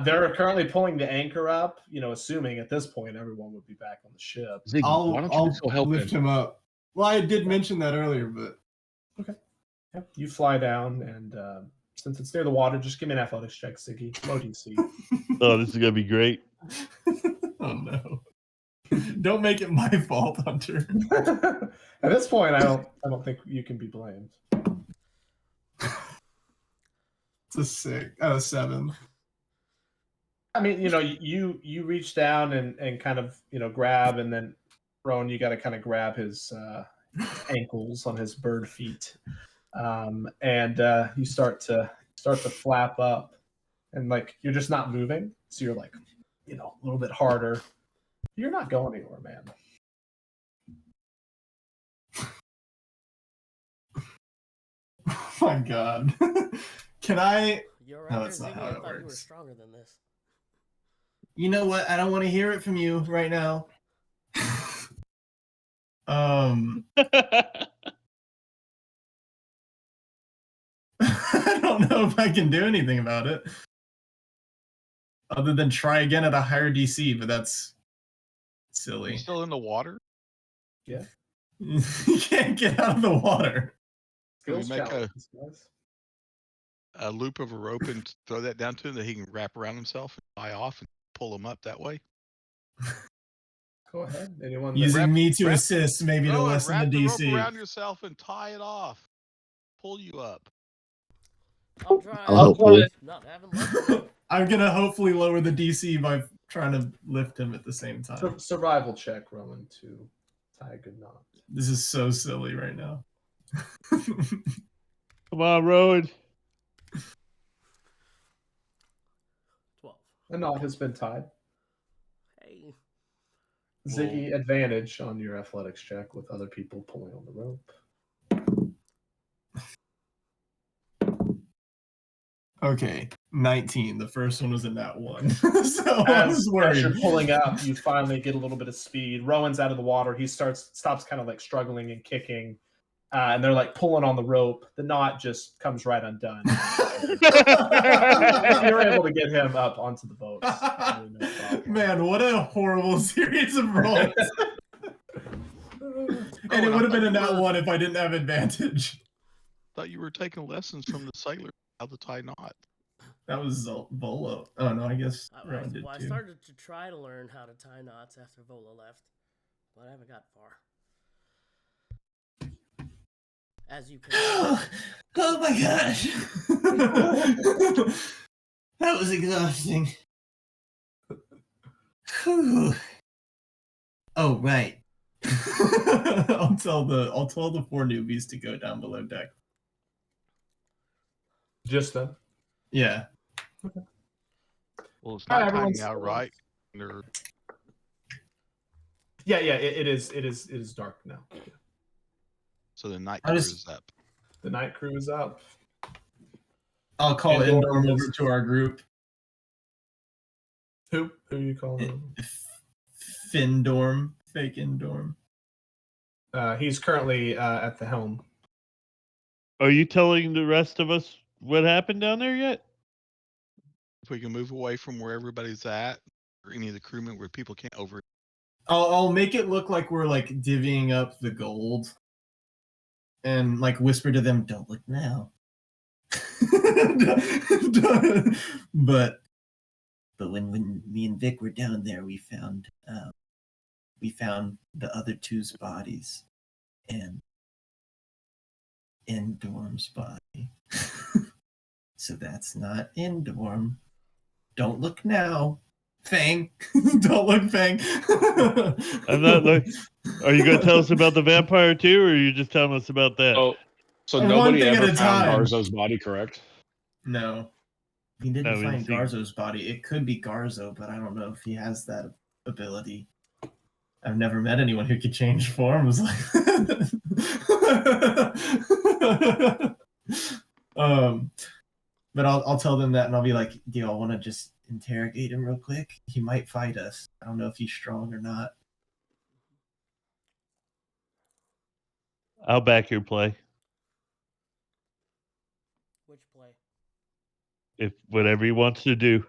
They're currently pulling the anchor up, assuming at this point everyone would be back on the ship.
Ziggy, why don't you
I'll
just go help
lift
him?
him up. Well, I did mention that earlier, but
Yep. You fly down, and since it's near the water, just give me an athletics check, Siggy. Low DC.
Oh, this is gonna be great.
oh no. Don't make it my fault, Hunter.
At this point, I don't think you can be blamed.
It's a 7.
I mean, you reach down and kind of grab, and then Rowan, you got to kind of grab his ankles on his bird feet, and you start to flap up, and like you're just not moving, so you're like, a little bit harder. You're not going anywhere, man.
Oh my god. Can I?
You're right
No,
there,
that's not
Ziggy.
how
I
it
thought you were
works.
stronger than this.
You know what? I don't want to hear it from you right now. I don't know if I can do anything about it. Other than try again at a higher DC, but that's
You
silly.
still in the water?
Yeah.
You can't get out of the water.
Can we
Skills
make
challenges, guys.
a loop of a rope and throw that down to him that he can wrap around himself and tie off and pull him up that way?
Go ahead. Anyone?
Using
Wrap-
me to
wrap-
assist, maybe to
No,
lessen
wrap
the
the rope
DC.
around yourself and tie it off. Pull you up.
I'll try.
I'll help pull.
Not having luck with it.
I'm gonna hopefully lower the DC by trying to lift him at the same time.
Survival check, Rowan, to tie a good knot.
This is so silly right now.
Come on, Rowan.
12.
A knot has been tied.
Hey.
Ziggy, advantage on your athletics check with other people pulling on the rope.
Okay, 19. The first one was a nat 1. So I was
As
worried.
you're pulling up, you finally get a little bit of speed. Rowan's out of the water. He stops kind of like struggling and kicking. And they're like pulling on the rope. The knot just comes right undone. You're able to get him up onto the boat. Really no problem.
Man, what a horrible series of rolls. And it would have been a nat 1 if I didn't have advantage.
Thought you were taking lessons from the sailor how to tie knot.
That was Volo. Oh no, I guess Rowan did
I
too.
started to try to learn how to tie knots after Vola left, but I haven't got far. As you can.
Oh my gosh. That was exhausting. Whew. Oh right. I'll tell the 4 newbies to go down below deck.
Just them.
Yeah.
Well, it's
All right,
not tying
everyone's
now,
still
right? They're-
Yeah. It is dark now.
So the night
I
crew
just-
is up.
The night crew is up.
I'll call
Findorm
Indorm over
is-
to our group.
Who are you calling?
Findorm. Fake Indorm.
He's currently at the helm.
Are you telling the rest of us what happened down there yet?
If we can move away from where everybody's at, or any of the crewmen where people can't over.
I'll make it look like we're like divvying up the gold, and like whisper to them, "Don't look now." but when me and Vic were down there, we found the other two's bodies and Endorm's body. So that's not Endorm. Don't look now. Fang. Don't look, Fang.
I'm not like. Are you going to tell us about the vampire too, or are you just telling us about that?
So
One
nobody
thing
ever
at a
found
time.
Garzo's body, correct?
No. He didn't
No, we
find
didn't see-
Garzo's body. It could be Garzo, but I don't know if he has that ability. I've never met anyone who could change forms like but I'll tell them that, and I'll be like, do y'all want to just interrogate him real quick? He might fight us. I don't know if he's strong or not.
I'll back your play.
Which play?
If whatever he wants to do.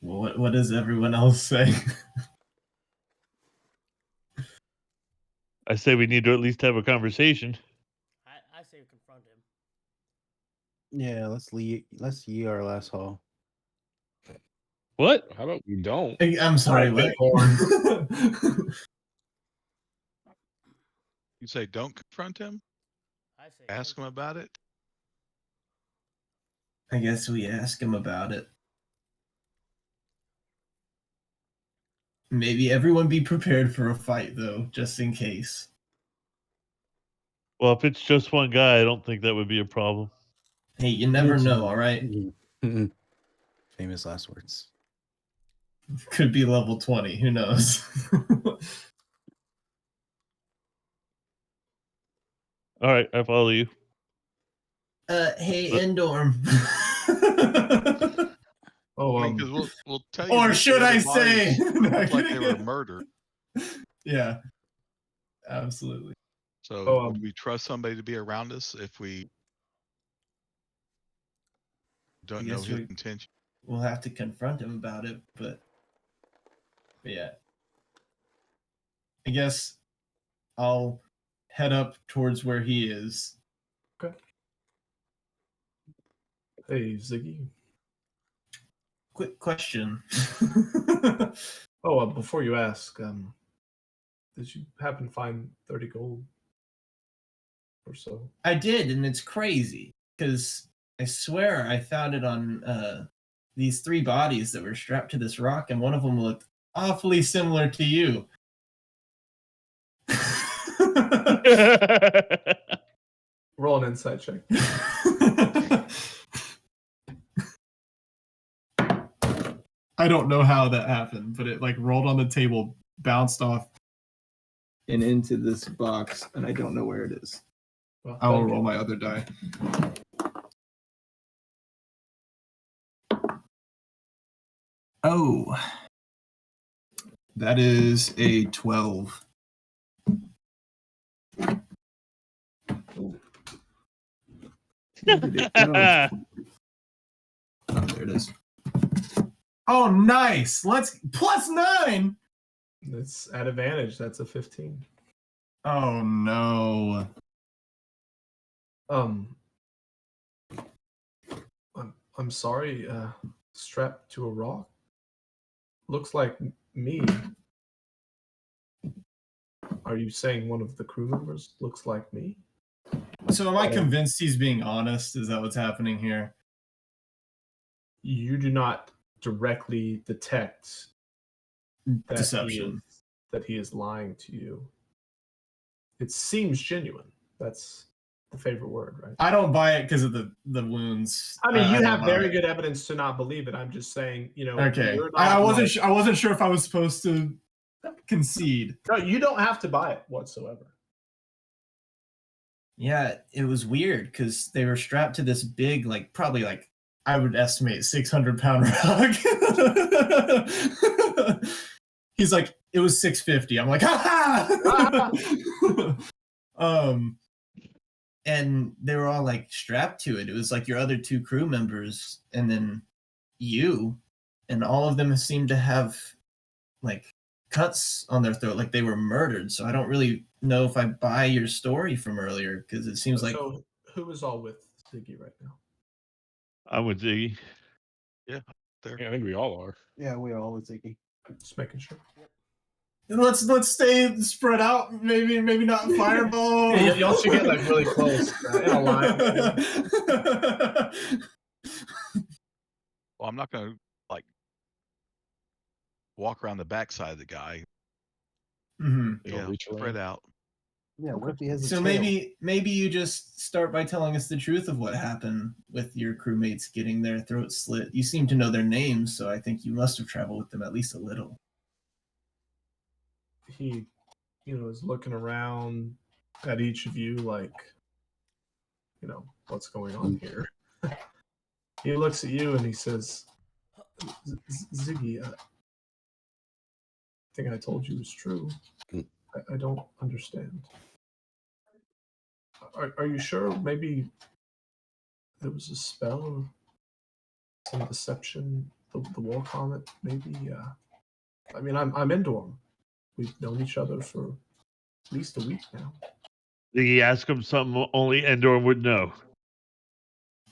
Well, what does everyone else say?
I say we need to at least have a conversation.
I say confront him.
Yeah, let's yee our last haul.
What?
How about we don't?
I'm sorry,
Alright,
what?
You say don't confront him.
I say
Ask him about it.
I guess we ask him about it. Maybe everyone be prepared for a fight, though, just in case.
Well, if it's just one guy, I don't think that would be a problem.
Hey, you never know, all right?
Famous last words.
Could be level 20, who knows?
All right, I follow you.
Hey,
But-
Endorm.
Because we'll tell you.
Or
that
should
the other
I say?
bodies
No,
look like they were
kidding.
murdered.
Yeah, absolutely.
So would we trust somebody to be around us if we don't know
guess
his intention?
We'll have to confront him about it, but yeah. I guess I'll head up towards where he is.
Okay. Hey, Ziggy.
Quick question.
Before you ask, did you happen to find 30 gold or so?
I did, and it's crazy because I swear I found it on these 3 bodies that were strapped to this rock, and one of them looked awfully similar to you.
Roll an insight check.
I don't know how that happened, but it like rolled on the table, bounced off, and into this box, and I don't know where it is.
Well,
I will
thank
roll
you.
my other die. Oh, that is a 12. Where did it go? Oh, there it is. Oh, nice. Let's +9.
That's at advantage. That's a 15.
Oh no.
I'm sorry. Strapped to a rock. Looks like me. Are you saying one of the crew members looks like me?
So am I convinced he's being honest? Is that what's happening here?
You do not directly detect that
Deception.
that he is lying to you. It seems genuine. That's the favorite word, right?
I don't buy it because of the wounds.
I mean, you
don't
have
buy
very
it.
good evidence to not believe it. I'm just saying,
Okay.
you're not
I wasn't.
like-
I wasn't sure if I was supposed to concede.
No, you don't have to buy it whatsoever.
Yeah, it was weird because they were strapped to this big, probably I would estimate 600-pound rock. He's like, it was 650. I'm like, ha ha. and they were all like strapped to it. It was like your other 2 crew members and then you, and all of them seemed to have like cuts on their throat, like they were murdered. So I don't really know if I buy your story from earlier, because it seems like
So who is all with Ziggy right now?
I'm with Ziggy.
There.
Yeah, I think we all are.
Yeah, we all with Ziggy.
Just making sure.
let's stay spread out. Maybe not fireball.
Yeah, y'all should get like really close in a line.
Well, I'm not gonna like walk around the backside of the guy.
Mhm.
You don't reach
Spread
around.
out.
Yeah, what if he has a
So
tail?
maybe you just start by telling us the truth of what happened with your crewmates getting their throats slit. You seem to know their names, so I think you must have traveled with them at least a little.
He, is looking around at each of you like, what's going on here? He looks at you and he says, Ziggy, I think I told you was true. I don't understand. Are you sure maybe there was a spell or some deception? The war comet, maybe? I mean, I'm Endorm. We've known each other for at least a week now.
Ziggy asked him something only Endor would know.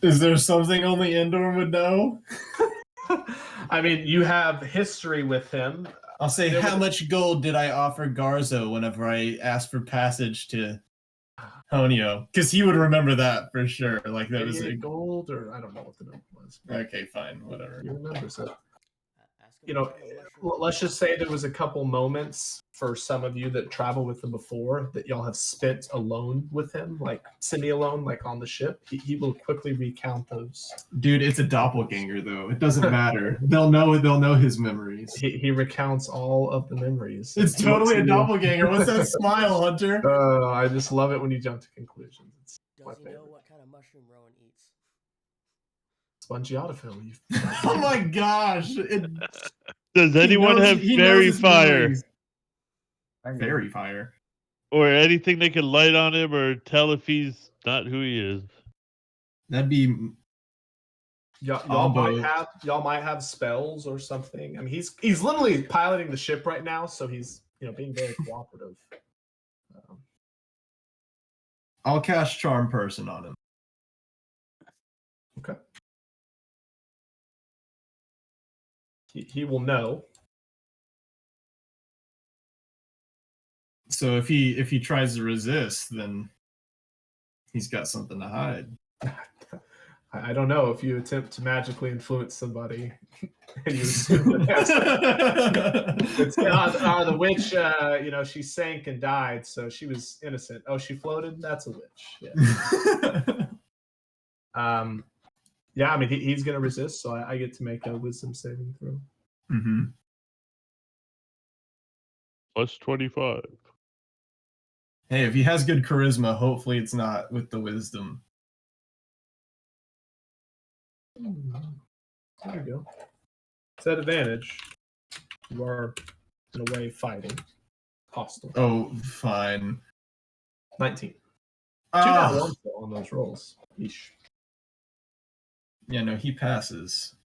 Is there something only Endor would know?
I mean, you have history with him.
I'll say, how much gold did I offer Garzo whenever I asked for passage to Honio? Because he would remember that for sure. Like that was a
gold, or I don't know what the number was.
Okay, fine, whatever.
He remembers it.
Ask him about the mushroom.
Let's just say there was a couple moments for some of you that traveled with him before that y'all have spent alone with him, like semi-alone, like on the ship. He will quickly recount those.
Dude, it's a doppelganger though. It doesn't matter. They'll know his memories.
He recounts all of the memories.
It's
He
totally a
looks at you.
doppelganger. What's that smile, Hunter?
I just love it when you jump to conclusions. It's my
Does he know
favorite.
what kind of mushroom Rowan eats?
Spongiotafil.
Oh my gosh!
Does anyone have
he knows
fairy
his
fire
memories. Fairy fire.
or anything they could light on him or tell if he's not who he is?
That'd be
Y'all might have spells or something. I mean, he's literally piloting the ship right now, so he's being very cooperative.
I'll cast Charm Person on him.
Okay. He will know.
So if he tries to resist, then he's got something to hide.
I don't know if you attempt to magically influence somebody and you assume that it's the witch. She sank and died, so she was innocent. Oh, she floated. That's a witch. Yeah. Yeah. I mean, he's gonna resist, so I get to make a wisdom saving throw.
Mm-hmm.
Plus 25.
Hey, if he has good charisma, hopefully it's not with the wisdom.
There you go. It's at advantage. You are, in a way, fighting. Hostile.
Oh, fine.
19.
Ah.
2 down 1 on those rolls. Eesh.
Yeah, no, he passes.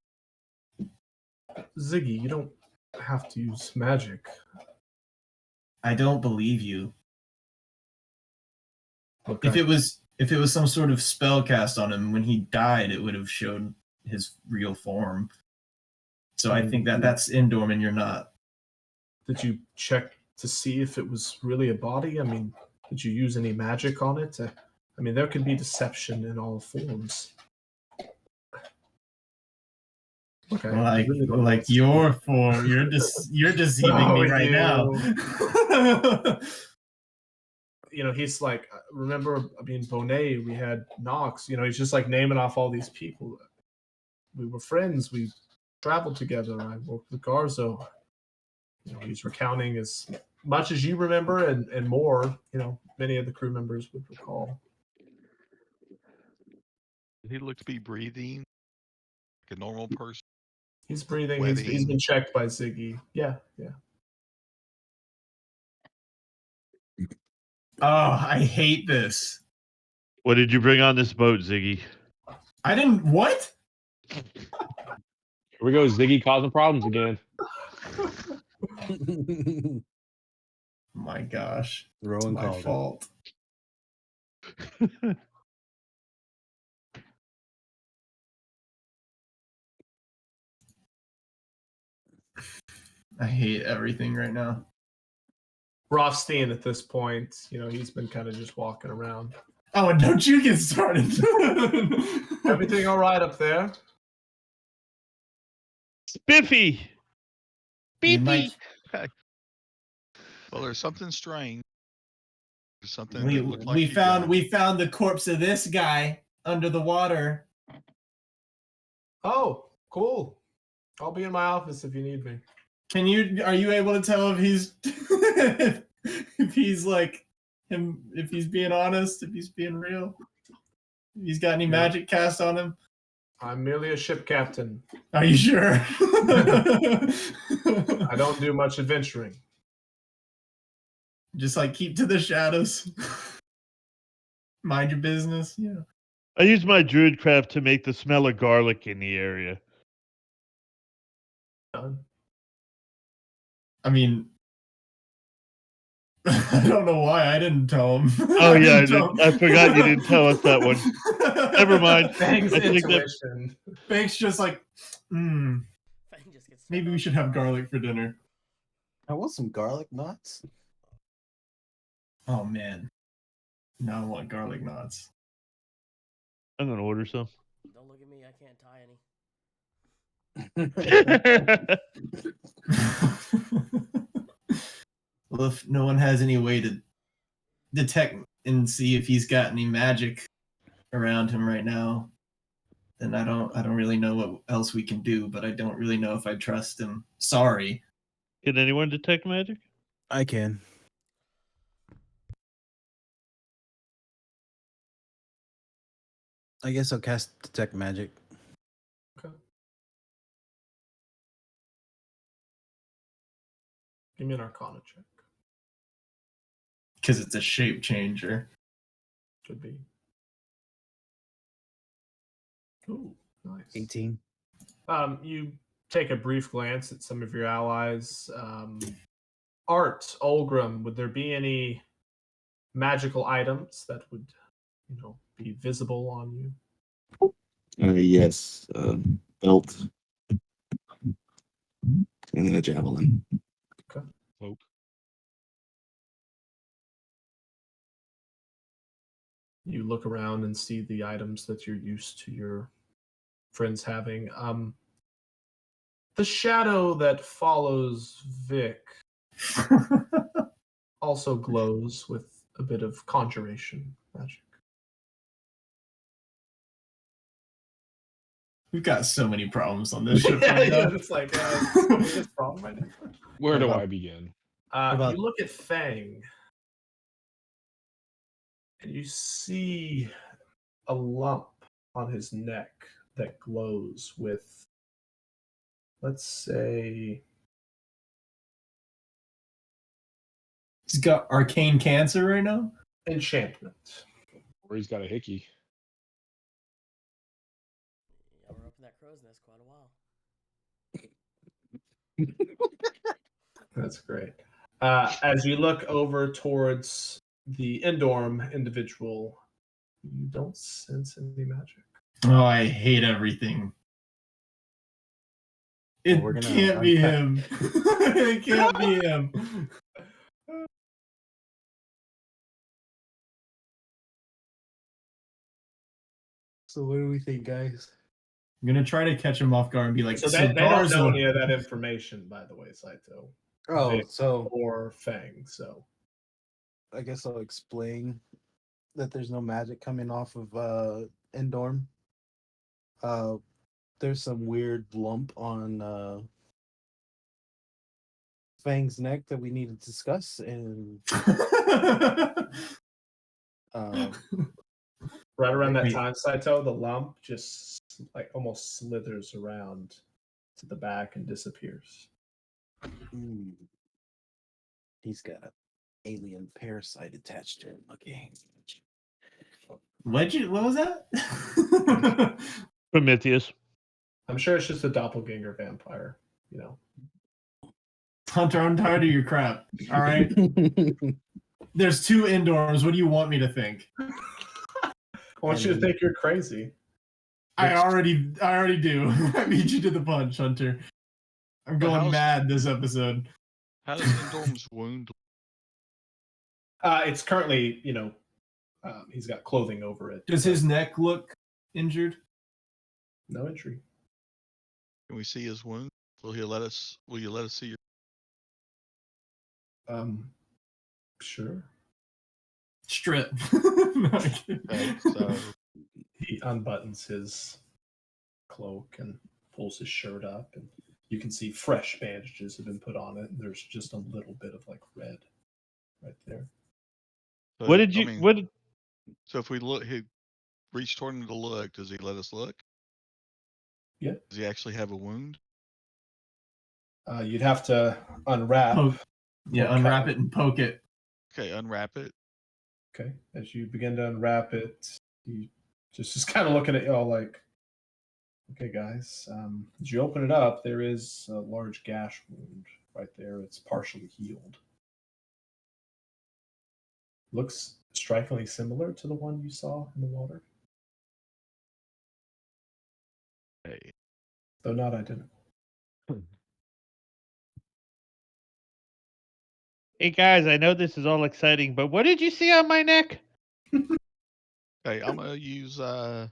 Ziggy, you don't have to use magic.
I don't believe you.
Okay.
If it was some sort of spell cast on him when he died, it would have shown his real form. So I think that's Endorm and you're not.
Did you check to see if it was really a body? I mean, did you use any magic on it? I mean, there could be deception in all forms. Okay.
Like your form. You're deceiving me right now.
He's like, remember, I mean, Bonet, we had Knox, he's just like naming off all these people. We were friends. We traveled together. I worked with Garzo. He's recounting as much as you remember and more, many of the crew members would recall.
Did he look to be breathing like a normal person?
He's breathing. He's been checked by Ziggy. Yeah.
Oh, I hate this.
What did you bring on this boat, Ziggy?
I didn't. What?
Here we go, Ziggy causing problems again.
My gosh. It's
Rowan
my
called it.
fault. I hate everything right now.
Rothstein at this point, he's been kind of just walking around.
Oh, and don't you get started.
Everything all right up there?
Spiffy!
Hey,
Beepy!
Mike,
Well, there's something strange. There's something
we
that looked like
we
you
found
got.
we found the corpse of this guy under the water.
Oh, cool. I'll be in my office if you need me.
Are you able to tell if he's if he's like him, if he's being honest, if he's being real? If he's got any magic cast on him?
I'm merely a ship captain.
Are you sure?
I don't do much adventuring.
Just like keep to the shadows. Mind your business. Yeah.
I used my druidcraft to make the smell of garlic in the area.
Done.
I mean, I don't know why I didn't tell him.
Oh yeah, I forgot you didn't tell us that one. Never mind.
Thanks,
I think that
intuition.
Bank's just like,
Fang just gets
maybe
stuck
we
on
should
the
have
bar.
garlic for dinner.
I want some garlic knots.
Oh man, now I want garlic knots.
I'm gonna order some.
Don't look at me. I can't tie any.
Well, if no one has any way to detect and see if he's got any magic around him right now, then I don't really know what else we can do. But I don't really know if I trust him. Sorry.
Can anyone detect magic?
I can. I guess I'll cast detect magic.
Okay. Give me an Arcana check.
Because it's a shape changer.
Should be. Ooh, nice.
18.
You take a brief glance at some of your allies. Art, Olgrim, would there be any magical items that would, be visible on you?
Yes, belt, and then a javelin.
Cloak.
You look around and see the items that you're used to your friends having. The shadow that follows Vic also glows with a bit of conjuration magic.
We've got so many problems on this ship
Yeah,
right now.
it's like this problem right now.
Where do
about-
I begin?
about-
You look at Fang, and you see a lump on his neck that glows with, let's say,
He's got arcane cancer right now.
enchantment.
Or he's got a hickey.
Yeah, we're up in that crow's nest quite a while.
That's great. As you look over towards the Endorm individual, you don't sense any magic.
Oh, I hate everything. It
we're gonna
can't be
unpack-
him. It can't be him.
So what do we think, guys?
I'm gonna try to catch him off guard and be like,
So they don't know
Garza-
any of that information, by the way, Saito.
Oh,
Vic
so
or Fang. So
I guess I'll explain that there's no magic coming off of Endorm. There's some weird lump on Fang's neck that we need to discuss, and
right around that
Wait.
time, Saito, the lump just like almost slithers around to the back and disappears.
He's got an alien parasite attached to him. Okay.
What was that?
Prometheus.
I'm sure it's just a doppelganger vampire. You know.
Hunter, I'm tired of your crap. All right. There's 2 indoors. What do you want me to think?
I want you to think you're crazy.
I already do. I beat you to the punch, Hunter. I'm going mad this episode.
How does Endorm's wound?
It's currently, he's got clothing over it.
Does his neck look injured?
No injury.
Can we see his wound? Will you let us see your?
Sure.
Strip.
Okay, so
He unbuttons his cloak and pulls his shirt up, and you can see fresh bandages have been put on it. And there's just a little bit of like red right there.
so,
What did you?
I mean,
What?
So if we look, he reached toward him to look. Does he let us look?
Yeah.
Does he actually have a wound?
You'd have to unwrap.
Unwrap it and poke it.
Okay, unwrap it.
Okay. As you begin to unwrap it, he just kind of looking at you all like, okay, guys. As you open it up, there is a large gash wound right there. It's partially healed. Looks strikingly similar to the one you saw in the water,
Okay.
though not identical.
Hey guys, I know this is all exciting, but what did you see on my neck?
Okay, I'm gonna use
I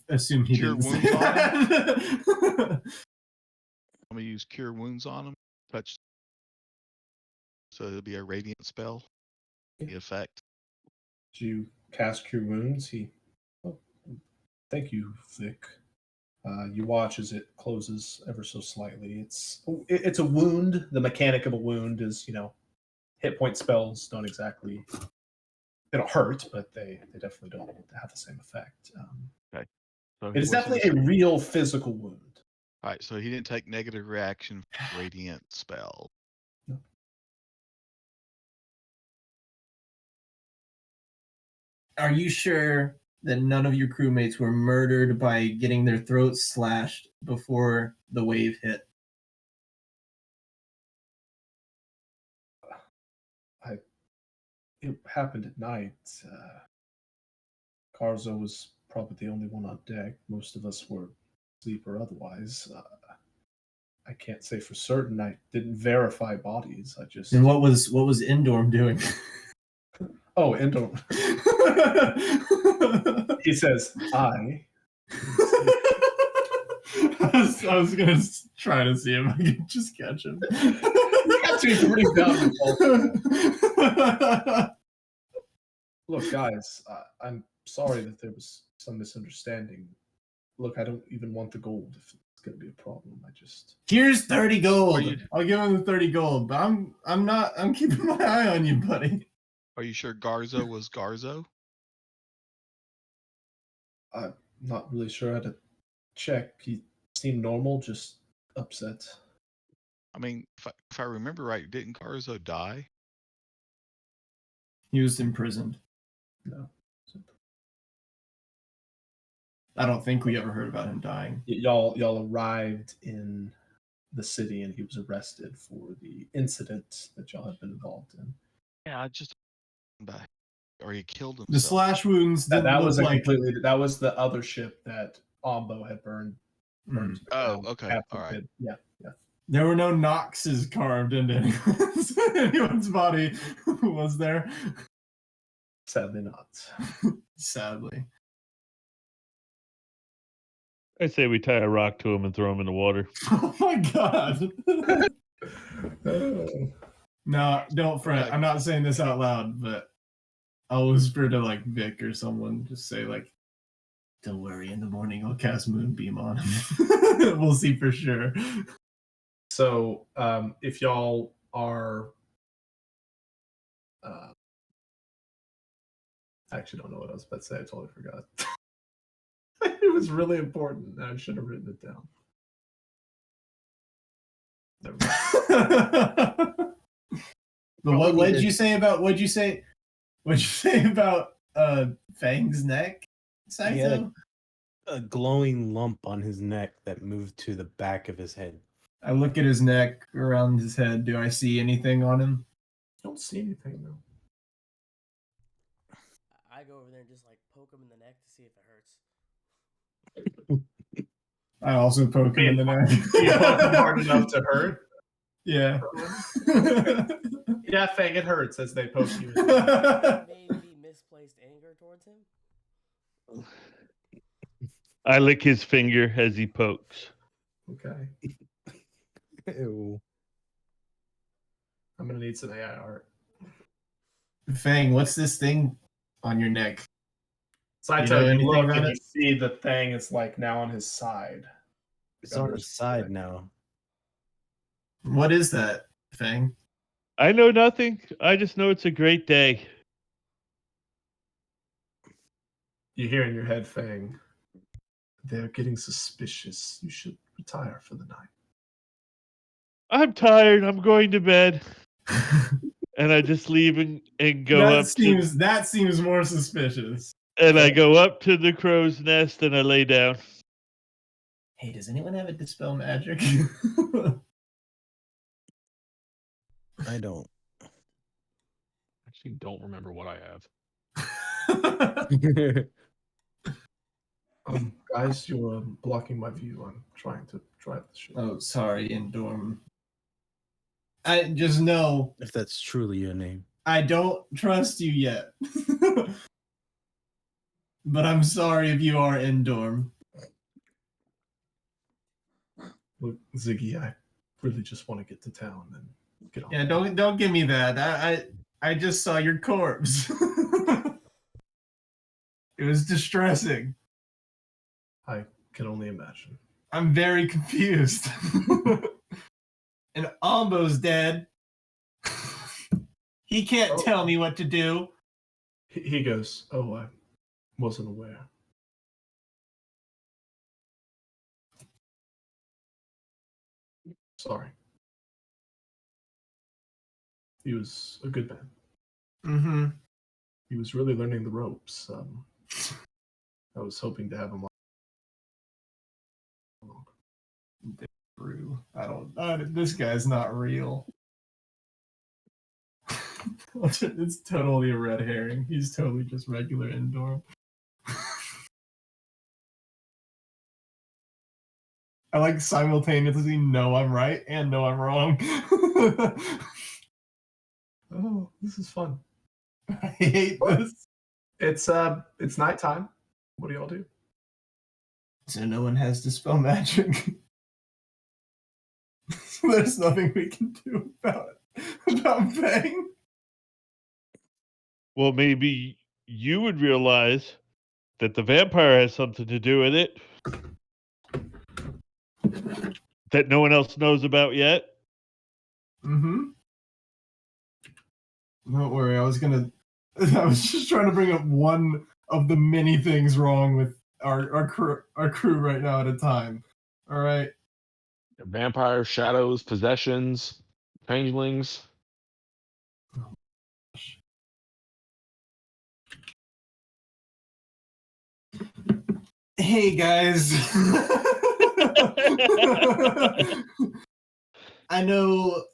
assume he
Cure
didn't say
wounds on
that.
I'm gonna use cure wounds on him. Touch. So it'll be a radiant spell. The effect.
As you cast Cure Wounds, thank you, Vic. You watch as it closes ever so slightly. It's a wound. The mechanic of a wound is, hit point spells don't exactly, they don't hurt, but they definitely don't have the same effect.
Okay. So
It is definitely a real physical wound.
All right, so he didn't take negative reaction from radiant spell.
No.
Are you sure that none of your crewmates were murdered by getting their throats slashed before the wave hit?
It happened at night. Carzo was probably the only one on deck. Most of us were asleep or otherwise. I can't say for certain. I didn't verify bodies. I just.
And what was Indorm doing?
Oh, Endor. He says, I
was gonna try to see if I could just catch him.
You got to be pretty dumb. Look, guys, I'm sorry that there was some misunderstanding. Look, I don't even want the gold if it's going to be a problem.
Here's 30 gold. I'll give him the 30 gold, but I'm keeping my eye on you, buddy.
Are you sure Garzo was Garzo?
I'm not really sure how to check. He seemed normal, just upset.
I mean, if I remember right, didn't Garzo die?
He was imprisoned.
No.
I don't think we ever heard about him dying.
Y'all arrived in the city and he was arrested for the incident that y'all had been involved in.
Yeah, I just or he killed himself.
The slash wounds didn't
that was
look like
that was the other ship that Ombo had burned.
Oh, okay. All right.
Yeah.
There were no Noxes carved into anyone's body. Was there?
Sadly not.
Sadly.
I say we tie a rock to him and throw him in the water.
Oh my god. No, don't fret. I'm not saying this out loud, but I'll whisper to like Vic or someone, just say like, don't worry, in the morning I'll cast Moonbeam on him. We'll see for sure.
So if y'all are I actually don't know what I was about to say. I totally forgot. It was really important. I should have written it down.
But what'd you say about Fang's neck,
He had
Saito?
a glowing lump on his neck that moved to the back of his head.
I look at his neck, around his head. Do I see anything on him?
Don't see anything though.
I go over there and just like poke him in the neck to see if it hurts.
I also poke him in the neck.
You poke him hard enough to hurt.
Yeah.
Yeah, Fang, it hurts as they poke you.
Maybe misplaced anger towards him.
I lick his finger as he pokes.
Okay.
Ew.
I'm gonna need some AI art.
Fang, what's this thing on your neck?
Saito,
know
you
anything
look
about
and
it?
you see the thing is like now on his side.
It's on his side now.
What is that, Fang?
I know nothing. I just know it's a great day.
You hear in your head, Fang, they're getting suspicious. You should retire for the night.
I'm tired. I'm going to bed. And I just leave and go up
That seems more suspicious.
I go up to the crow's nest and I lay down.
Hey, does anyone have a dispel magic?
I don't.
Actually, don't remember what I have.
Guys, you're blocking my view. I'm trying to drive the ship.
Oh, sorry, Indorm. I just know
If that's truly your name.
I don't trust you yet. But I'm sorry if you are Indorm.
Look, Ziggy, I really just want to get to town and get on.
Yeah, don't give me that. I just saw your corpse. It was distressing.
I can only imagine.
I'm very confused. And Albo's dead. He can't tell me what to do.
He goes, "Oh, I wasn't aware." Sorry. He was a good man.
Mm-hmm.
He was really learning the ropes. I was hoping to have him on.
True. This guy's not real. It's totally a red herring. He's totally just regular Indorm. I like simultaneously know I'm right and know I'm wrong.
Oh, this is fun.
I hate this.
It's nighttime. What do y'all do?
So no one has dispel magic. There's nothing we can do about Fang.
Well, maybe you would realize that the vampire has something to do with it that no one else knows about yet.
Mm-hmm. Don't worry, I was just trying to bring up one of the many things wrong with our crew right now at a time. All right.
Vampires, shadows, possessions, changelings.
Hey guys. I know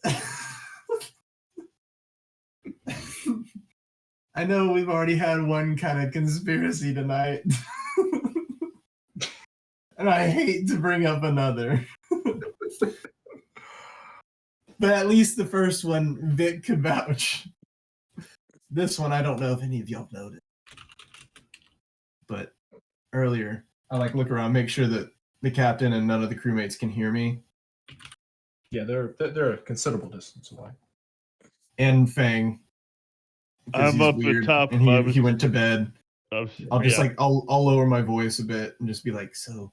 I know we've already had one kind of conspiracy tonight. And I hate to bring up another. But at least the first one, Vic could vouch. This one, I don't know if any of y'all noticed. But earlier, I look around, make sure that the captain and none of the crewmates can hear me.
Yeah, they're a considerable distance away.
And Fang.
I'm
he's
up
weird,
at top.
and he went to bed. I'll just I'll lower my voice a bit and just be like, so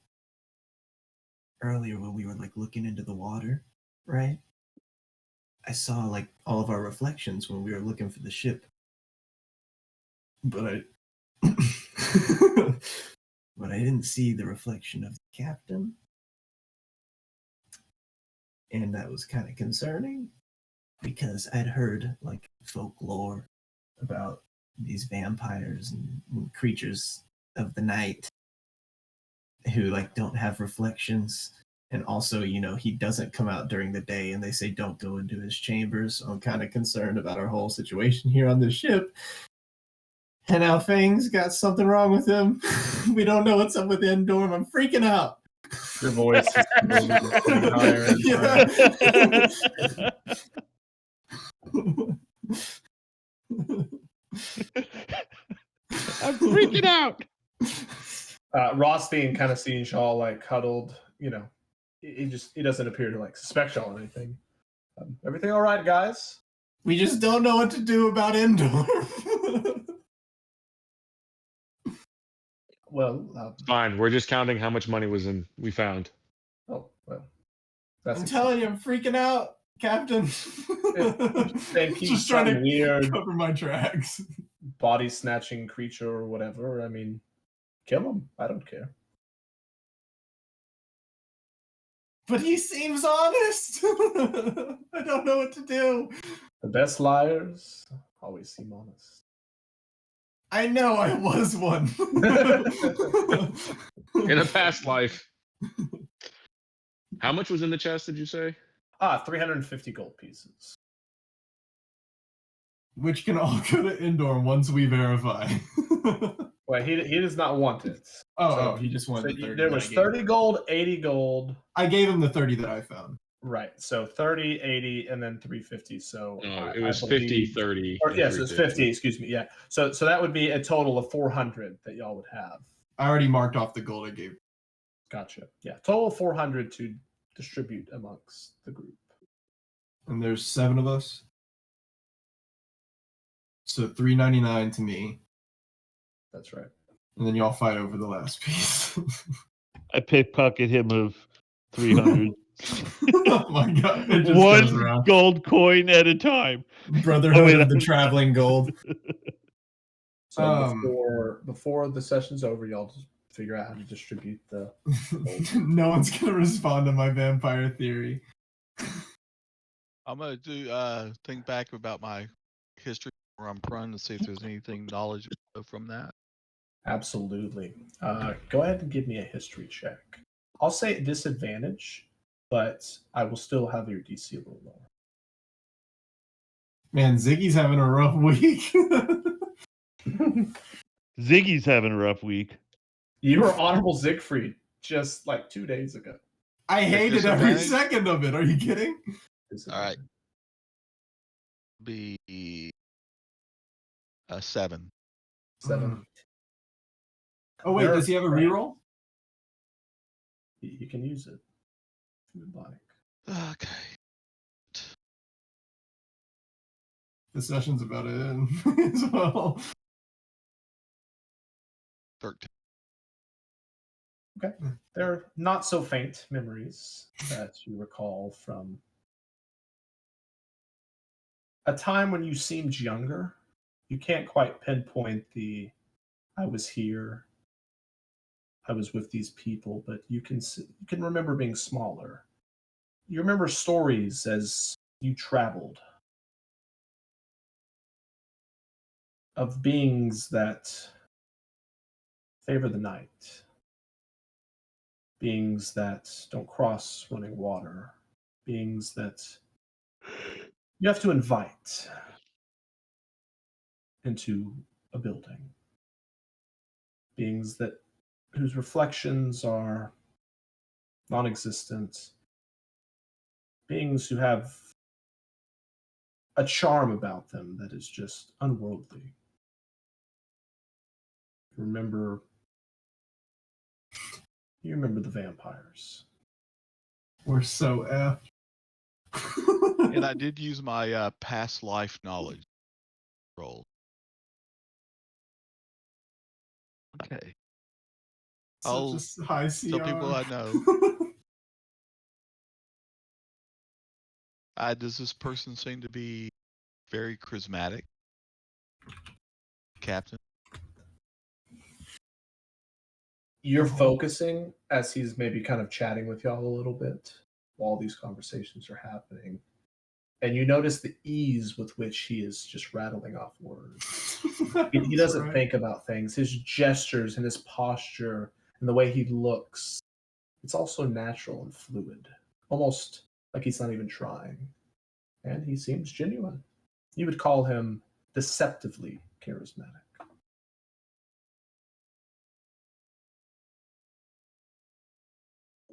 earlier when we were looking into the water, right? I saw all of our reflections when we were looking for the ship. But I but I didn't see the reflection of the captain. And that was kind of concerning because I'd heard folklore about these vampires and creatures of the night who like don't have reflections. And also, he doesn't come out during the day, and they say don't go into his chambers. So I'm kind of concerned about our whole situation here on this ship. And now Fang's got something wrong with him. We don't know what's up with Endorm. I'm freaking out.
Your voice is getting higher and
I'm freaking out.
Rothstein kind of sees y'all like huddled. He doesn't appear to like suspect y'all or anything. Everything all right, guys?
We just don't know what to do about Endorm.
Well,
Fine. We're just counting how much money we found.
oh well. That's
I'm telling you, I'm freaking out, Captain. Just trying to
weird
cover my tracks.
body snatching creature or whatever. I mean, kill him. I don't care.
But he seems honest. I don't know what to do.
The best liars always seem honest.
I know I was one.
In a past life. How much was in the chest, did you say?
350 gold pieces.
Which can all go to Endorm once we verify.
Well, he does not want it.
Oh, he just wanted the 30.
There was 30 gold, 80 gold.
I gave him the 30 that I found.
Right. So 30, 80, and then 350. So
it was 50, 30.
Yes, it was 50. Excuse me. Yeah. So that would be a total of 400 that y'all would have.
I already marked off the gold I gave.
Gotcha. Yeah. Total of 400 to distribute amongst the group.
And there's 7 of us. So $3.99 to me.
That's right.
And then y'all fight over the last piece.
I pickpocket him of 300.
Oh my god. It just goes
One
around.
gold coin at a time.
Brotherhood of the traveling gold.
So before the session's over, y'all just figure out how to distribute the gold.
No one's gonna respond to my vampire theory.
I'm gonna do think back about my history where I'm trying to see if there's anything knowledgeable from that.
Absolutely. Go ahead and give me a history check. I'll say disadvantage, but I will still have your DC a little lower.
Man, Ziggy's having a rough week.
Ziggy's having a rough week.
You were Honorable Siegfried just like 2 days ago.
I hated every
disadvantage?
second of it. Are you kidding?
All right. Be a 7.
7.
Oh wait, does he have a reroll?
You can use it if you would like.
Okay.
The session's about to end as well.
13.
Okay. They're not so faint memories that you recall from a time when you seemed younger. You can't quite pinpoint I was here, I was with these people, but you can remember being smaller. You remember stories as you traveled of beings that favor the night, beings that don't cross running water, beings that you have to invite into a building, beings whose reflections are non-existent, beings who have a charm about them that is just unworldly. You remember the vampires.
We're so effed.
And I did use my past life knowledge roll. Okay.
Such a high CR.
Tell people I know. Does this person seem to be very charismatic? Captain?
You're focusing as he's maybe kind of chatting with y'all a little bit while these conversations are happening. And you notice the ease with which he is just rattling off words. He doesn't
Right.
think about things. His gestures and his posture and the way he looks, it's also natural and fluid, almost like he's not even trying. And he seems genuine. You would call him deceptively charismatic.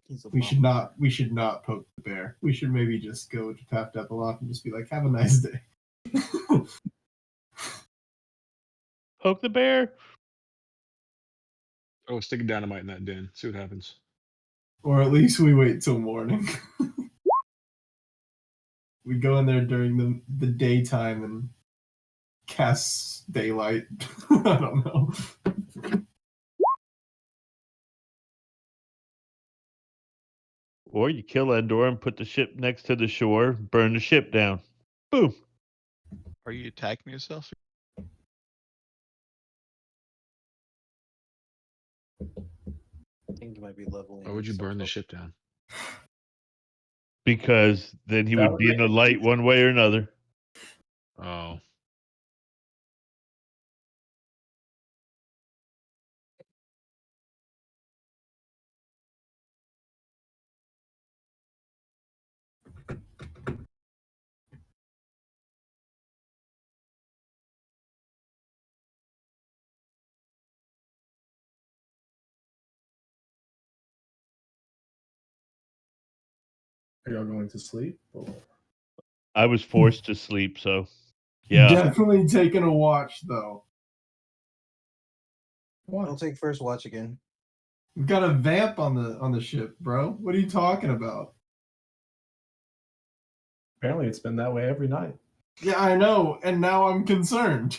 He's a
We should
bomb.
not poke the bear. We should maybe just go to Tap Epiloff and just be like, have a nice day.
Poke the bear.
Oh, stick a dynamite in that den. See what happens.
Or at least we wait till morning. We go in there during the daytime and cast daylight. I don't know.
Or you kill Endor and put the ship next to the shore, burn the ship down. Boom.
Are you attacking yourself?
I think he might be leveling.
Why would you burn the
himself
ship down?
Because then he
That
would
would
be in
make
the light one way or another.
Oh,
Are y'all going to sleep? Or...
I was forced to sleep, so yeah.
Definitely taking a watch though.
What?
I'll take first watch again.
We've got a vamp on the ship, bro. What are you talking about?
Apparently, it's been that way every night.
Yeah, I know, and now I'm concerned.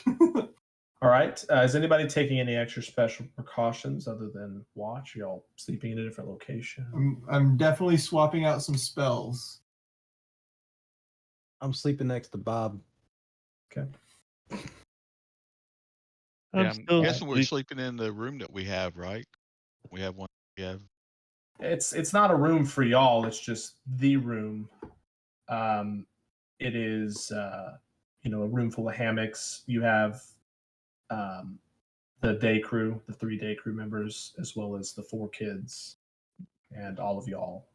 All right. Is anybody taking any extra special precautions other than watch? Are y'all sleeping in a different location?
I'm definitely swapping out some spells.
I'm sleeping next to Bob.
Okay.
Yeah, I'm
still
guessing we're
sleep-
sleeping in the room that we have, right? We have one. We have.
It's not a room for y'all. It's just the room. It is a room full of hammocks. You have the day crew, the 3 day crew members, as well as the 4 kids, and all of y'all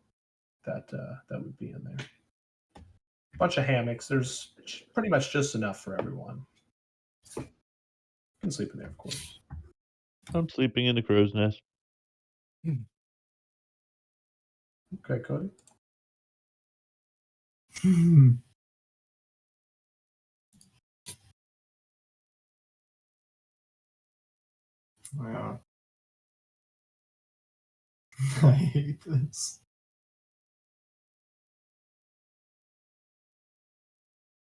that would be in there. A bunch of hammocks. There's pretty much just enough for everyone. You can sleep in there, of course.
I'm sleeping in the crow's nest.
Okay, Cody.
Wow. I hate this.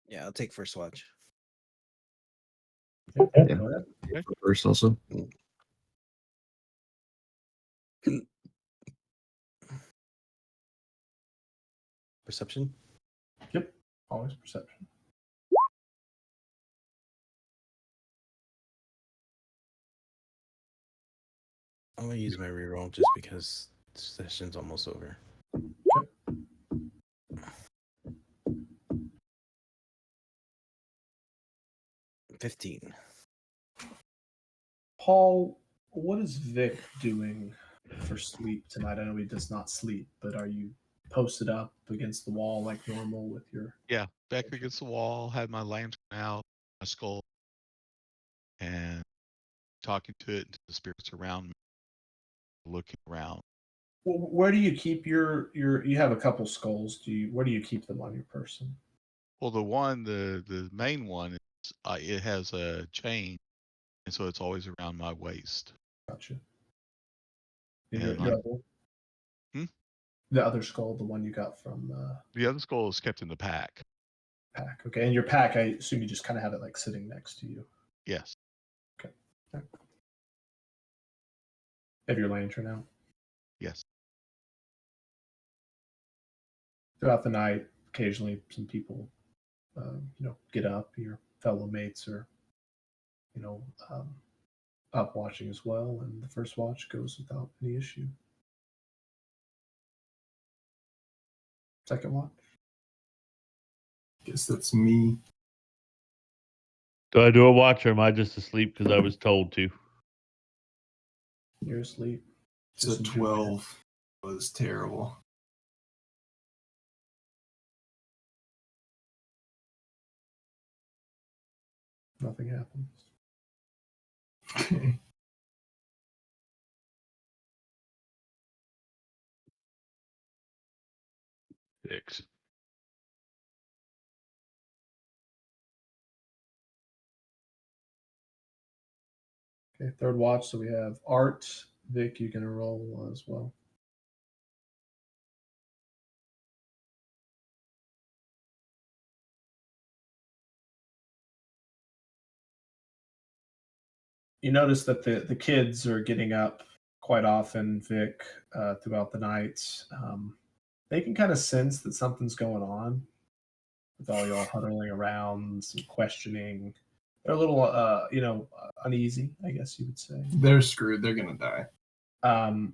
Yeah, I'll take first watch.
Yeah,
Yeah.
go ahead.
First, also.
Perception.
Yep. Always perception.
I'm gonna use my reroll just because the session's almost over.
Okay.
15.
Paul, what is Vic doing for sleep tonight? I know he does not sleep, but are you posted up against the wall like normal with your...
Yeah, back against the wall. Had my lantern out, my skull, and talking to it, the spirits around me, looking around.
Where do you keep your you have a couple skulls. Where do you keep them on your person?
Well, the main one is it has a chain, and so it's always around my waist.
Gotcha.
And
The other,
Hmm?
the other skull, the one you got from
the other skull is kept in the pack.
pack. Okay, and your pack, I assume you just kind of have it like sitting next to you.
Yes.
Okay. Have your lantern out.
Yes.
Throughout the night, occasionally some people, get up. Your fellow mates are, up watching as well, and the first watch goes without any issue. Second watch.
Guess that's me.
Do I do a watch or am I just asleep because I was told to?
You're asleep.
So
Just enjoy it.
12 was terrible.
Nothing happens.
Okay.
Six.
Okay, third watch. So we have Art. Vic, you can roll as well. You notice that the kids are getting up quite often, Vic, throughout the night. They can kind of sense that something's going on with all y'all huddling around, some questioning. They're a little, uneasy, I guess you would say.
They're screwed. They're going to die.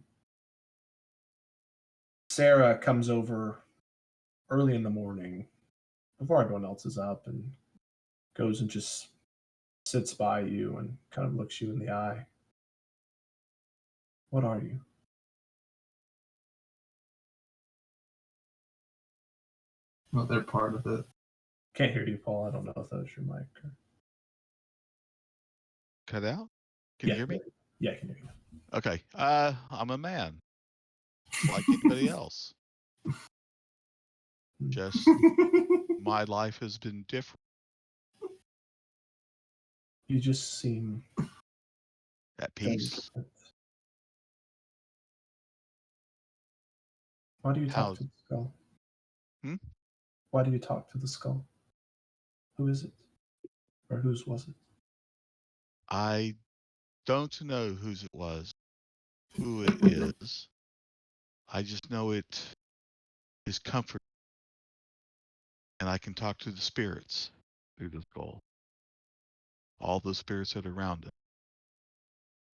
Sarah comes over early in the morning before everyone else is up and goes and just sits by you and kind of looks you in the eye. What are you?
Well, they're part of it.
Can't hear you, Paul. I don't know if that was your mic.
Cut out? Can you hear me?
Yeah, I can hear you.
Okay. I'm a man, like anybody else. Just my life has been different.
You just seem
At peace.
different. Why do you
How?
talk to the skull?
Hmm?
Why do you talk to the skull? Who is it? Or whose was it?
I don't know whose it was, who it is. I just know it is comfort, and I can talk to the spirits through the skull. All the spirits that are around it.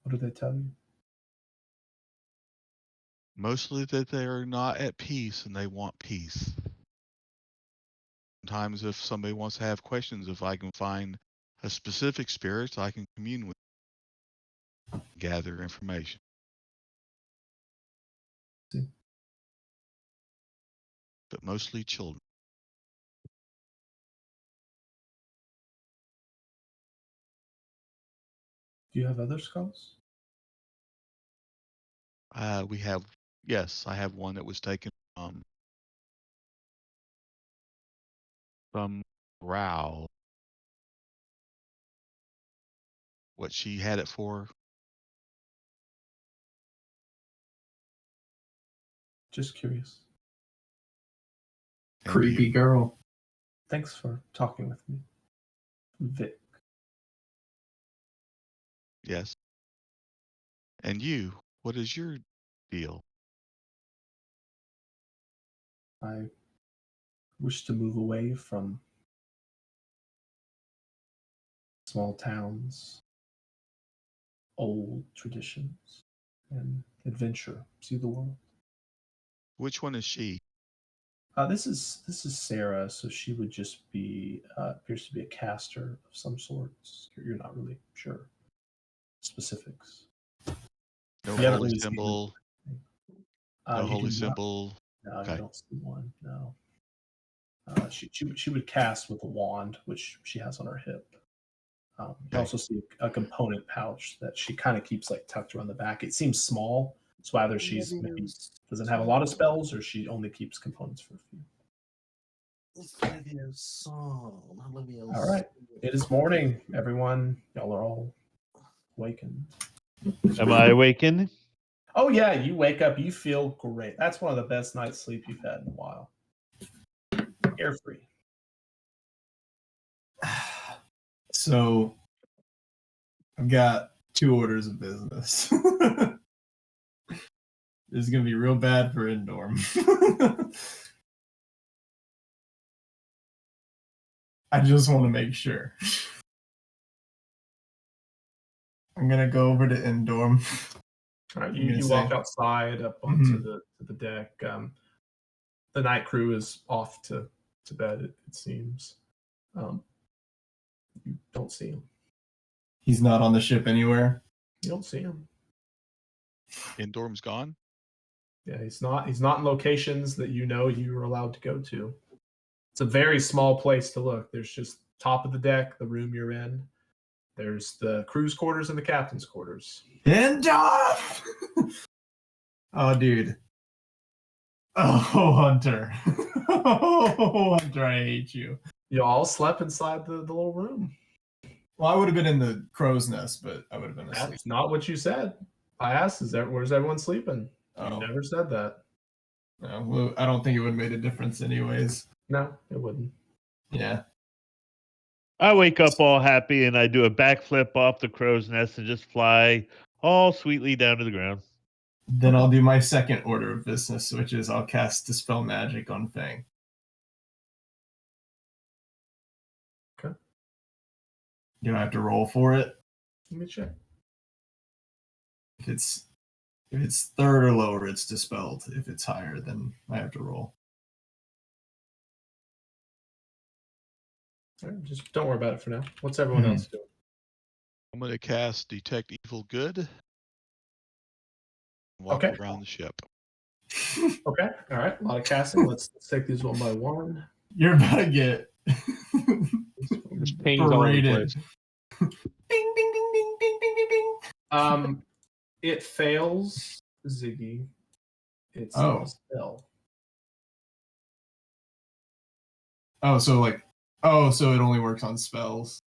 What do they tell you?
Mostly that they are not at peace and they want peace. Sometimes if somebody wants to have questions, if I can find a specific spirit I can commune with, gather information.
See.
But mostly children.
Do you have other skulls?
We have, yes, I have one that was taken from Rao. What she had it for.
Just curious.
And
Creepy
you.
girl.
Thanks for talking with me. Vic.
Yes. And you, what is your deal?
I wish to move away from small towns, old traditions, and adventure. See the world.
Which one is she?
This is Sarah, so she would just be appears to be a caster of some sorts. You're not really sure specifics.
No
You haven't
holy
really seen
symbol.
her.
No
You
holy
do not.
symbol.
No,
Okay.
you don't see one. No. She would cast with a wand, which she has on her hip. You
Okay.
also see a component pouch that she kind of keeps like tucked around the back. It seems small, so either she's maybe doesn't have a lot of spells, or she only keeps components for a few. All right, it is morning, everyone. Y'all are all awakened.
Am I awakened?
Oh yeah, you wake up, you feel great. That's one of the best night's sleep you've had in a while. Carefree.
So I've got 2 orders of business. This is gonna be real bad for Indorm. I just want to make sure. I'm gonna go over to Indorm.
All right, you walk outside up onto the deck. The night crew is off to bed. It seems. You don't see him.
He's not on the ship anywhere.
You don't see him.
Indorm's gone.
Yeah, he's not in locations that you know you were allowed to go to. It's a very small place to look. There's just top of the deck, the room you're in. There's the crew's quarters and the captain's quarters.
And off! Oh, dude. Oh, Hunter. Oh, Hunter, I hate you.
You all slept inside the little room.
Well, I would have been in the crow's nest, but I would have been asleep.
That's not what you said. I asked, where's everyone sleeping? You
Oh.
never said that.
No, well, I don't think it would have made a difference anyways.
No, it wouldn't.
Yeah.
I wake up all happy and I do a backflip off the crow's nest and just fly all sweetly down to the ground.
Then I'll do my second order of business, which is I'll cast Dispel Magic on Fang.
Okay.
Do I have to roll for it?
Let me check.
If it's third or lower, it's dispelled. If it's higher, then I have to roll.
All right, just don't worry about it for now. What's everyone else doing?
I'm going to cast Detect Evil Good. Walk
Okay.
around the ship.
Okay. All right. A lot of casting. Let's take these one by one.
You're about to get
There's pings all over the
berated.
place.
Bing, bing, bing, bing, bing, bing, bing, bing.
It fails, Ziggy. It's
Oh.
a spell.
Oh, so it only works on spells.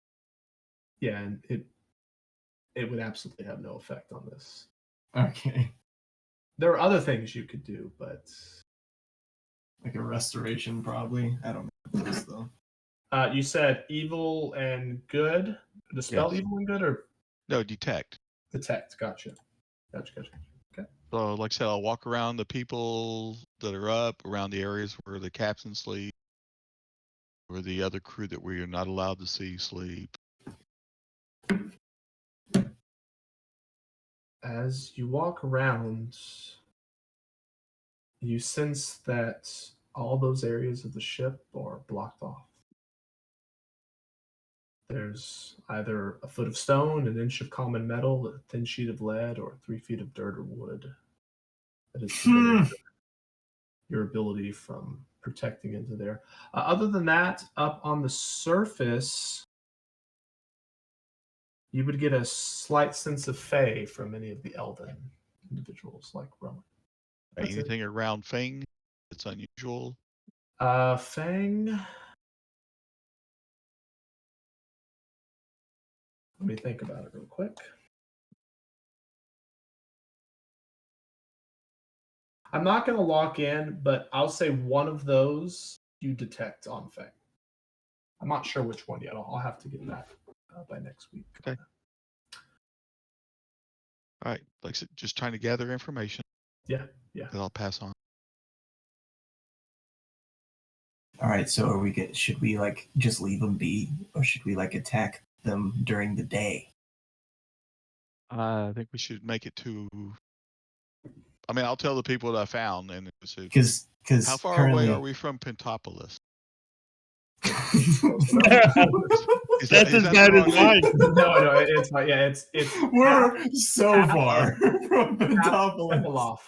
Yeah, and it would absolutely have no effect on this.
Okay.
There are other things you could do, but
Like a restoration, probably. I don't know what it is, though.
you said evil and good. Dispel
Yes.
evil and good, or
No, Detect.
detect? Gotcha. Okay.
So, like I said, I'll walk around the people that are up, around the areas where the captain sleep, or the other crew that we are not allowed to see sleep.
As you walk around, you sense that all those areas of the ship are blocked off. There's either a foot of stone, an inch of common metal, a thin sheet of lead, or 3 feet of dirt or wood that is preventing your ability from protecting into there. Other than that, up on the surface, you would get a slight sense of fey from any of the elven individuals like Rowan. That's it.
Anything around Fang that's unusual?
Fang. Let me think about it real quick. I'm not going to lock in, but I'll say one of those you detect on Fang. I'm not sure which one yet. I'll have to get that by next week.
Okay. All right. Like I said, just trying to gather information
Yeah.
that I'll pass on.
All right, so should we just leave them be, or should we attack them during the day?
I think we should make it to. I mean, I'll tell the people that I found, and
Because
how far
currently...
away are we from Pentopolis?
That's as bad as mine.
No, it's fine. Yeah, it's
We're so far from
Pentopolis.
Pentopolis.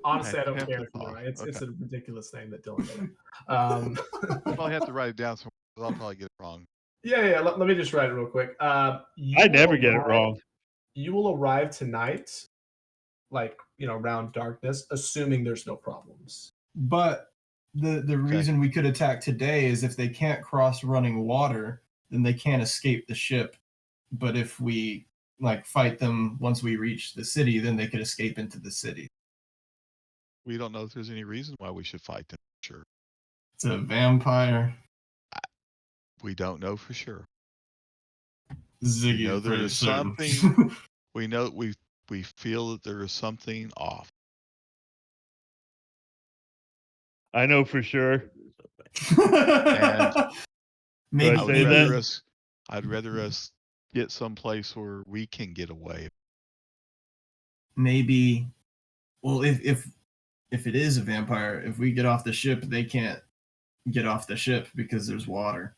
Honestly, I don't
Half
care if
the
you're
off.
right. It's
Okay.
a ridiculous name that Dylan made.
I'll probably have to write it down somewhere. I'll probably get it wrong.
Yeah. Let me just write it real quick.
I never get it wrong.
You will arrive tonight, around darkness, assuming there's no problems.
But the reason we could attack today is if they can't cross running water, then they can't escape the ship. But if we fight them once we reach the city, then they could escape into the city.
We don't know if there's any reason why we should fight them. Sure.
It's a vampire.
We don't know for sure.
Ziggy,
We know there
pretty
is
certain.
something. We know we feel that there is something off.
I know for sure.
And
Maybe,
I say that?
I'd rather us get someplace where we can get away.
maybe. Well, if it is a vampire, if we get off the ship, they can't get off the ship because there's water.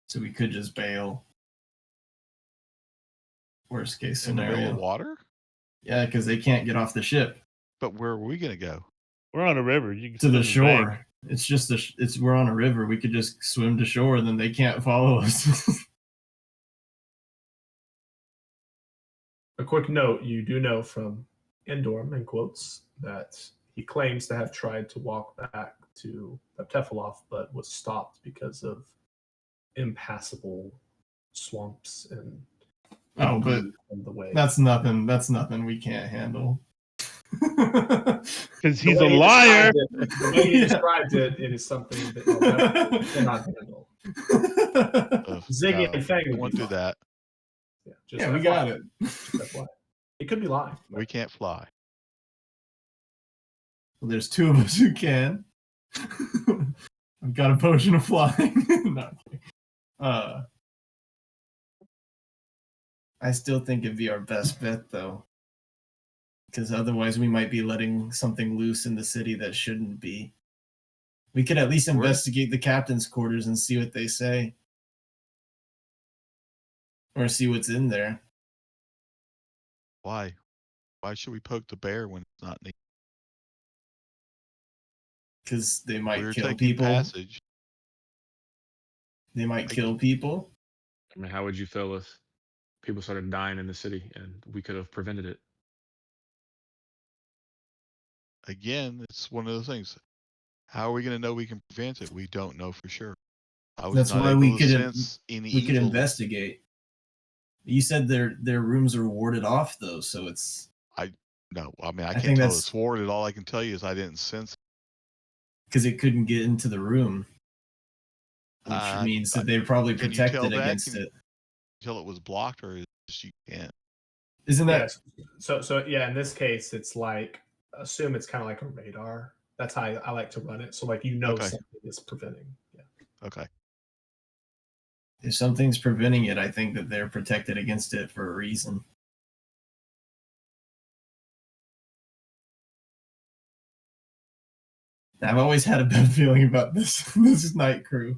So we could just bail. Worst case
In the middle
scenario.
of water?
Yeah, because they can't get off the ship
But where are we going to go?
We're on a river. You can
to the
swim the bank.
shore. It's just we're on a river. We could just swim to shore, and then they can't follow us.
A quick note: you do know from Endorm, in quotes, that he claims to have tried to walk back to Tefilov, but was stopped because of impassable swamps and
Oh, but
on the way.
that's nothing. That's nothing we can't handle.
Because
The
he's
way
a
he
liar.
the way he described it, it is something that you'll definitely cannot handle. Ziggy and Fang would
won't
be
do
fine.
that.
Yeah, just
Yeah, we
FYI.
got it.
Just FYI. It could be lying.
We can't fly.
Well, there's two of us who can. I've got a potion of flying. No, I'm kidding. I still think it'd be our best bet, though. Because otherwise we might be letting something loose in the city that shouldn't be. We could at least investigate the captain's quarters and see what they say. Or see what's in there.
Why? Why should we poke the bear when it's not needed?
Because they might
We're
kill
taking
people.
passage.
They might kill people.
I mean, how would you feel if people started dying in the city and we could have prevented it?
Again, it's one of those things. How are we going to know we can prevent it? We don't know for sure. I was
That's
not
why
able
we
to
could
sense any
we could
evil.
investigate. You said their rooms are warded off though, so it's
No, I mean, I
I
can't
think
tell
that's-
it's warded. All I can tell you is I didn't sense it.
because it couldn't get into the room, which means that they're probably
can you tell
protected
that?
against
Can you
it.
tell it was blocked, or is it just you can't?
Isn't that
Yes. So yeah, in this case, it's like assume it's kind of like a radar. That's how I like to run it. So like
Okay.
something is preventing. Yeah.
Okay.
if something's preventing it? I think that they're protected against it for a reason. I've always had a bad feeling about this night crew.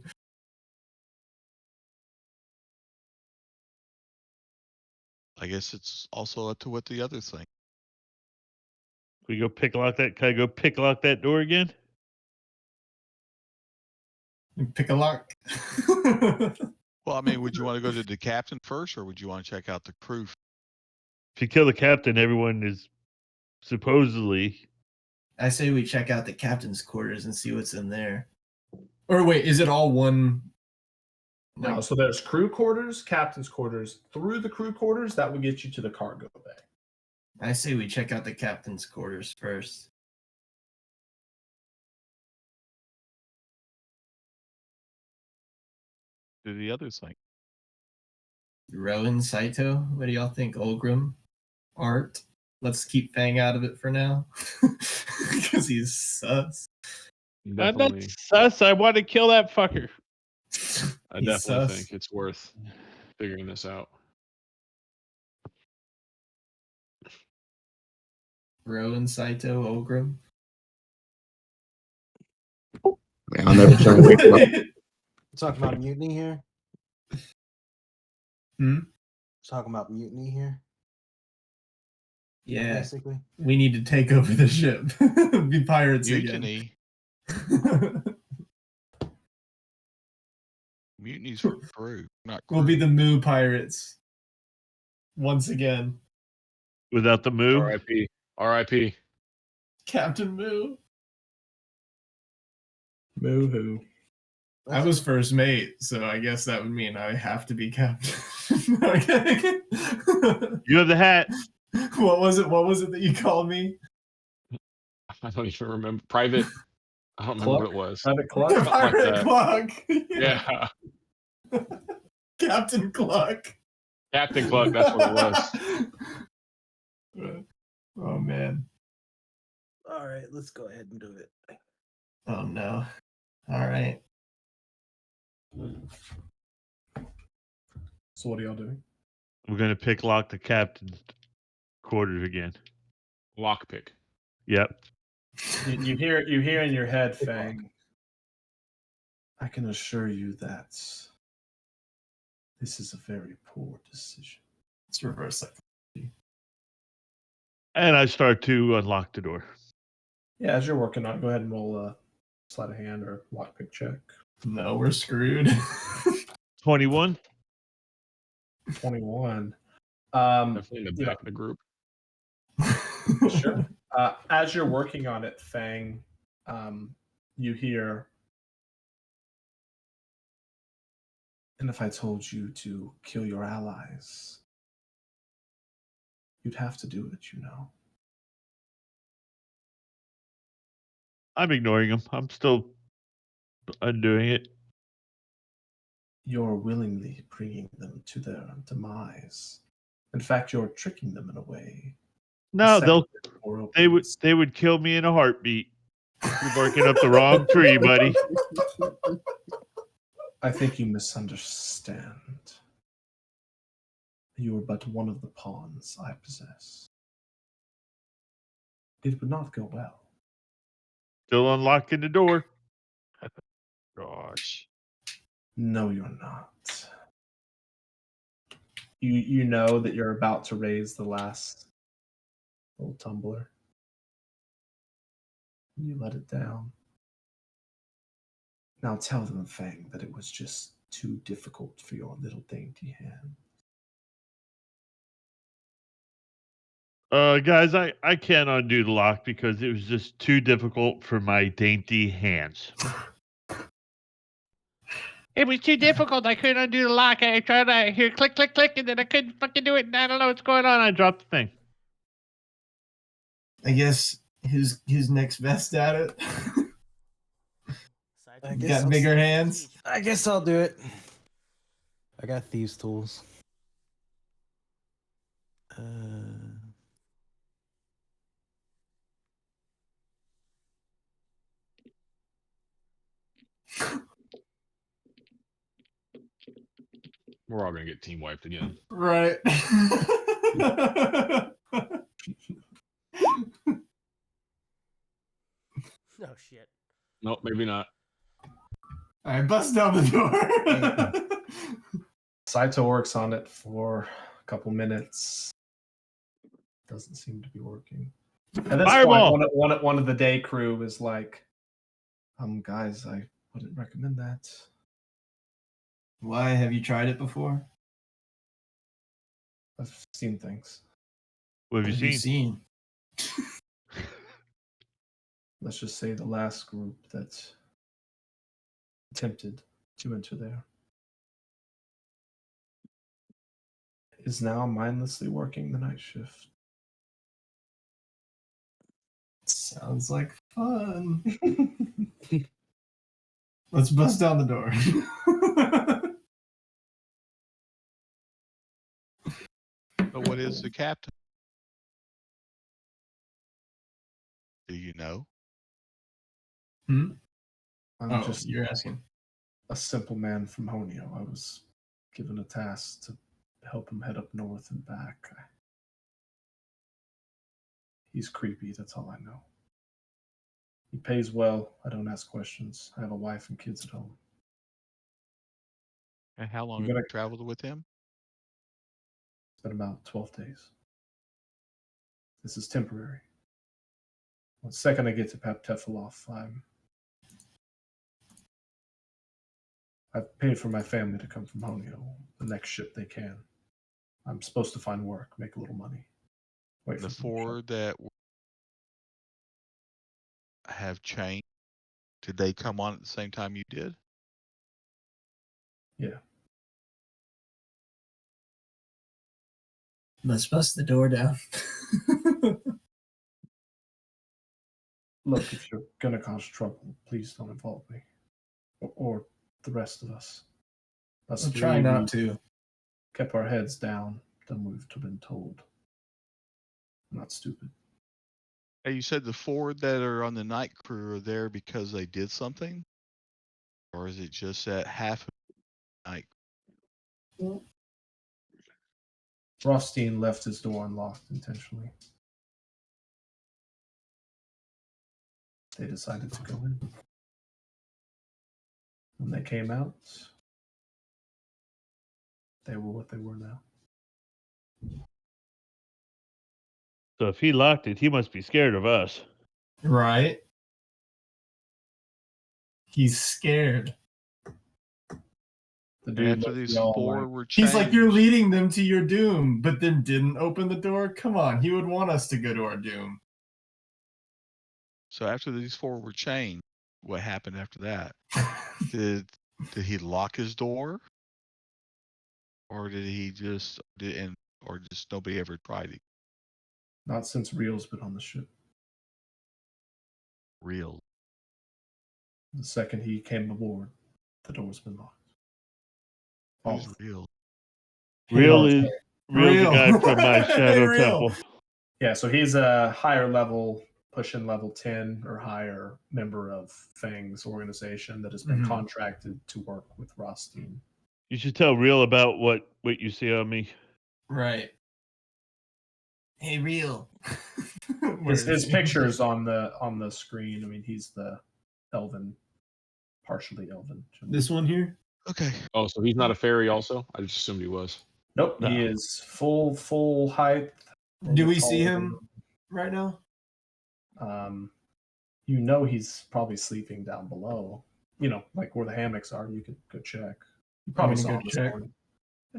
I guess it's also up to what the others think.
We go pick lock that. Can I go pick lock that door again?
Pick a lock.
Well, I mean, would you want to go to the captain first, or would you want to check out the crew?
If you kill the captain, everyone is supposedly.
I say we check out the captain's quarters and see what's in there. Or wait, is it all one?
No, so there's crew quarters, captain's quarters. Through the crew quarters, that would get you to the cargo bay.
I say we check out the captain's quarters first.
Do the others think?
Rowan, Saito, what do y'all think? Olgrim, Art. Let's keep Fang out of it for now, because he's sus.
I'm not
Definitely,
sus. I want to kill that fucker.
I
He's
definitely
sus.
think it's worth figuring this out.
Rowan, Saito, Olgrim.
Man, I'll never try to wake him up.
Talking about mutiny here.
Hmm?
Talking about mutiny here,
Yeah,
basically.
we need to take over the ship. Be pirates
Mutiny.
again.
Mutiny's for crew, not crew.
We'll be the Moo pirates once again.
Without the move.
R.I.P. R.I.P.
Captain Moo.
Moo hoo.
I was first mate, so I guess that would mean I have to be captain. Okay.
You have the hat.
What was it? What was it that you called me?
I don't even remember. Private. I don't remember what it was.
Private Cluck.
Something like
Pirate
that.
Clock.
Yeah,
Captain Clock.
Captain Cluck. That's what it was.
Oh man.
All right, let's go ahead and do it.
Oh no. All right.
So what are y'all doing?
We're gonna pick lock the captain's quarters again.
Lockpick.
Yep.
You hear in your head, Fang. I can assure you that This is a very poor decision.
It's reverse psychology.
And I start to unlock the door.
Yeah, as you're working on it, go ahead and roll a sleight of hand or lockpick check.
No, we're screwed.
21.
21.
Definitely in the
you know,
back of the group.
Sure. As you're working on it, Fang, you hear, and if I told you to kill your allies, you'd have to do it, you know.
I'm ignoring him. I'm still undoing it.
You're willingly bringing them to their demise. In fact, you're tricking them in a way.
No,
The second the door opens,
they would kill me in a heartbeat. You're barking up the wrong tree, buddy.
I think you misunderstand. You are but one of the pawns I possess. It would not go well.
Still unlocking the door.
Gosh.
No, you're not. You know that you're about to raise the last little tumbler. You let it down. Now tell them, Fang, that it was just too difficult for your little dainty hand.
Guys, I can't undo the lock because it was just too difficult for my dainty hands. It was too difficult. I couldn't undo the lock. I tried to hear click, click, click, and then I couldn't fucking do it. And I don't know what's going on. I dropped the thing.
I guess who's next best at it?
Saito,
I
You
guess
got bigger hands.
I guess I'll do it. I got thieves' tools.
We're all gonna get team wiped again.
Right.
No shit.
Nope, maybe not.
All right, bust down the door.
Saito works on it for a couple minutes. Doesn't seem to be working. At this
Fireball!
point, one of the day crew is like, guys, I wouldn't recommend that.
Why have you tried it before?
I've seen things.
What have
What
you seen?
Let's just say the last group that attempted to enter there is now mindlessly working the night shift.
Sounds like fun. Let's bust down the door.
But what is the captain? Do you know?
I'm
Oh,
just
you're asking.
a simple man from Honio. I was given a task to help him head up north and back. He's creepy, that's all I know. He pays well. I don't ask questions. I have a wife and kids at home.
And how long
You
have
gotta-
you traveled with him?
It's been about 12 days. This is temporary. The second I get to Paptefilov, I've paid for my family to come from Honio. The next ship they can. I'm supposed to find work, make a little money. Wait
The
for them to show.
four that have changed, did they come on at the same time you did?
Yeah.
Let's bust the door down.
Look, if you're gonna cause trouble, please don't involve me. Or the rest of us. Us
I'll
three,
try not
we
to.
kept our heads down, then we've been told. I'm not stupid.
Hey, you said the four that are on the night crew are there because they did something? Or is it just that half of the night?
Rothstein left his door unlocked intentionally. They decided to go in. When they came out, They were what they were now.
So if he locked it, he must be scared of us.
Right? He's scared.
The
And
dude
after
looked
these
y'all
four
like,
were
He's like, you're
changed-
leading them to your doom, but then didn't open the door? Come on, he would want us to go to our doom.
So after these four were chained, what happened after that? Did he lock his door, or did he just or just nobody ever tried it?
not since Real's been on the ship.
Real.
The second he came aboard, the door's been locked.
Who's
Oh,
real?
Real
Hey,
is Real's the
Real.
guy from my
Hey,
Shadow
Real.
Temple.
yeah, so he's a higher level, pushing level 10 or higher member of Fang's organization that has been
Mhm.
contracted to work with Rothstein.
You should tell Real about what you see on me.
Right. Hey, Real.
His picture is on the screen. I mean, he's the elven, partially elven.
This one here?
Okay.
Oh, so he's not a fairy also? I just assumed he was.
Nope,
No.
he is full height.
Do we see him right now?
You know he's probably sleeping down below. You know, like where the hammocks are. You could go check. You probably
gonna
saw
go
him this
check.
morning.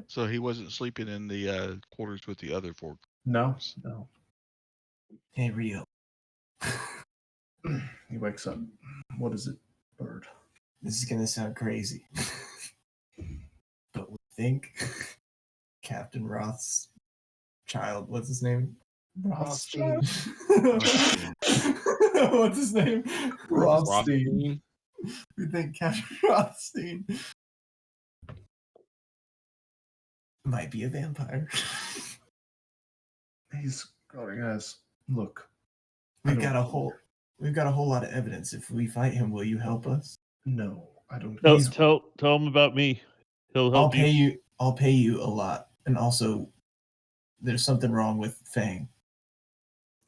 So he wasn't sleeping in the quarters with the other four.
No.
Hey, Real.
He wakes up. What is it, bird?
This is gonna sound crazy, but we think Captain Roth's child. What's his name?
Rothstein.
What's his name?
Rothstein.
We think Captain Rothstein might be a vampire.
He's going, guys. Look,
We've got a whole lot of evidence. If we fight him, will you help us?
no, I don't.
Tell him about me. He'll
I'll
help
pay
you.
you. I'll pay you a lot. And also, there's something wrong with Fang.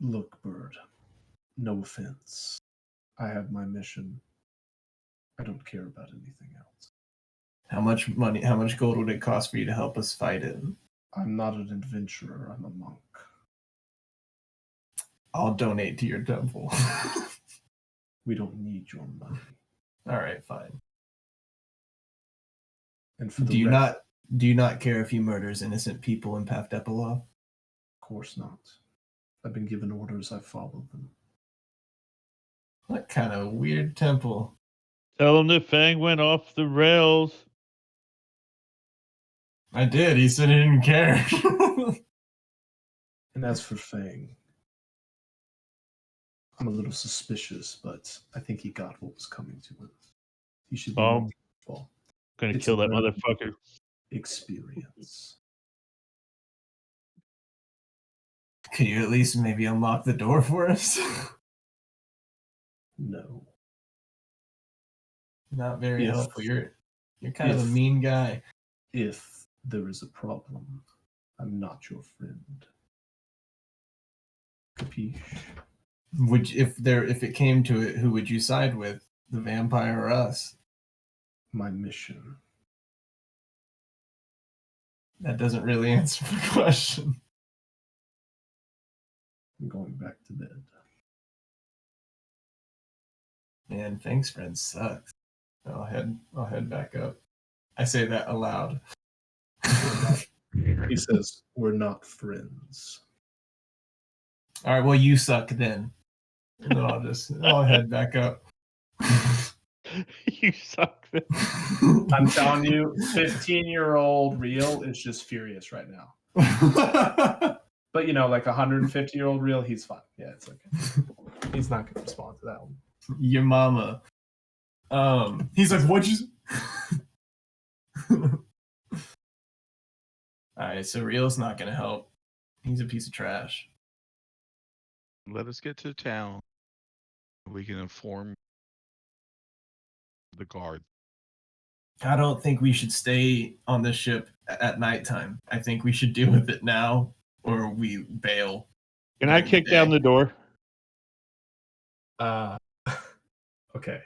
Look, bird. No offense. I have my mission. I don't care about anything else.
How much money? How much gold would it cost for you to help us fight it?
I'm not an adventurer. I'm a monk.
I'll donate to your temple.
We don't need your money.
All right, fine.
And for
Do you not care if he murders innocent people in Pavdepalov?
Of course not. I've been given orders. I follow them.
What kind of weird temple?
Tell him that Fang went off the rails.
I did. He said he didn't care.
And as for Fang, I'm a little suspicious, but I think he got what was coming to him. He should be more careful.
Gonna
It's
kill
a
that
learning
motherfucker.
experience.
Could you at least maybe unlock the door for us?
No.
Not very
Yes.
helpful. You're kind of a mean guy.
If there is a problem, I'm not your friend. Capiche?
If it came to it, who would you side with? The vampire or us?
My mission.
That doesn't really answer the question.
I'm going back to bed.
Man, Fang's friend sucks. I'll head back up. I say that aloud.
He says, we're not friends.
All right, well, you suck then. And then I'll head back up.
You suck.
I'm telling you, 15-year-old Real is just furious right now. But, you know, like 150-year-old Real, he's fine. Yeah, it's okay. He's not going to respond to that one.
Your mama. He's like, what'd you... Alright, so Real's not going to help. He's a piece of trash.
Let us get to town. We can inform the guard.
I don't think we should stay on this ship at nighttime. I think we should deal with it now, or we bail.
Can I kick down the door?
Okay.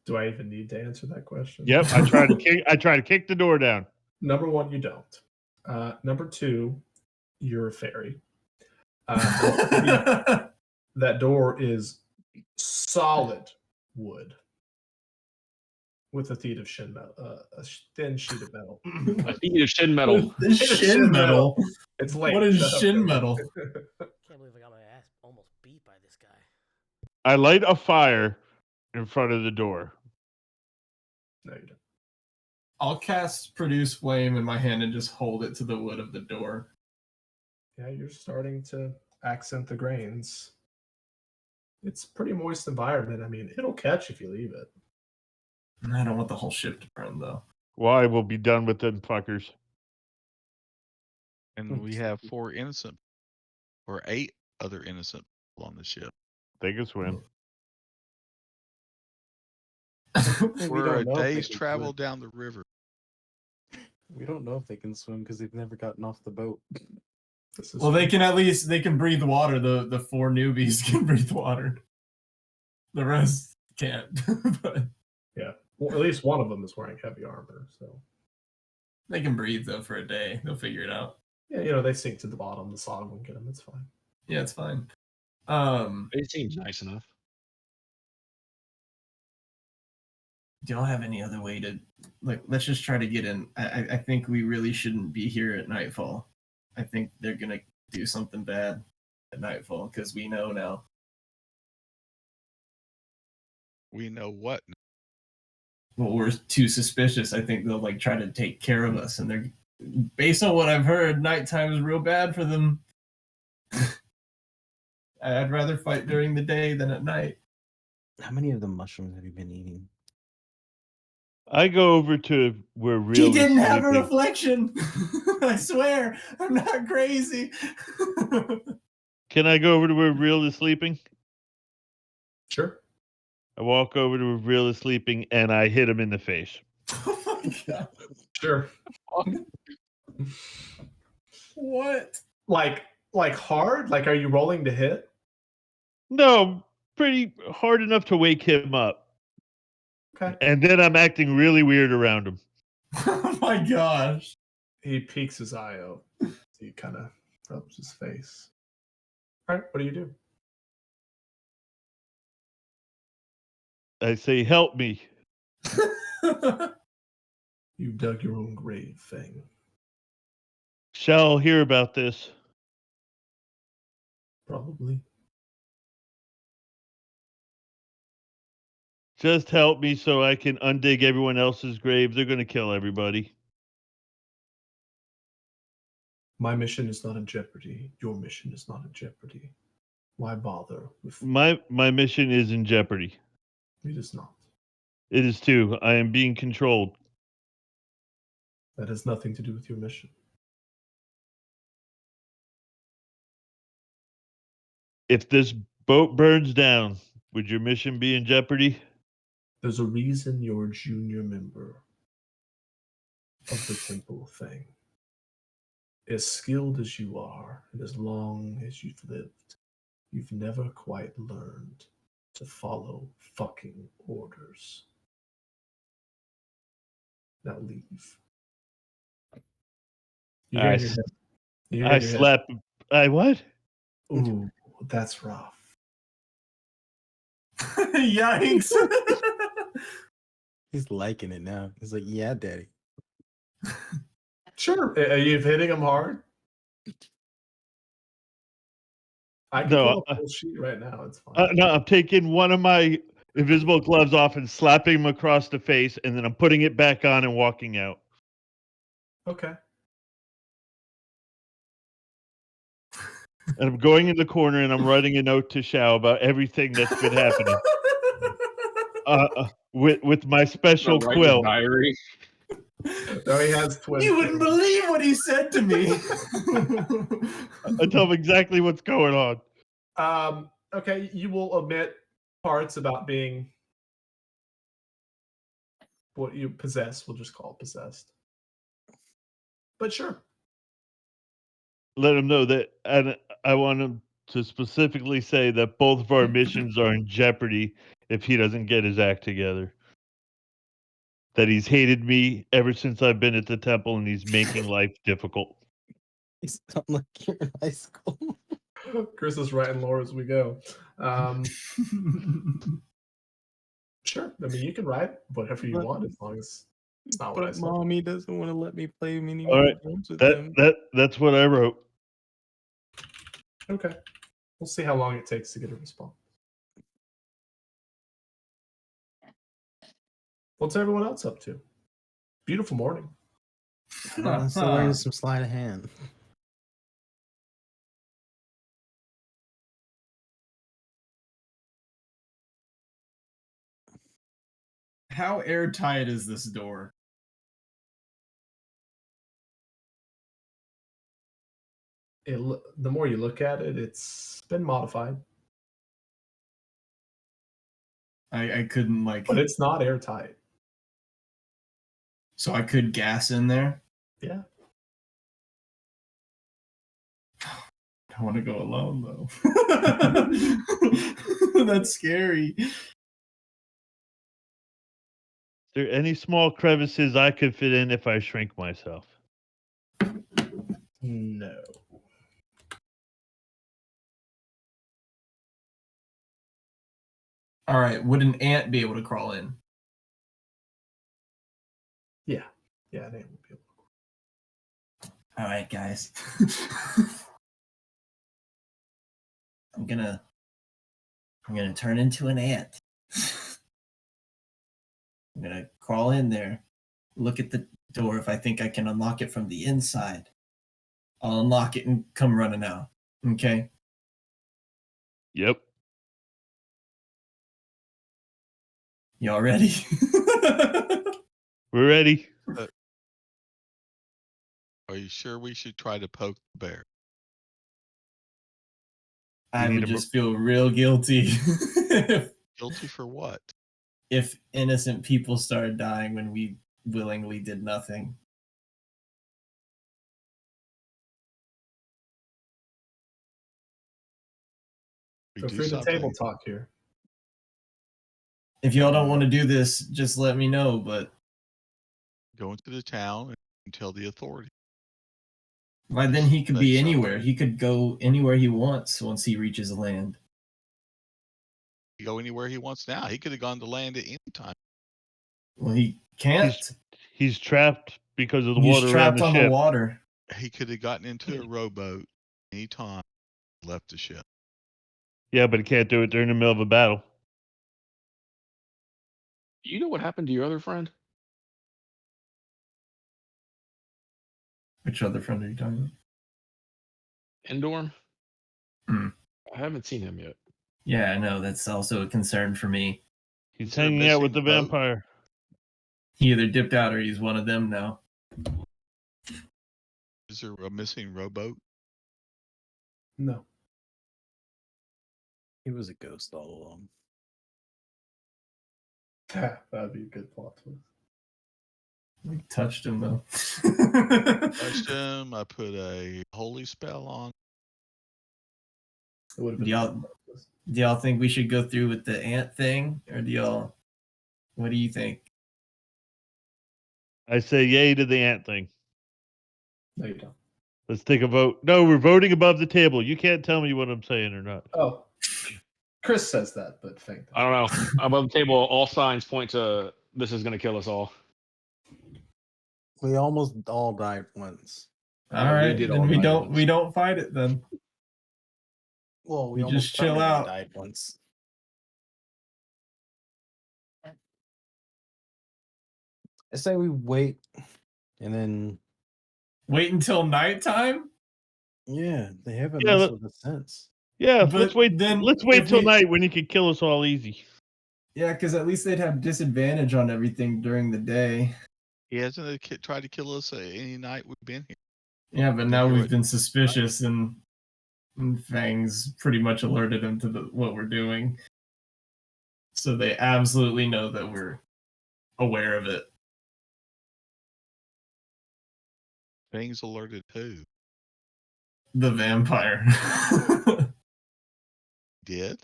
Do I even need to answer that question?
Yep. I try to kick the door down.
Number one, you don't. Number two, you're a fairy. Number three, that door is solid wood with a thin sheet of metal. A thin sheet of metal.
A feet of shin metal.
This shin metal.
It's late.
What is
Shut up,
shin
Kevin.
metal?
Can't believe I got my ass almost beat by this guy.
I light a fire in front of the door.
No, you don't.
I'll cast produce flame in my hand and just hold it to the wood of the door.
Yeah, you're starting to accent the grains. It's a pretty moist environment. I mean, it'll catch if you leave it.
I don't want the whole ship to burn though.
Well, I will be done with them fuckers.
And we have 4 innocent or 8 other innocent people on the ship.
They can swim.
We
We're a
don't know if they
day's
can
travel
swim.
down the river.
We don't know if they can swim because they've never gotten off the boat.
Well, they can breathe water. The 4 newbies can breathe water. The rest can't. But
Yeah. Well, at least one of them is wearing heavy armor, so
they can breathe though for a day. They'll figure it out.
yeah, they sink to the bottom. The sog won't get them. It's fine.
Yeah, it's fine.
It seems nice enough.
Do y'all have any other way to let's just try to get in? I think we really shouldn't be here at nightfall. I think they're gonna do something bad at nightfall because we know now.
We know what.
Well, we're too suspicious. I think they'll try to take care of us, and they're based on what I've heard, nighttime is real bad for them. I'd rather fight during the day than at night.
How many of the mushrooms have you been eating?
I go over to where Real
He
is
didn't have a
sleeping.
reflection. I swear, I'm not crazy.
Can I go over to where Real is sleeping?
Sure.
I walk over to where Real is sleeping and I hit him in the face.
Oh my god!
Sure.
What?
Like hard? Like, are you rolling to hit?
No, pretty hard enough to wake him up.
Okay.
And then I'm acting really weird around him.
Oh my gosh!
He peeks his eye out. He kind of rubs his face. All right. What do you do?
I say, help me.
You dug your own grave, Fang.
Shall hear about this.
Probably.
Just help me so I can undig everyone else's grave. They're going to kill everybody.
My mission is not in jeopardy. Your mission is not in jeopardy. Why bother with
My mission is in jeopardy.
it is not.
It is too. I am being controlled.
That has nothing to do with your mission.
If this boat burns down, would your mission be in jeopardy?
There's a reason you're a junior member of the Temple Fang. As skilled as you are, and as long as you've lived, you've never quite learned to follow fucking orders. Now leave. You hear
I
in your
s-
head. You hear
I
in your head,
slap. I what?
ooh, that's rough.
Yikes!
He's liking it now. He's like, yeah, daddy.
Sure. Are you hitting him hard? I can
No,
pull up a whole sheet right now. It's fine.
no, I'm taking one of my invisible gloves off and slapping him across the face, and then I'm putting it back on and walking out.
Okay.
And I'm going in the corner and I'm writing a note to Shao about everything that's been happening. With my special
Write your
quill.
diary.
No, he has twins.
You wouldn't believe what he said to me.
I tell him exactly what's going on.
Okay, you will omit parts about being what you possess. We'll just call it possessed. But sure.
Let him know that, and I want him to specifically say that both of our missions are in jeopardy if he doesn't get his act together. that he's hated me ever since I've been at the temple, and he's making life difficult.
You sound like you're in high school.
Chris is writing lore as we go. Sure. I mean, you can write whatever you want as long as it's not what I
But
said.
mommy doesn't want to let me play mini
All right,
games with him.
that's what I wrote.
Okay. We'll see how long it takes to get a response. What's everyone else up to? Beautiful morning.
I'm still learning some sleight of hand.
How airtight is this door?
The more you look at it, it's been modified,
I couldn't
but it's not airtight.
so I could gas in there.
Yeah.
I want to go alone though. That's scary.
Is there any small crevices I could fit in if I shrink myself?
No.
All right, would an ant be able to crawl in?
Yeah. Yeah, they will be able to.
All right, guys. I'm gonna turn into an ant. I'm gonna crawl in there, look at the door. If I think I can unlock it from the inside, I'll unlock it and come running out. Okay?
Yep.
Y'all ready?
We're ready.
Are you sure we should try to poke the bear?
I
need
would
a
just feel real guilty
Guilty for what?
if innocent people started dying when we willingly did nothing.
We
Feel
do
free to
something.
table talk here.
If y'all don't want to do this, just let me know. But
Go into the town and tell the authorities.
why then he could
Say
be
something.
anywhere. He could go anywhere he wants once he reaches land.
He go anywhere he wants now. He could have gone to land at any time.
Well, he can't.
He's trapped because of the
He's
water around
trapped
the
on
ship.
the water.
He could have gotten into a rowboat anytime, left the ship.
Yeah, but he can't do it during the middle of a battle.
You know what happened to your other friend?
Which other friend are you talking about?
Endorm?
Hmm.
I haven't seen him yet.
Yeah, I know. That's also a concern for me.
He's
Is there a
hanging out with the
missing boat?
vampire.
He either dipped out or he's one of them now.
Is there a missing rowboat?
No.
He was a ghost all along.
That'd be a good plot twist.
We touched him though.
Touched him. I put a holy spell on.
It would have been
Do
a
y'all-
good plot twist.
Do y'all think we should go through with the ant thing, or do y'all? What do you think?
I say yay to the ant thing.
No, you don't.
Let's take a vote. No, we're voting above the table. You can't tell me what I'm saying or not.
Oh, Chris says that, but Fang
I don't know. Above the table, all signs point to this is going to kill us all.
We almost all died once.
All
Yeah, we
right,
did
then
all
we
die
don't
once.
we don't fight it then.
Well, we
You
almost
just chill
permanently
out.
died once. I say we wait, and then
Wait until nighttime.
yeah, they haven't
Yeah,
messed with us since.
Yeah,
But
let's wait.
then
Let's wait
if
till
we-
night when he could kill us all easy.
Yeah, because at least they'd have disadvantage on everything during the day.
He hasn't tried to kill us any night we've been here.
Yeah, but
Been
now
here
we've
at
been suspicious, and Fang's pretty much alerted him to what we're doing. So they absolutely know that we're aware of it.
Things alerted who?
The vampire.
Did?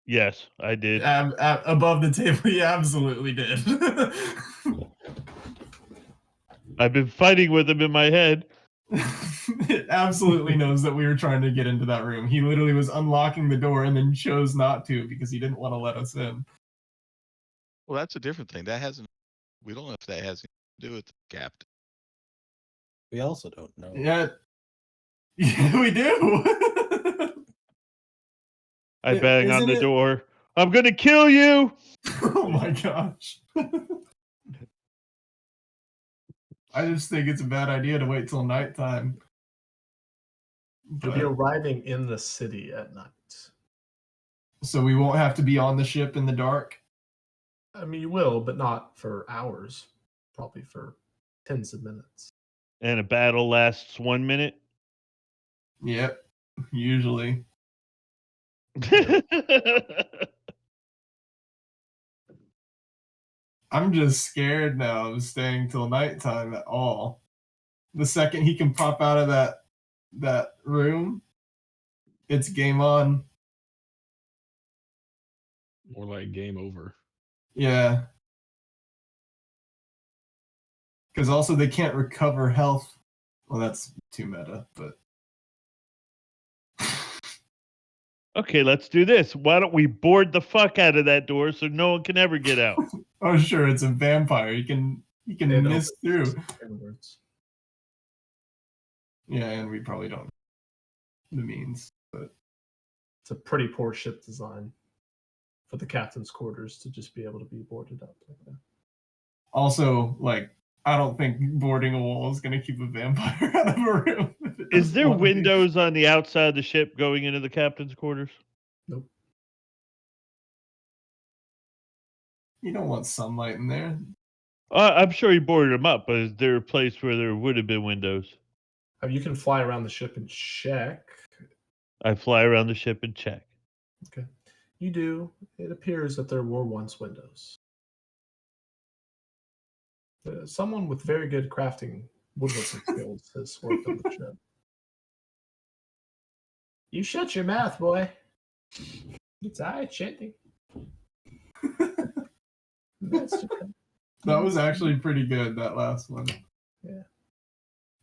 Yes, I did.
Above the table, he absolutely did.
I've been fighting with him in my head.
It absolutely knows that we were trying to get into that room. He literally was unlocking the door and then chose not to because he didn't want to let us in.
Well, that's a different thing. We don't know if that has anything to do with the captain.
We also don't know.
Yeah, yeah, we do.
I bang on
Isn't
the
it-
door. I'm gonna kill you.
Oh my gosh. I just think it's a bad idea to wait till nighttime.
You'll be
But-
arriving in the city at night.
so we won't have to be on the ship in the dark.
I mean, you will, but not for hours. Probably for tens of minutes.
And a battle lasts 1 minute.
Yep, usually. I'm just scared now of staying till nighttime at all. The second he can pop out of that room, it's game on.
More like game over.
Yeah. Because also they can't recover health. Well, that's too meta, but
Okay, let's do this. Why don't we board the fuck out of that door so no one can ever get out?
oh sure, it's a vampire. He can
It
miss through.
Inwards.
Yeah, and we probably don't the means, but
It's a pretty poor ship design for the captain's quarters to just be able to be boarded up like that.
also like I don't think boarding a wall is gonna keep a vampire out of a room. if it
Is
doesn't
there
wanna be.
windows on the outside of the ship going into the captain's quarters?
Nope.
You don't want sunlight in there.
I'm sure he boarded them up, but is there a place where there would have been windows?
You can fly around the ship and check.
I fly around the ship and check.
Okay. You do. It appears that there were once windows. Someone with very good crafting woodworking skills has worked on the ship. You shut your mouth, boy. It's I, Chetney.
That was actually pretty good, that last one.
Yeah.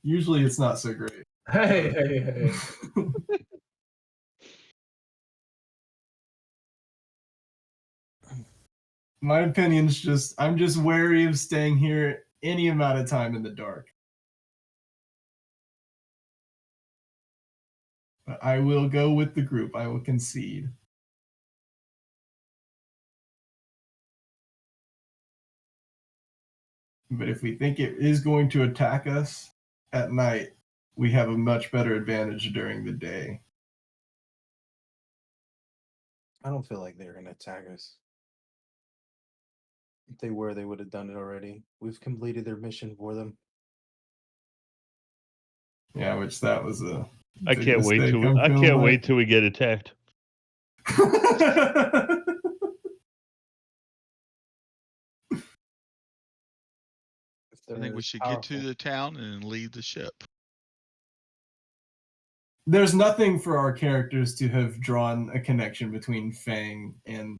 Usually it's not so great.
Hey.
My opinion's just I'm just wary of staying here any amount of time in the dark. But I will go with the group. I will concede. But if we think it is going to attack us at night, we have a much better advantage during the day.
I don't feel like they're gonna attack us. If they were, they would have done it already. We've completed their mission for them.
Yeah, which that was a
I
big
can't wait
mistake,
till
I'm
I
feeling
can't
like.
wait till we get attacked.
I think we should get to the town and leave the ship.
There's nothing for our characters to have drawn a connection between Fang and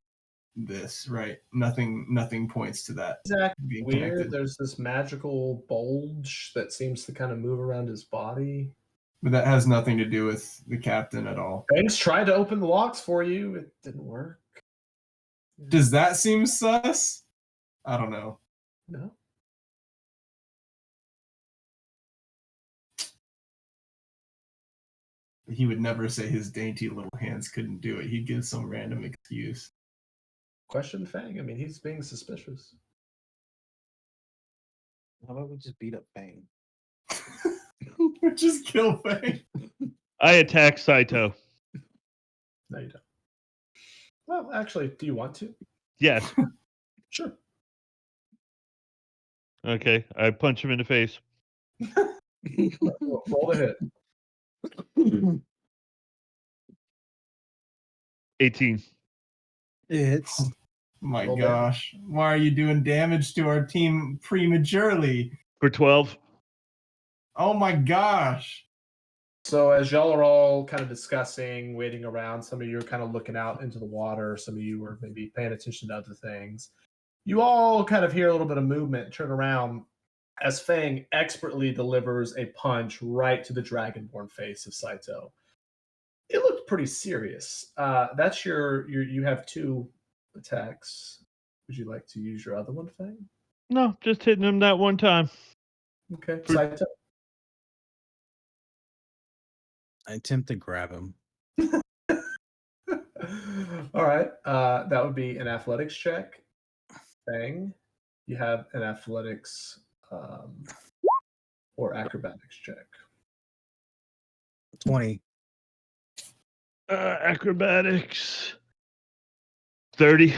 this, right? Nothing points to that
Exactly.
being
Weird.
connected.
There's this magical bulge that seems to kind of move around his body.
But that has nothing to do with the captain at all.
Banks tried to open the locks for you. It didn't work.
Does that seem sus? I don't know.
No.
He would never say his dainty little hands couldn't do it. He'd give some random excuse.
Question Fang. I mean, he's being suspicious.
How about we just beat up Fang?
Just kill Fang.
I attack Saito.
No, you don't. Well, actually, do you want to?
Yes.
Sure.
Okay. I punch him in the face.
Roll the hit.
18.
It's
My
Roll
gosh. Why are you doing damage to our team prematurely?
For 12.
Oh my gosh.
So as y'all are all kind of discussing, waiting around, some of you are kind of looking out into the water, some of you are maybe paying attention to other things. You all kind of hear a little bit of movement, turn around as Fang expertly delivers a punch right to the dragonborn face of Saito. It looked pretty serious. That's you have 2 attacks. Would you like to use your other one, Fang?
No, just hitting him that one time.
Okay,
For-
Saito.
I attempt to grab him.
All right, that would be an athletics check. Fang, you have an athletics or acrobatics check.
20.
Acrobatics. 30.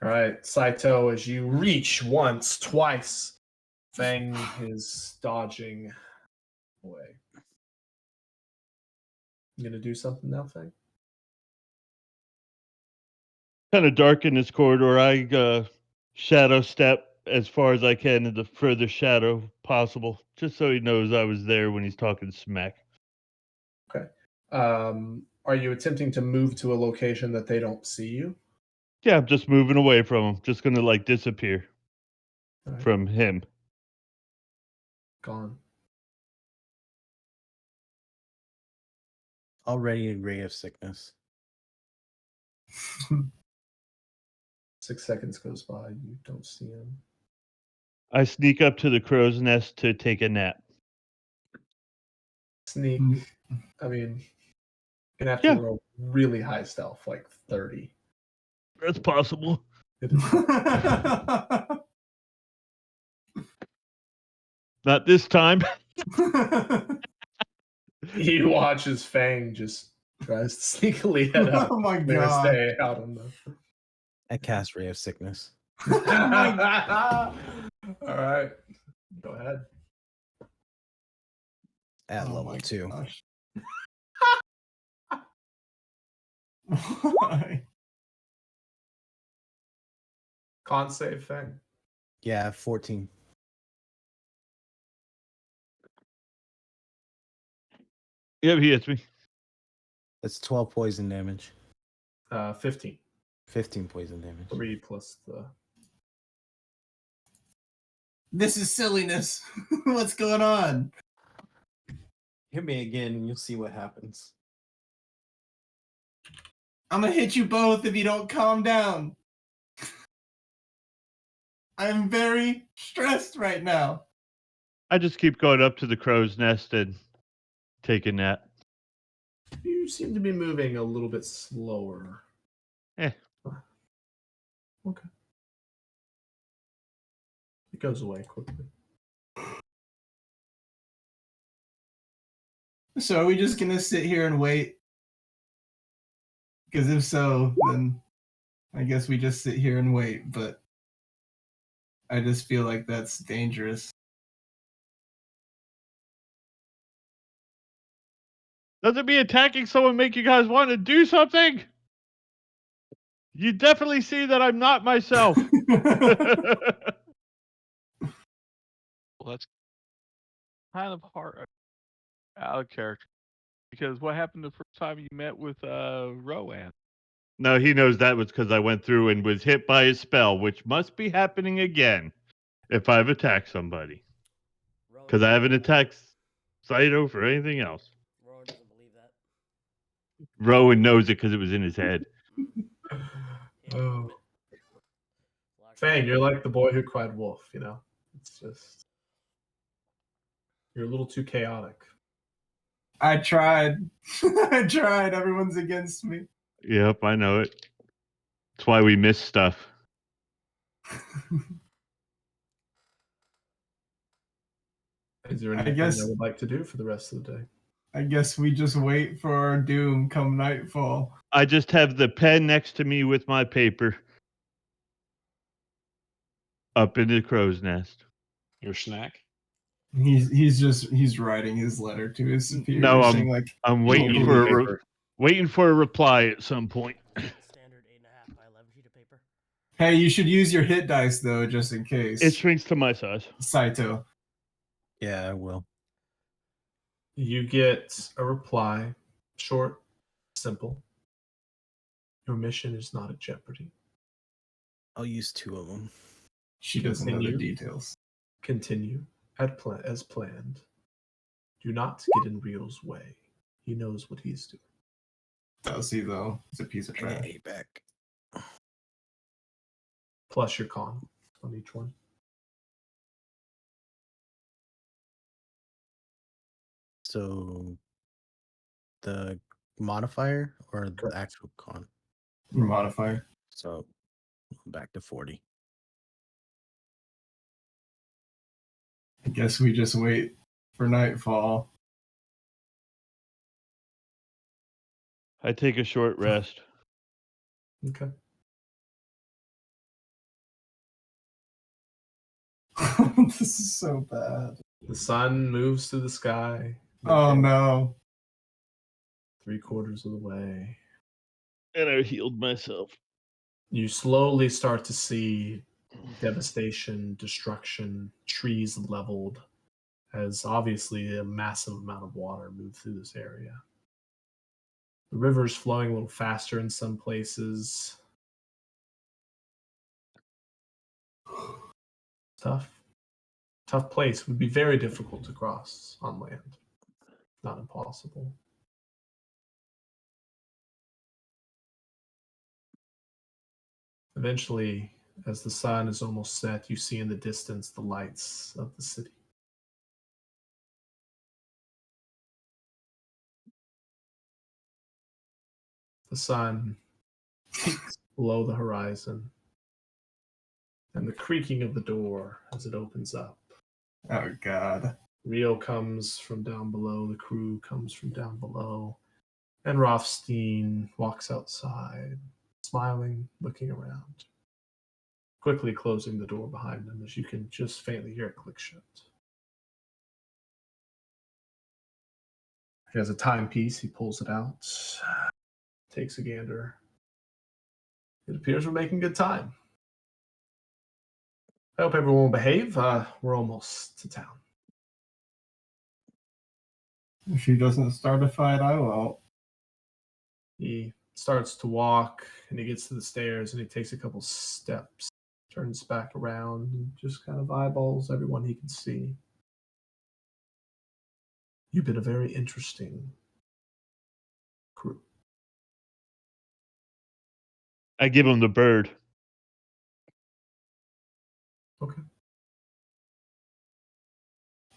All right, Saito, as you reach once, twice, Fang is dodging away. You gonna do something now, Fang?
Kind of dark in this corridor. I shadow step as far as I can in the furthest shadow possible, just so he knows I was there when he's talking smack.
Okay. Are you attempting to move to a location that they don't see you?
Yeah, I'm just moving away from him. Just gonna like disappear
All right,
from him.
gone.
Already a ray of sickness.
6 seconds goes by. You don't see him.
I sneak up to the crow's nest to take a nap.
Sneak. I mean, you're gonna have
Yeah.
to roll really high stealth, like 30.
That's possible.
It is
Not this time.
You watch as Fang just tries to sneakily head up.
Oh my
They're gonna
god.
stay out on the.
I cast ray of sickness.
All right, go ahead.
At
Oh
level
my
2.
gosh. Why?
Con save Fang.
Yeah, 14.
Yep, he hits me.
That's 12 poison damage.
15.
15 poison damage.
3 plus the.
This is silliness. What's going on?
Hit me again and you'll see what happens.
I'm gonna hit you both if you don't calm down. I'm very stressed right now.
I just keep going up to the crow's nest and taking that.
You seem to be moving a little bit slower.
Eh.
Okay. It goes away quickly.
So are we just gonna sit here and wait? Because if so, then I guess we just sit here and wait, but I just feel like that's dangerous.
Doesn't me attacking someone make you guys want to do something? You definitely see that I'm not myself.
Well, that's kind of hard out of character because what happened the first time you met with Rowan?
No, he knows that was because I went through and was hit by a spell, which must be happening again if I've attacked somebody. Because I haven't attacked Saito for anything else.
Rowan doesn't believe that.
Rowan knows it because it was in his head.
Oh. Fang, you're like the boy who cried wolf, you know? It's just. You're a little too chaotic.
I tried. I tried. Everyone's against me.
Yep, I know it. That's why we miss stuff.
Is there
I
anything
guess-
I would like to do for the rest of the day?
I guess we just wait for our doom come nightfall.
I just have the pen next to me with my paper up in the crow's nest.
Your snack?
He's writing his letter to his superior.
No,
saying like,
I'm
Little
waiting
bitty
for
paper.
waiting for a reply at some point.
Standard 8.5 by 11 sheet of paper.
hey, you should use your hit dice though, just in case.
It shrinks to my size.
Saito.
Yeah, I will.
You get a reply, short, simple. Your mission is not at jeopardy.
I'll use 2 of them.
She doesn't know the
Continue.
details.
Continue as planned. Do not get in Rio's way. He knows what he's doing.
Does he though? He's a piece of
I get
trash.
8 back.
Plus your con on each one.
So the modifier or the
Correct.
actual con?
Modifier.
So back to 40.
I guess we just wait for nightfall.
I take a short rest.
Okay.
This is so bad.
The sun moves through the sky.
Oh no.
3/4 of the way.
And I healed myself.
You slowly start to see devastation, destruction, trees leveled, as obviously a massive amount of water moved through this area. The river's flowing a little faster in some places. Tough place. Would be very difficult to cross on land. Not impossible. Eventually, as the sun is almost set, you see in the distance the lights of the city. The sun peaks below the horizon, and the creaking of the door as it opens up.
Oh god.
Rio comes from down below, the crew comes from down below, and Rothstein walks outside, smiling, looking around, quickly closing the door behind him as you can just faintly hear it click shut. He has a timepiece, he pulls it out, takes a gander. It appears we're making good time. I hope everyone will behave. We're almost to town.
If he doesn't start a fight, I will.
He starts to walk and he gets to the stairs and he takes a couple steps, turns back around, and just kind of eyeballs everyone he can see. You've been a very interesting crew.
I give him the bird.
Okay.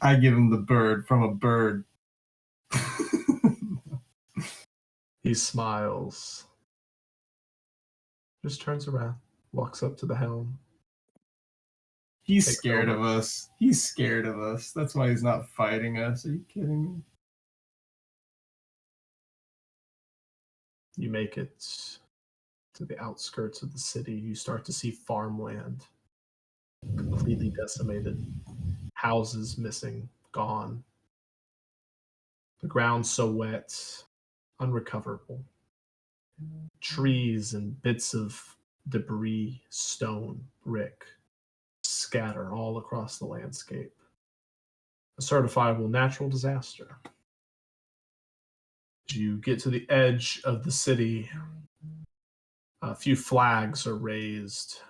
I give him the bird from a bird.
He smiles, just turns around, walks up to the helm.
He's
Takes
scared
over.
of us. He's scared of us. That's why he's not fighting us. Are you kidding me?
You make it to the outskirts of the city. You start to see farmland completely decimated, houses missing, gone. The ground so wet, unrecoverable. Trees and bits of debris, stone, brick, scatter all across the landscape. A certifiable natural disaster. As you get to the edge of the city, a few flags are raised.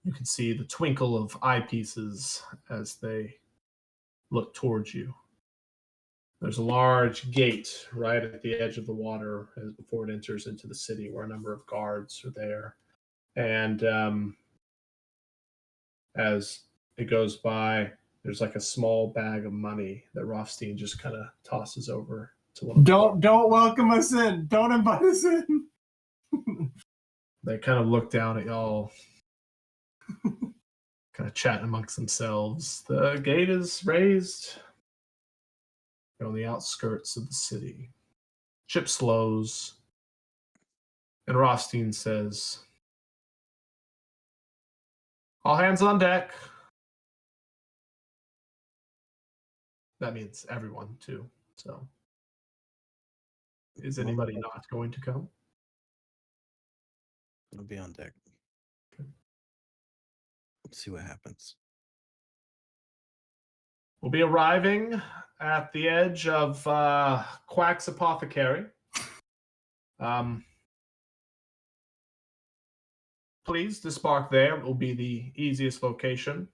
You can see the twinkle of eyepieces as they look towards you. There's a large gate right at the edge of the water before it enters into the city, where a number of guards are there. And as it goes by, there's like a small bag of money that Rothstein just kind of tosses over to one of the guards.
Don't welcome us in. Don't invite us in.
They kind of look down at y'all, kind of chatting amongst themselves. The gate is raised. You're on the outskirts of the city. Ship slows, and Rothstein says, "All hands on deck." That means everyone, too. So, is anybody not going to come?
I'll be on deck.
Okay.
Let's see what happens.
We'll be arriving at the edge of Quack's Apothecary. Please disembark there. It will be the easiest location.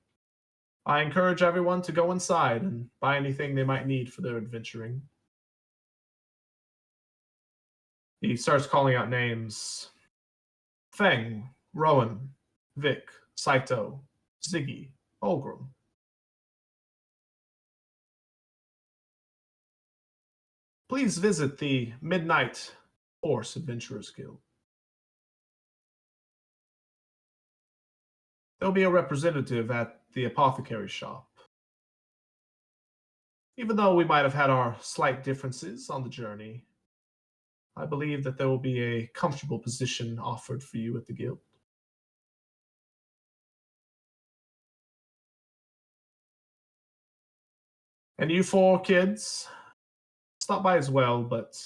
I encourage everyone to go inside and buy anything they might need for their adventuring. He starts calling out names. Feng, Rowan, Vic, Saito, Ziggy, Olgrim. Please visit the Midnight Horse Adventurers Guild. There'll be a representative at the apothecary shop. Even though we might have had our slight differences on the journey, I believe that there will be a comfortable position offered for you at the guild. And you 4 kids, stop by as well, but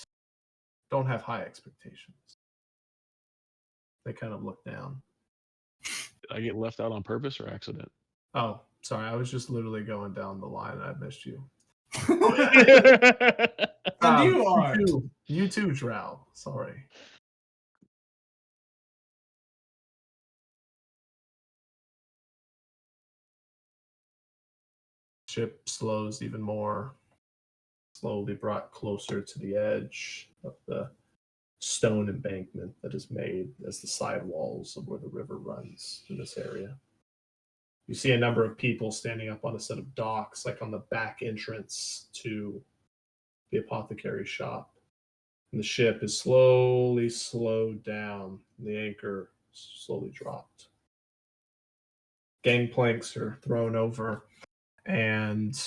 don't have high expectations. They kind of look down.
Did I get left out on purpose or accident?
Oh, sorry. I was just literally going down the line and I missed you.
And you are.
You too, Drow. Sorry. Ship slows even more, slowly brought closer to the edge of the stone embankment that is made as the sidewalls of where the river runs in this area. You see a number of people standing up on a set of docks, like on the back entrance to the apothecary shop. And the ship is slowly slowed down. The anchor slowly dropped. Gangplanks are thrown over, and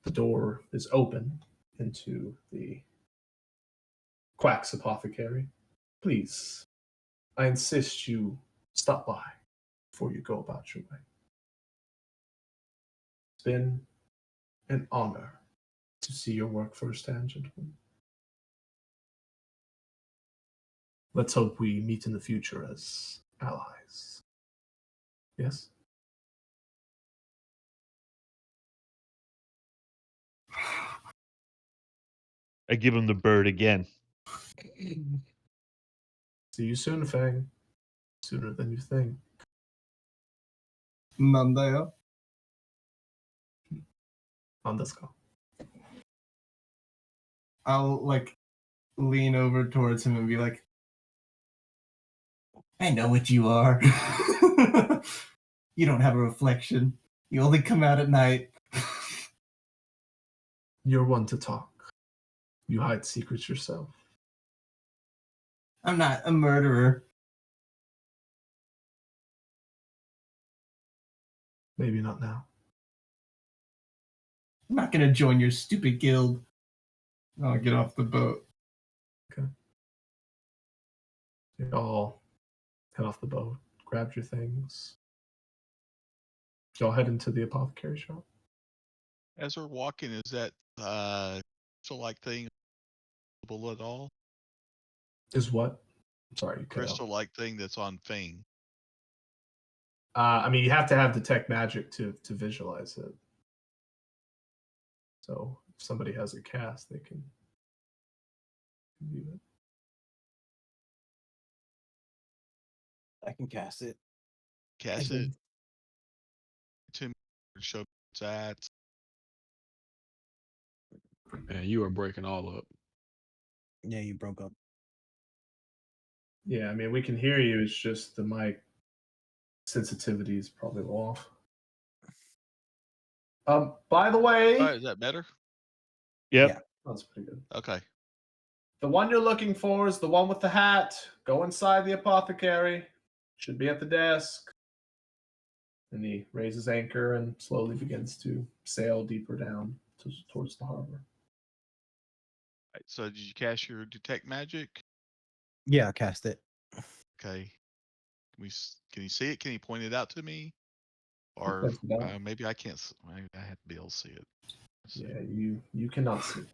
the door is open into the Quack's Apothecary. Please, I insist you stop by before you go about your way. It's been an honor to see your work firsthand, gentlemen. Let's hope we meet in the future as allies. Yes?
I give him the bird again.
See you soon, Fang. Sooner than you think.
なんだよ。
On this call.
I'll like lean over towards him and be like, I know what you are. You don't have a reflection. You only come out at night.
You're one to talk. You hide secrets yourself.
I'm not a murderer.
Maybe not now.
I'm not gonna join your stupid guild. I'll get off the boat.
Okay. You all head off the boat, grab your things. Y'all head into the apothecary shop.
As we're walking, is that crystal-like thing visible at all?
Is what? I'm sorry, you cut out.
Crystal-like thing that's on Fang.
I mean, you have to have detect magic to visualize it. So if somebody has a cast, they can view it.
I can cast it.
Cast
Okay.
it to me, show it's at.
Man, you are breaking all up.
Yeah, you broke up.
Yeah, I mean, we can hear you. It's just the mic sensitivity is probably off. By the way,
Oh, is that better?
Yep.
Yeah.
that's pretty good.
Okay.
The one you're looking for is the one with the hat. Go inside the apothecary. Should be at the desk. And he raises anchor and slowly begins to sail deeper down towards the harbor.
Right, so did you cast your detect magic?
Yeah, cast it.
Okay. Can you see it? Can you point it out to me? Or
Test it out.
maybe I can't. Maybe I have to be able to see it. Let's see.
Yeah, you cannot see it.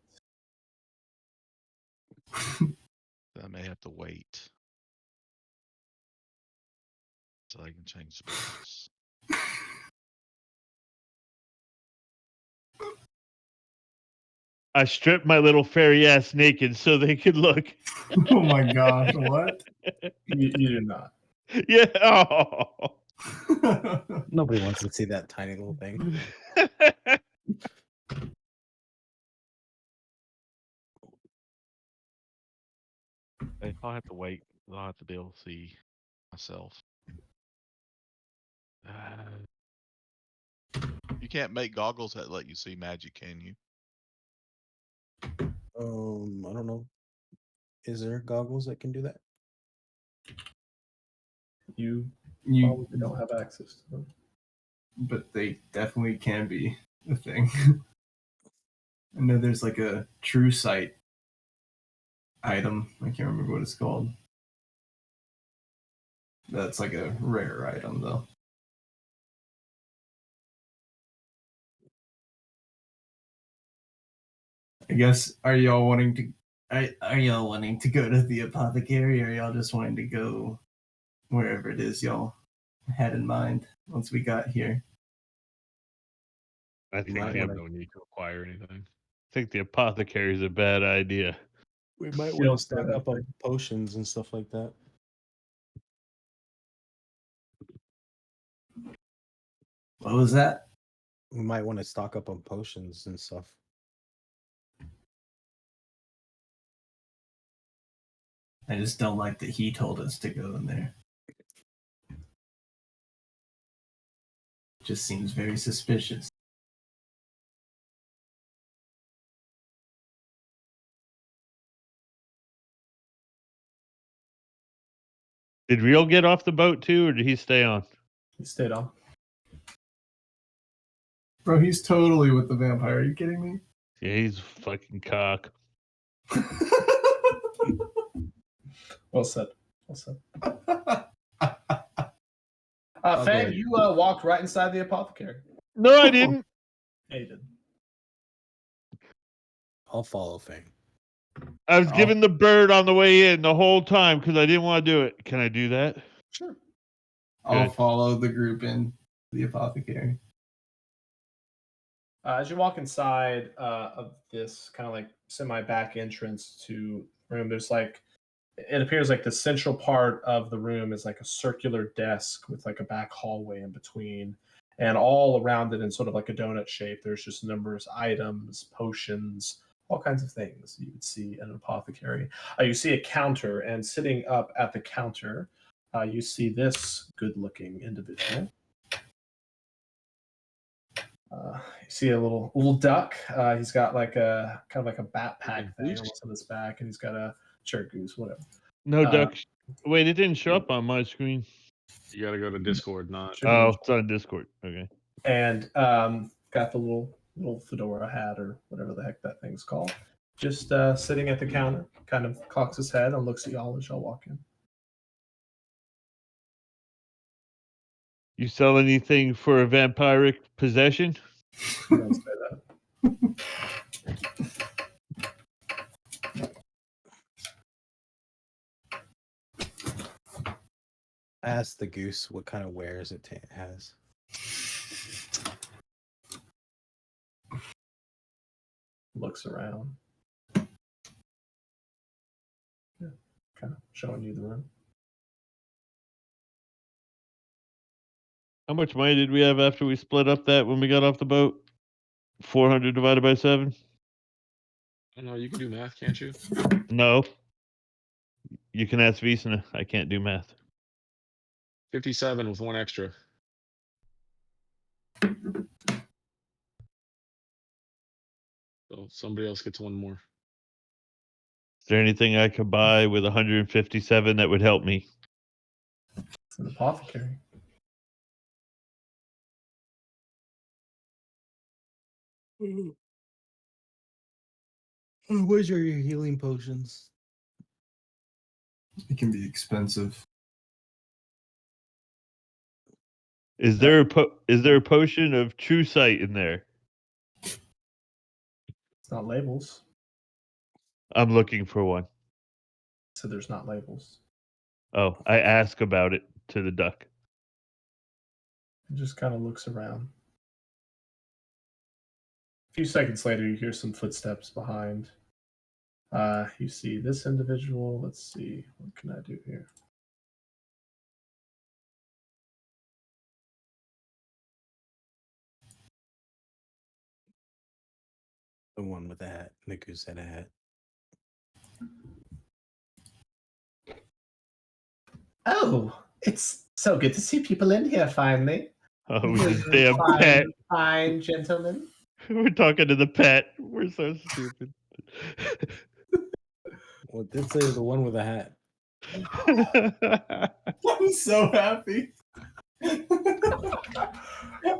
I may have to wait. So I can change spells.
I stripped my little fairy ass naked so they could look.
Oh my gosh, what?
You do not.
Yeah. Oh.
Nobody wants to see that tiny little thing.
If I'll have to wait, I'll have to be able to see myself.
You can't make goggles that let you see magic, can you?
I don't know. Is there goggles that can do that?
You
you,
probably don't have access to them.
but they definitely can be a thing. I know there's like a true sight item. I can't remember what it's called. That's like a rare item though. I guess are y'all wanting to go to the apothecary, or are y'all just wanting to go wherever it is y'all had in mind once we got here?
I
You
think
might
the,
have no need to acquire anything.
the apothecary is a bad idea.
We might
You
want
don't
to stock
say that.
up on potions and stuff like that.
What was that?
We might want to stock up on potions and stuff.
I just don't like that he told us to go in there. Just seems very suspicious.
Did Real get off the boat too, or did he stay on?
He stayed on.
Bro, he's totally with the vampire. Are you kidding me?
Yeah, he's a fucking cock.
Well said. Well said.
I'll
Fang,
go.
you walked right inside the apothecary.
No, I didn't.
Yeah, you did.
I'll follow Fang.
I was giving the bird on the way in the whole time because I didn't want to do it. Can I do that?
Sure.
I'll
Good.
follow the group in the apothecary.
As you walk inside of this kind of like semi-back entrance to room, there's like it appears like the central part of the room is like a circular desk with like a back hallway in between, and all around it in sort of like a donut shape. There's just numerous items, potions, all kinds of things you would see in an apothecary. You see a counter, and sitting up at the counter, you see this good-looking individual. You see a little duck. He's got like a kind of like a backpack thing
Goose?
almost on his back, and he's got a goose, whatever.
No duck. Wait, it didn't show up on my screen.
You got to go to Discord, not.
Should be
Oh, it's on Discord. Okay.
and got the little fedora hat or whatever the heck that thing's called. Just sitting at the counter, kind of cocks his head and looks at y'all as y'all walk in.
You sell anything for a vampiric possession?
He doesn't say that.
I asked the goose what kind of wares it has.
Looks around. Yeah, kind of showing you the room.
How much money did we have after we split up that when we got off the boat? 400 divided by 7?
I don't know. You can do math, can't you?
No. You can ask Visna. I can't do math.
57 with one extra. So somebody else gets one more.
Is there anything I could buy with 157 that would help me?
It's an apothecary.
Where's your healing potions?
It can be expensive.
Is there a potion of true sight in there?
It's not labels,
I'm looking for one.
so there's not labels.
Oh, I ask about it to the duck.
It just kind of looks around. few seconds later, you hear some footsteps behind. You see this individual. Let's see. What can I do here?
The one with the hat. Nick who's had a hat.
Oh, it's so good to see people in here finally.
Oh, this damn pet.
Fine, gentlemen.
We're talking to the pet. We're so stupid.
Well, it did say the one with the hat.
I'm so happy.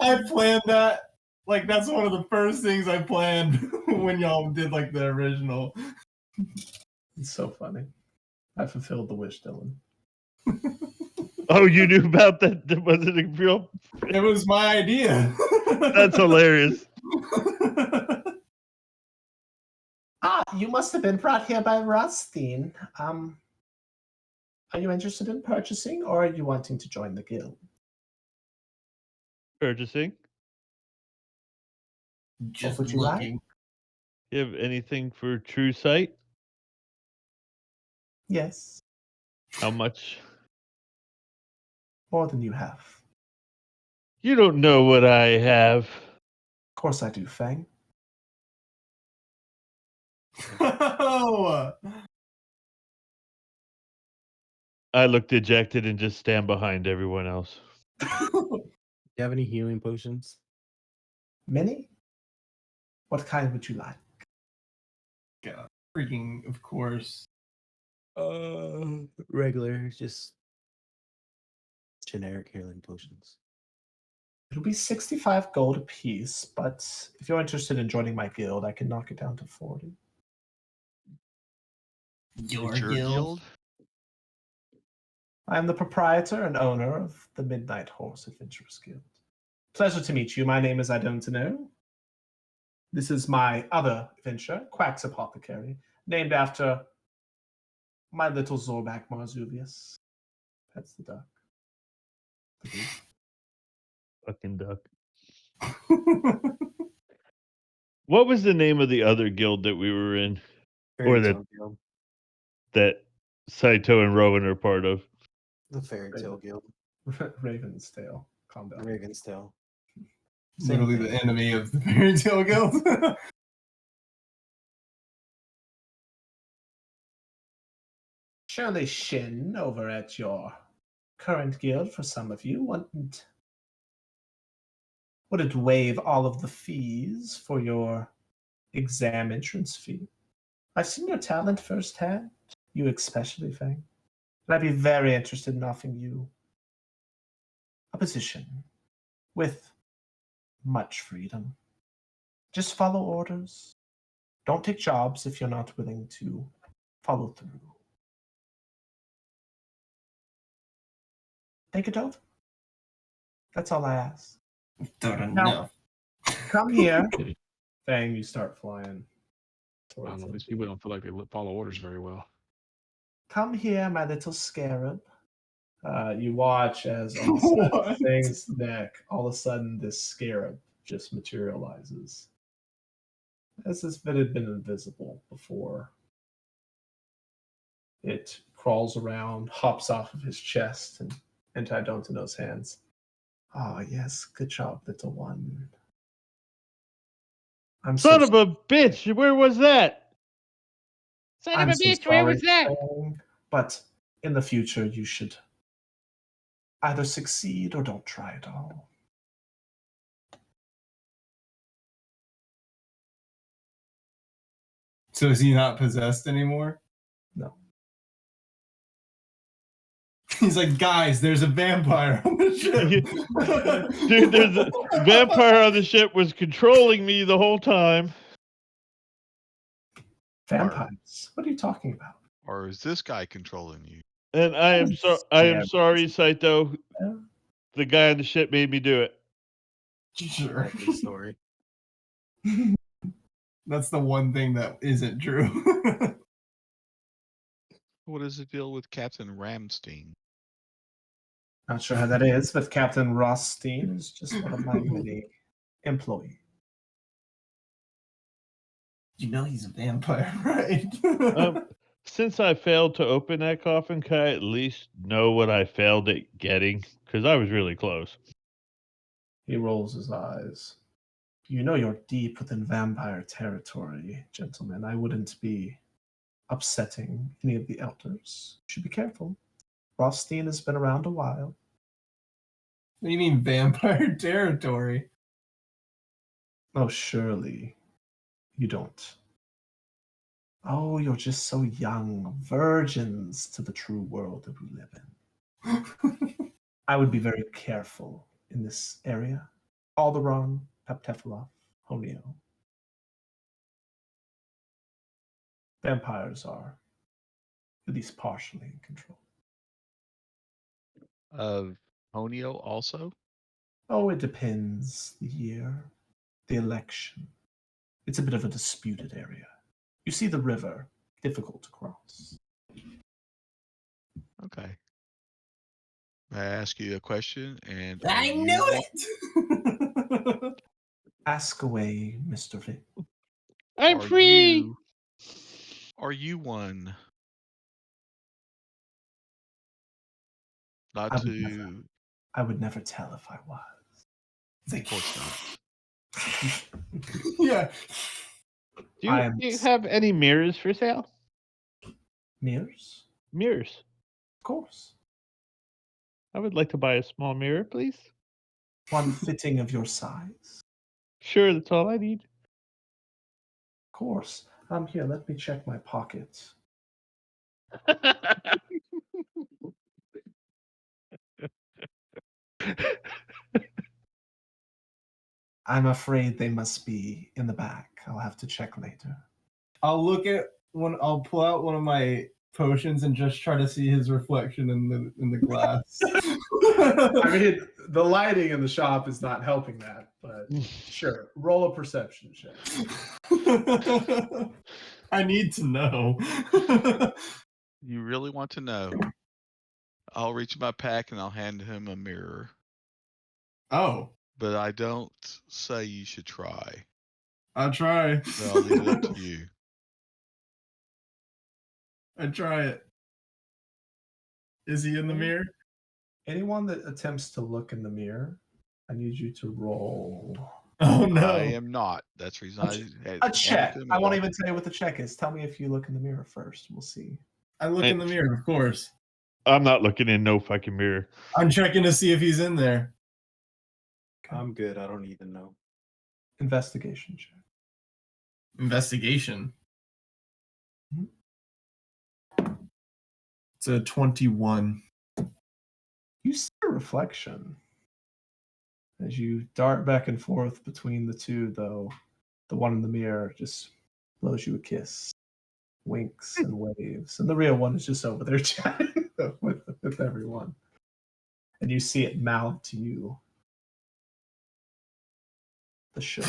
I planned that. Like, that's one of the first things I planned when y'all did like the original.
It's so funny. I fulfilled the wish, Dylan.
Oh, you knew about that? That wasn't a real.
It was my idea.
That's hilarious.
You must have been brought here by Rothstein. Are you interested in purchasing, or are you wanting to join the guild?
Purchasing.
Just
would you like?
looking.
You have anything for True Sight?
Yes,
How much?
more than you have.
You don't know what I have.
Of course I do, Fang.
Oh,
I look dejected and just stand behind everyone else.
Do you have any healing potions?
Many? What kind would you like?
God, freaking, of course.
Regular, just generic healing potions.
It'll be 65 gold apiece, but if you're interested in joining my guild, I can knock it down to 40.
Your
It's your guild?
I am the proprietor and owner of the Midnight Horse Adventurers Guild. Pleasure to meet you. My name is I Don't Know. This is my other adventure, Quack's Apothecary, named after my little Zorback Marzulius. That's the duck.
Fucking duck. What was the name of the other guild that we were in? Or
Fairy
that
Tale Guild.
that Saito and Rowan are part of?
The Fairy Tale Guild.
Raven's Tail. Calm down.
Raven's Tail.
Literally the enemy of the Fairy Tale Guild.
Surely Shin over at your current guild for some of you wouldn't waive all of the fees for your exam entrance fee. I've seen your talent firsthand, you especially, Fang. And I'd be very interested in offering you a position with much freedom. Just follow orders. Don't take jobs if you're not willing to follow through. Think it over. That's all I ask.
Don't
Now-
know.
Come here. Fang, you start flying.
I don't
towards
know.
him.
These people don't feel like they follow orders very well.
Come here, my little scarab. You watch as on the side
What?
of Fang's neck, all of a sudden this scarab just materializes. As if it had been invisible before. It crawls around, hops off of his chest and into I Don't Know's hands. Ah, yes, good job, little one. I'm
Son
so
of a bitch! Where was that?
Son of a bitch, where was that? But in the future, you should either succeed or don't try at all.
So is he not possessed anymore?
No.
He's like, guys, there's a vampire on the ship.
Dude, there's a vampire on the ship was controlling me the whole time.
Vampires? What are you talking about?
Or is this guy controlling you?
And I am sorry, Saito.
Yeah.
The guy on the ship made me do it.
Sure.
That's the story.
That's the one thing that isn't true.
What is the deal with Captain Ramstein?
Not sure how that is, but Captain Rothstein is just one of my many employees.
You know he's a vampire, right?
Since I failed to open that coffin, can I at least know what I failed at getting? Because I was really close.
He rolls his eyes. You know you're deep within vampire territory, gentlemen. I wouldn't be upsetting any of the elders. You should be careful. Rothstein has been around a while.
What do you mean vampire territory?
Oh, surely you don't. Oh, you're just so young, virgins to the true world that we live in. I would be very careful in this area. Alderon, Peptephalov, Honio. Vampires are at least partially in control.
Of Honio also?
Oh, it depends. The year, the election. It's a bit of a disputed area. You see the river, difficult to cross.
Okay. May I ask you a question? And
I knew it!
Ask away, Mr. Vic.
I'm free.
Are you one? Not
I would
to.
never. I would never tell if I was.
Of course not.
Yeah.
Do
I am
you have any mirrors for sale?
mirrors?
Mirrors.
Of course.
I would like to buy a small mirror, please.
One fitting of your size.
Sure, that's all I need.
Of course. Here, let me check my pockets. I'm afraid they must be in the back. I'll have to check later.
I'll look at I'll pull out one of my potions and just try to see his reflection in the glass.
I mean, the lighting in the shop is not helping that, but sure. Roll a perception check.
I need to know.
You really want to know? I'll reach in my pack and I'll hand him a mirror.
Oh,
But I don't say you should try.
I'll try.
But I'll leave it up to you.
I try it. Is he in the mirror?
Anyone that attempts to look in the mirror, I need you to roll
Oh no.
I am not. That's the reason
a check. I won't even tell you what the check is. Tell me if you look in the mirror first. We'll see.
I look in the mirror, of course.
I'm not looking in no fucking mirror.
I'm checking to see if he's in there.
I'm good. I don't even know.
Investigation check.
Investigation. It's a 21.
You see a reflection. As you dart back and forth between the two, though, the one in the mirror just blows you a kiss, winks and waves, and the real one is just over there chatting with everyone. And you see it mouth to you. The show.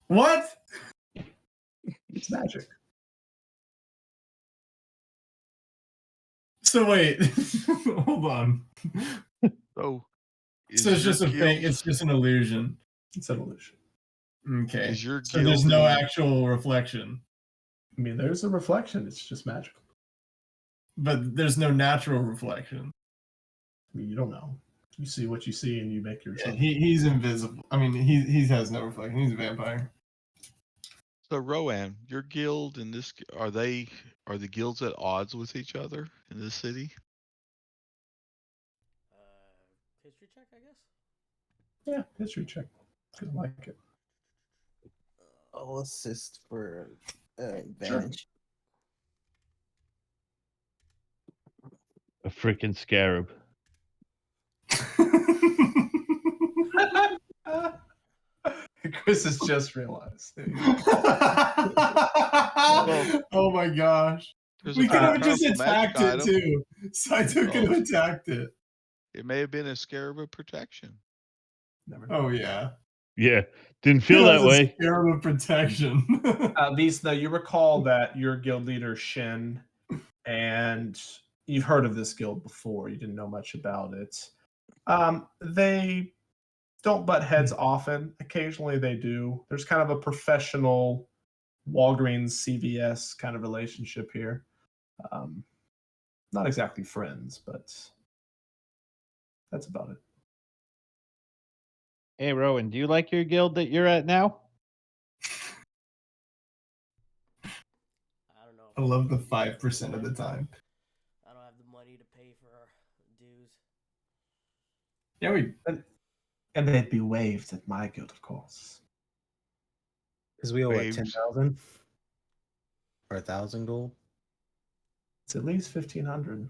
What?
It's magic.
So wait, hold on.
So
So it's just a fake. It's just an illusion.
It's an illusion.
Okay.
Is your
So there's no
guild
actual reflection,
I mean, there's a reflection. It's just magical.
but there's no natural reflection.
I mean, you don't know. You see what you see, and you make your.
Yeah, he's invisible. I mean, he has no reflection. He's a vampire.
So Rowan, your guild and this are the guilds at odds with each other in this city?
History check, I guess.
Yeah, history check. I like it.
I'll assist for advantage.
A freaking scarab.
Chris has just realized.
Oh my gosh. We could have just attacked it too. Saito could have attacked it.
It may have been a scarab of protection.
Never know.
Oh yeah.
Yeah, didn't feel that way.
Scarab of protection.
You recall that your guild leader Shen, and you've heard of this guild before. You didn't know much about it. They don't butt heads often. Occasionally they do. There's kind of a professional Walgreens CVS kind of relationship here. Not exactly friends, but that's about it.
Hey, Rowan, do you like your guild that you're at now?
I don't know.
I love the 5% of the time.
I don't have the money to pay for our dues.
Yeah,
and they'd be waived at my guild, of course.
Because we owe what,
Waves.
10,000 or 1,000 gold.
It's at least 1,500.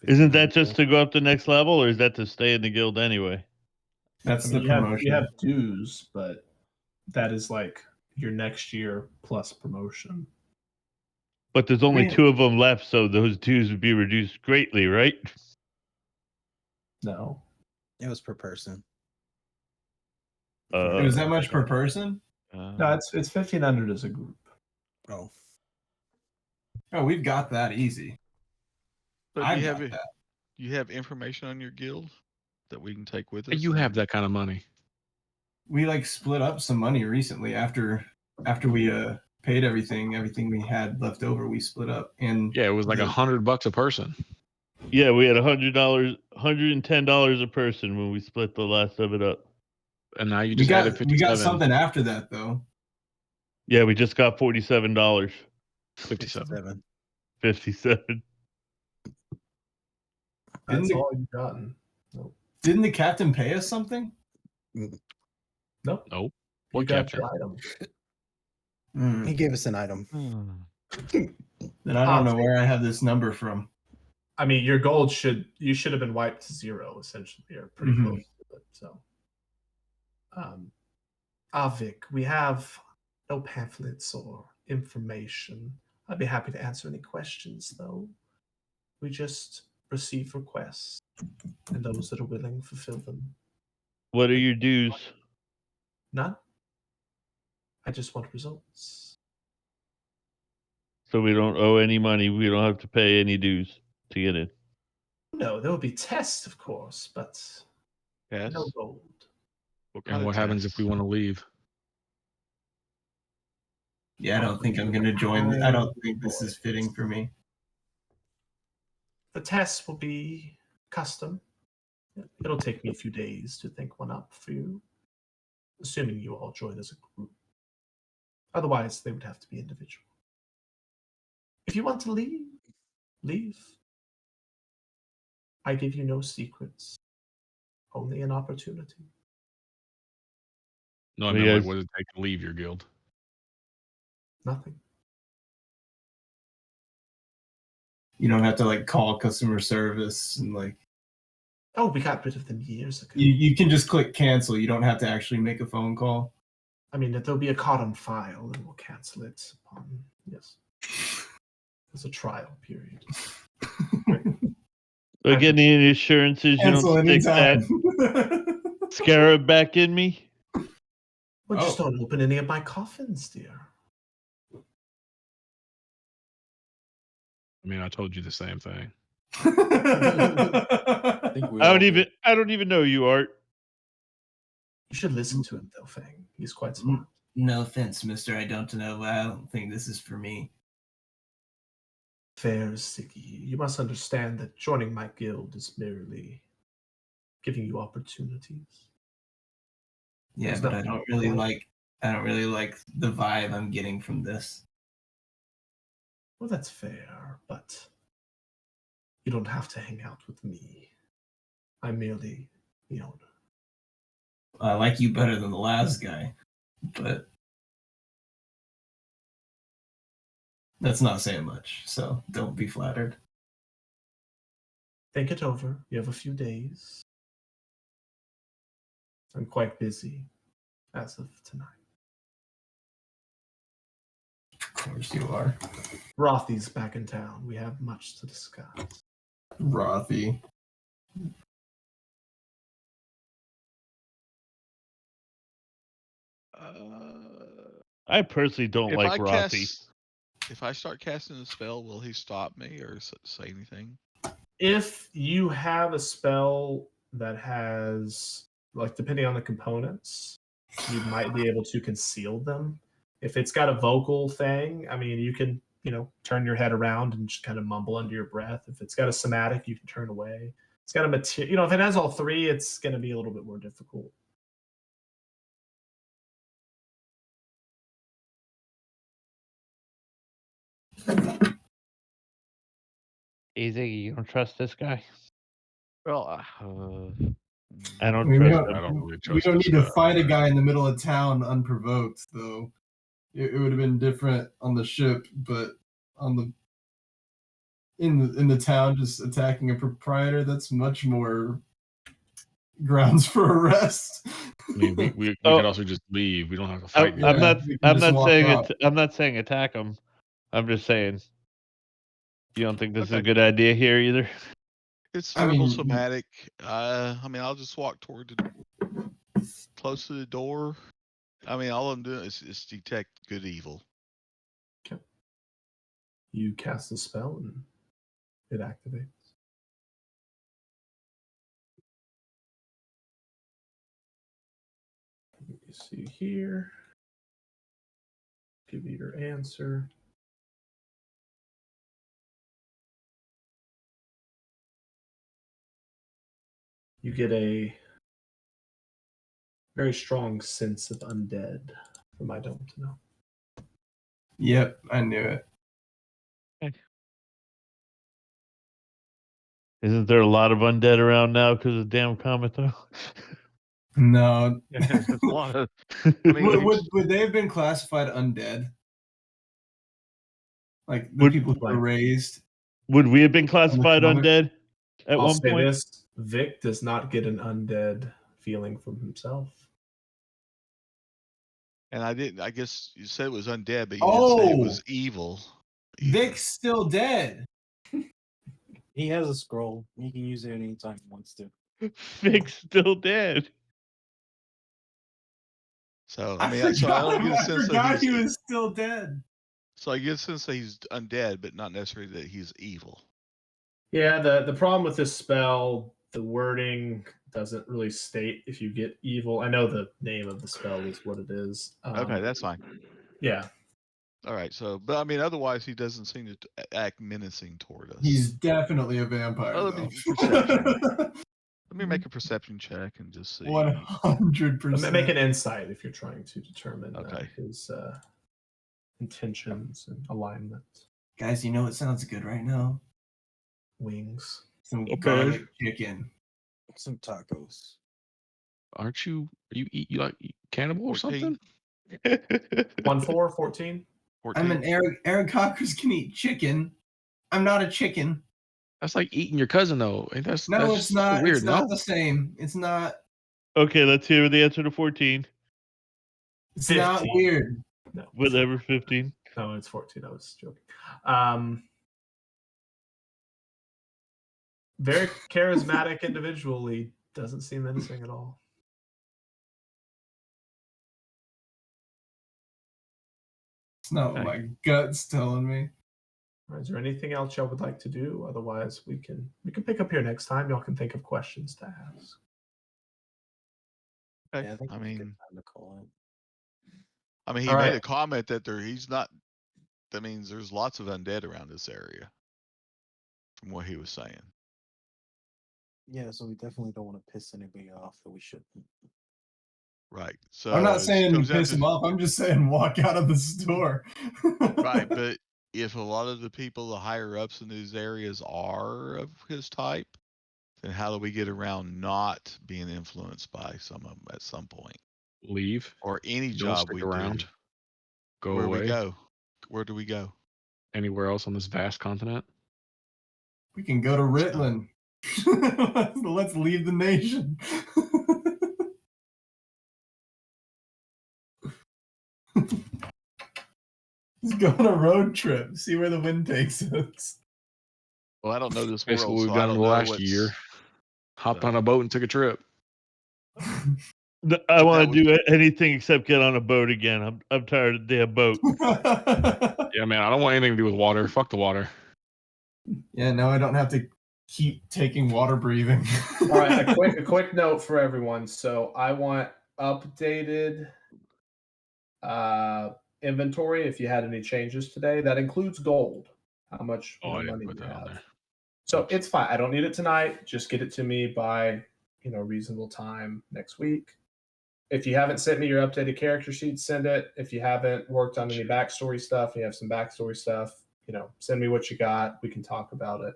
Isn't that just to go up the next level, or is that to stay in the guild anyway?
That's
I mean,
the
you
promotion.
have dues, but that is like your next year plus promotion.
But there's only
Man.
2 of them left, so those dues would be reduced greatly, right?
No.
It was per person.
It was that much per person?
No, it's 1,500 as a group.
Oh,
Oh, we've got that easy.
But
I
do
got that.
You have information on your guild that we can take with us?
You have that kind of money.
We like split up some money recently after we paid everything we had left over. We split up, and
Yeah, it was like $100 a person.
Yeah, we had $100, $110 a person when we split the last of it up.
And now you
we
just added
got
57.
something after that though.
Yeah, we just got $47.
57.
57.
That's all you've gotten.
Didn't the captain pay us something?
Nope.
Nope.
You
What
got
captain?
your item.
he gave us an item.
Then I don't know where I have this number from.
I mean, your gold should have been wiped to 0 essentially, or pretty
Mhm.
close to it. So, Vic, we have no pamphlets or information. I'd be happy to answer any questions, though. We just receive requests, and those that are willing fulfill them.
What are your dues?
None. I just want results.
So we don't owe any money. We don't have to pay any dues to get in.
No, there will be tests, of course, but
Yes.
no gold.
What kind
And
of
what happens if
tests?
we want to leave?
Yeah, I don't think I'm gonna join. I don't think this is fitting for me.
The tests will be custom. It'll take me a few days to think one up for you, assuming you all join as a group. Otherwise, they would have to be individual. If you want to leave, leave. I give you no secrets, only an opportunity.
No, I
We
mean, like,
guys-
what does it take to leave your guild?
Nothing.
You don't have to like call customer service and like
Oh, we got rid of them years ago.
you can just click cancel. You don't have to actually make a phone call.
I mean, there'll be a card on file, and we'll cancel it upon, yes. There's a trial period.
Do I get any assurances you
Cancel
don't stick that
anytime.
scarab back in me?
Well, just
Oh.
don't open any of my coffins, dear.
I mean, I told you the same thing.
I think we
I
all
don't
did.
even know you, Art.
You should listen to him, though, Fang. He's quite smart.
No offense, mister. I don't know. I don't think this is for me.
Fair Siggy, you must understand that joining my guild is merely giving you opportunities.
Yeah,
There's
but I
nothing
don't really
wrong.
like the vibe I'm getting from this.
Well, that's fair, but you don't have to hang out with me. I'm merely the owner.
I like you better than the last guy, but that's not saying much, so don't be flattered.
Think it over. You have a few days. I'm quite busy as of tonight.
Of course you are.
Rothy's back in town. We have much to discuss.
Rothy.
I personally don't
If
like
I
Rothy.
if I start casting a spell, will he stop me or say anything?
If you have a spell that has like depending on the components, you might be able to conceal them. If it's got a vocal thing, I mean, you can, turn your head around and just kind of mumble under your breath. If it's got a somatic, you can turn away. It's got a material, if it has all three, it's going to be a little bit more difficult.
Easy, you don't trust this guy?
Well,
I don't
I mean,
trust
I
him.
don't really
we
trust
don't
this
need to
guy
fight a
either.
guy in the middle of town unprovoked, though. It would have been different on the ship, but on the in the town, just attacking a proprietor, that's much more grounds for arrest.
I mean, we
Oh.
could also just leave. We don't have to fight.
Yeah,
I'm not.
we can
I'm
just
not
walk
saying
out.
it. I'm not saying attack him. I'm just saying. You don't think this is a
Okay.
good idea here either?
It's
I
verbal
mean-
somatic. I'll just walk close to the door. I mean, all I'm doing is detect good evil.
Okay. You cast the spell and it activates. Let me see here. Give you your answer. You get a very strong sense of undead from I don't know.
Yep, I knew it.
Isn't there a lot of undead around now because of damn comet though?
No.
yeah, there's a lot of. I mean,
would they have been classified undead? Like the people who were raised?
Would we have been classified
comic?
undead at
I'll
one
say
point?
this: Vic does not get an undead feeling from himself.
And I didn't. I guess you said it was undead, but you didn't say it was evil. either.
Vic's still dead.
He has a scroll. He can use it anytime he wants to.
Vic's still dead.
So
I
I mean, so I don't get a
I
sense
forgot
that
he was still dead.
So I get a sense that he's undead, but not necessarily that he's evil.
Yeah, the problem with this spell, the wording doesn't really state if you get evil. I know the name of the spell is what it is.
Okay, that's fine.
Yeah.
All right. So, but I mean, otherwise, he doesn't seem to act menacing toward us.
He's definitely a vampire.
Oh,
though.
perception. Let me make a perception check and just see.
100%.
Make an insight if you're trying to determine
Okay.
his intentions and alignment.
Guys, you know what sounds good right now?
Wings.
Some
Okay.
garlic chicken.
Some tacos.
Are you like cannibal or
14.
something?
14? 14?
I'm an Aaron Cockers can eat chicken. I'm not a chicken.
That's like eating your cousin though. And that's
It's
so
not.
weird.
It's not
No,
the same. It's not.
Okay, let's hear the answer to 14.
It's
15.
not weird.
No.
Whatever, 15.
No, it's 14. I was joking. Very charismatic individual. He doesn't seem menacing at all.
It's not what my gut's telling me.
All right, is there anything else y'all would like to do? Otherwise, we can pick up here next time. Y'all can think of questions to ask.
Okay.
Yeah, I think
I
it's a good
mean,
time to call it.
I mean, he
All
made
right.
a comment that he's not. That means there's lots of undead around this area. From what he was saying.
Yeah, so we definitely don't want to piss anybody off that we shouldn't.
Right. So
I'm not
it
saying
comes down
piss
to-
him off. I'm just saying walk out of the store.
Right, but if a lot of the people, the higher ups in these areas are of his type, then how do we get around not being influenced by some of them at some point?
leave.
Or any
Don't
job
stick
we
around.
do.
Go
Where
away.
we go? Where do we go?
Anywhere else on this vast continent?
We can go to Ritland. Let's leave the nation. Let's go on a road trip. See where the wind takes us.
Well, I don't know this
Basically,
world,
we've
so I
done
don't
the
know
last
what's.
year. Hopped
so-
on a boat and took a trip.
I want
that
to do anything except get on a boat again. I'm tired of the damn boat.
Yeah, man, I don't want anything to do with water. Fuck the water.
Yeah, now I don't have to keep taking water breathing.
All right, a quick note for everyone. So I want updated inventory if you had any changes today. That includes gold. How much
Oh, I didn't
money
put
you
that on
have.
there.
So
Oops.
it's fine. I don't need it tonight. Just get it to me by reasonable time next week. If you haven't sent me your updated character sheet, send it. If you haven't worked on any backstory stuff, you have some backstory stuff, send me what you got. We can talk about it.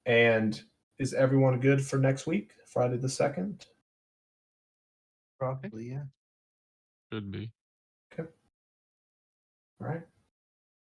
And is everyone good for next week, Friday the 2nd?
Probably, yeah.
Should be.
Okay. All right.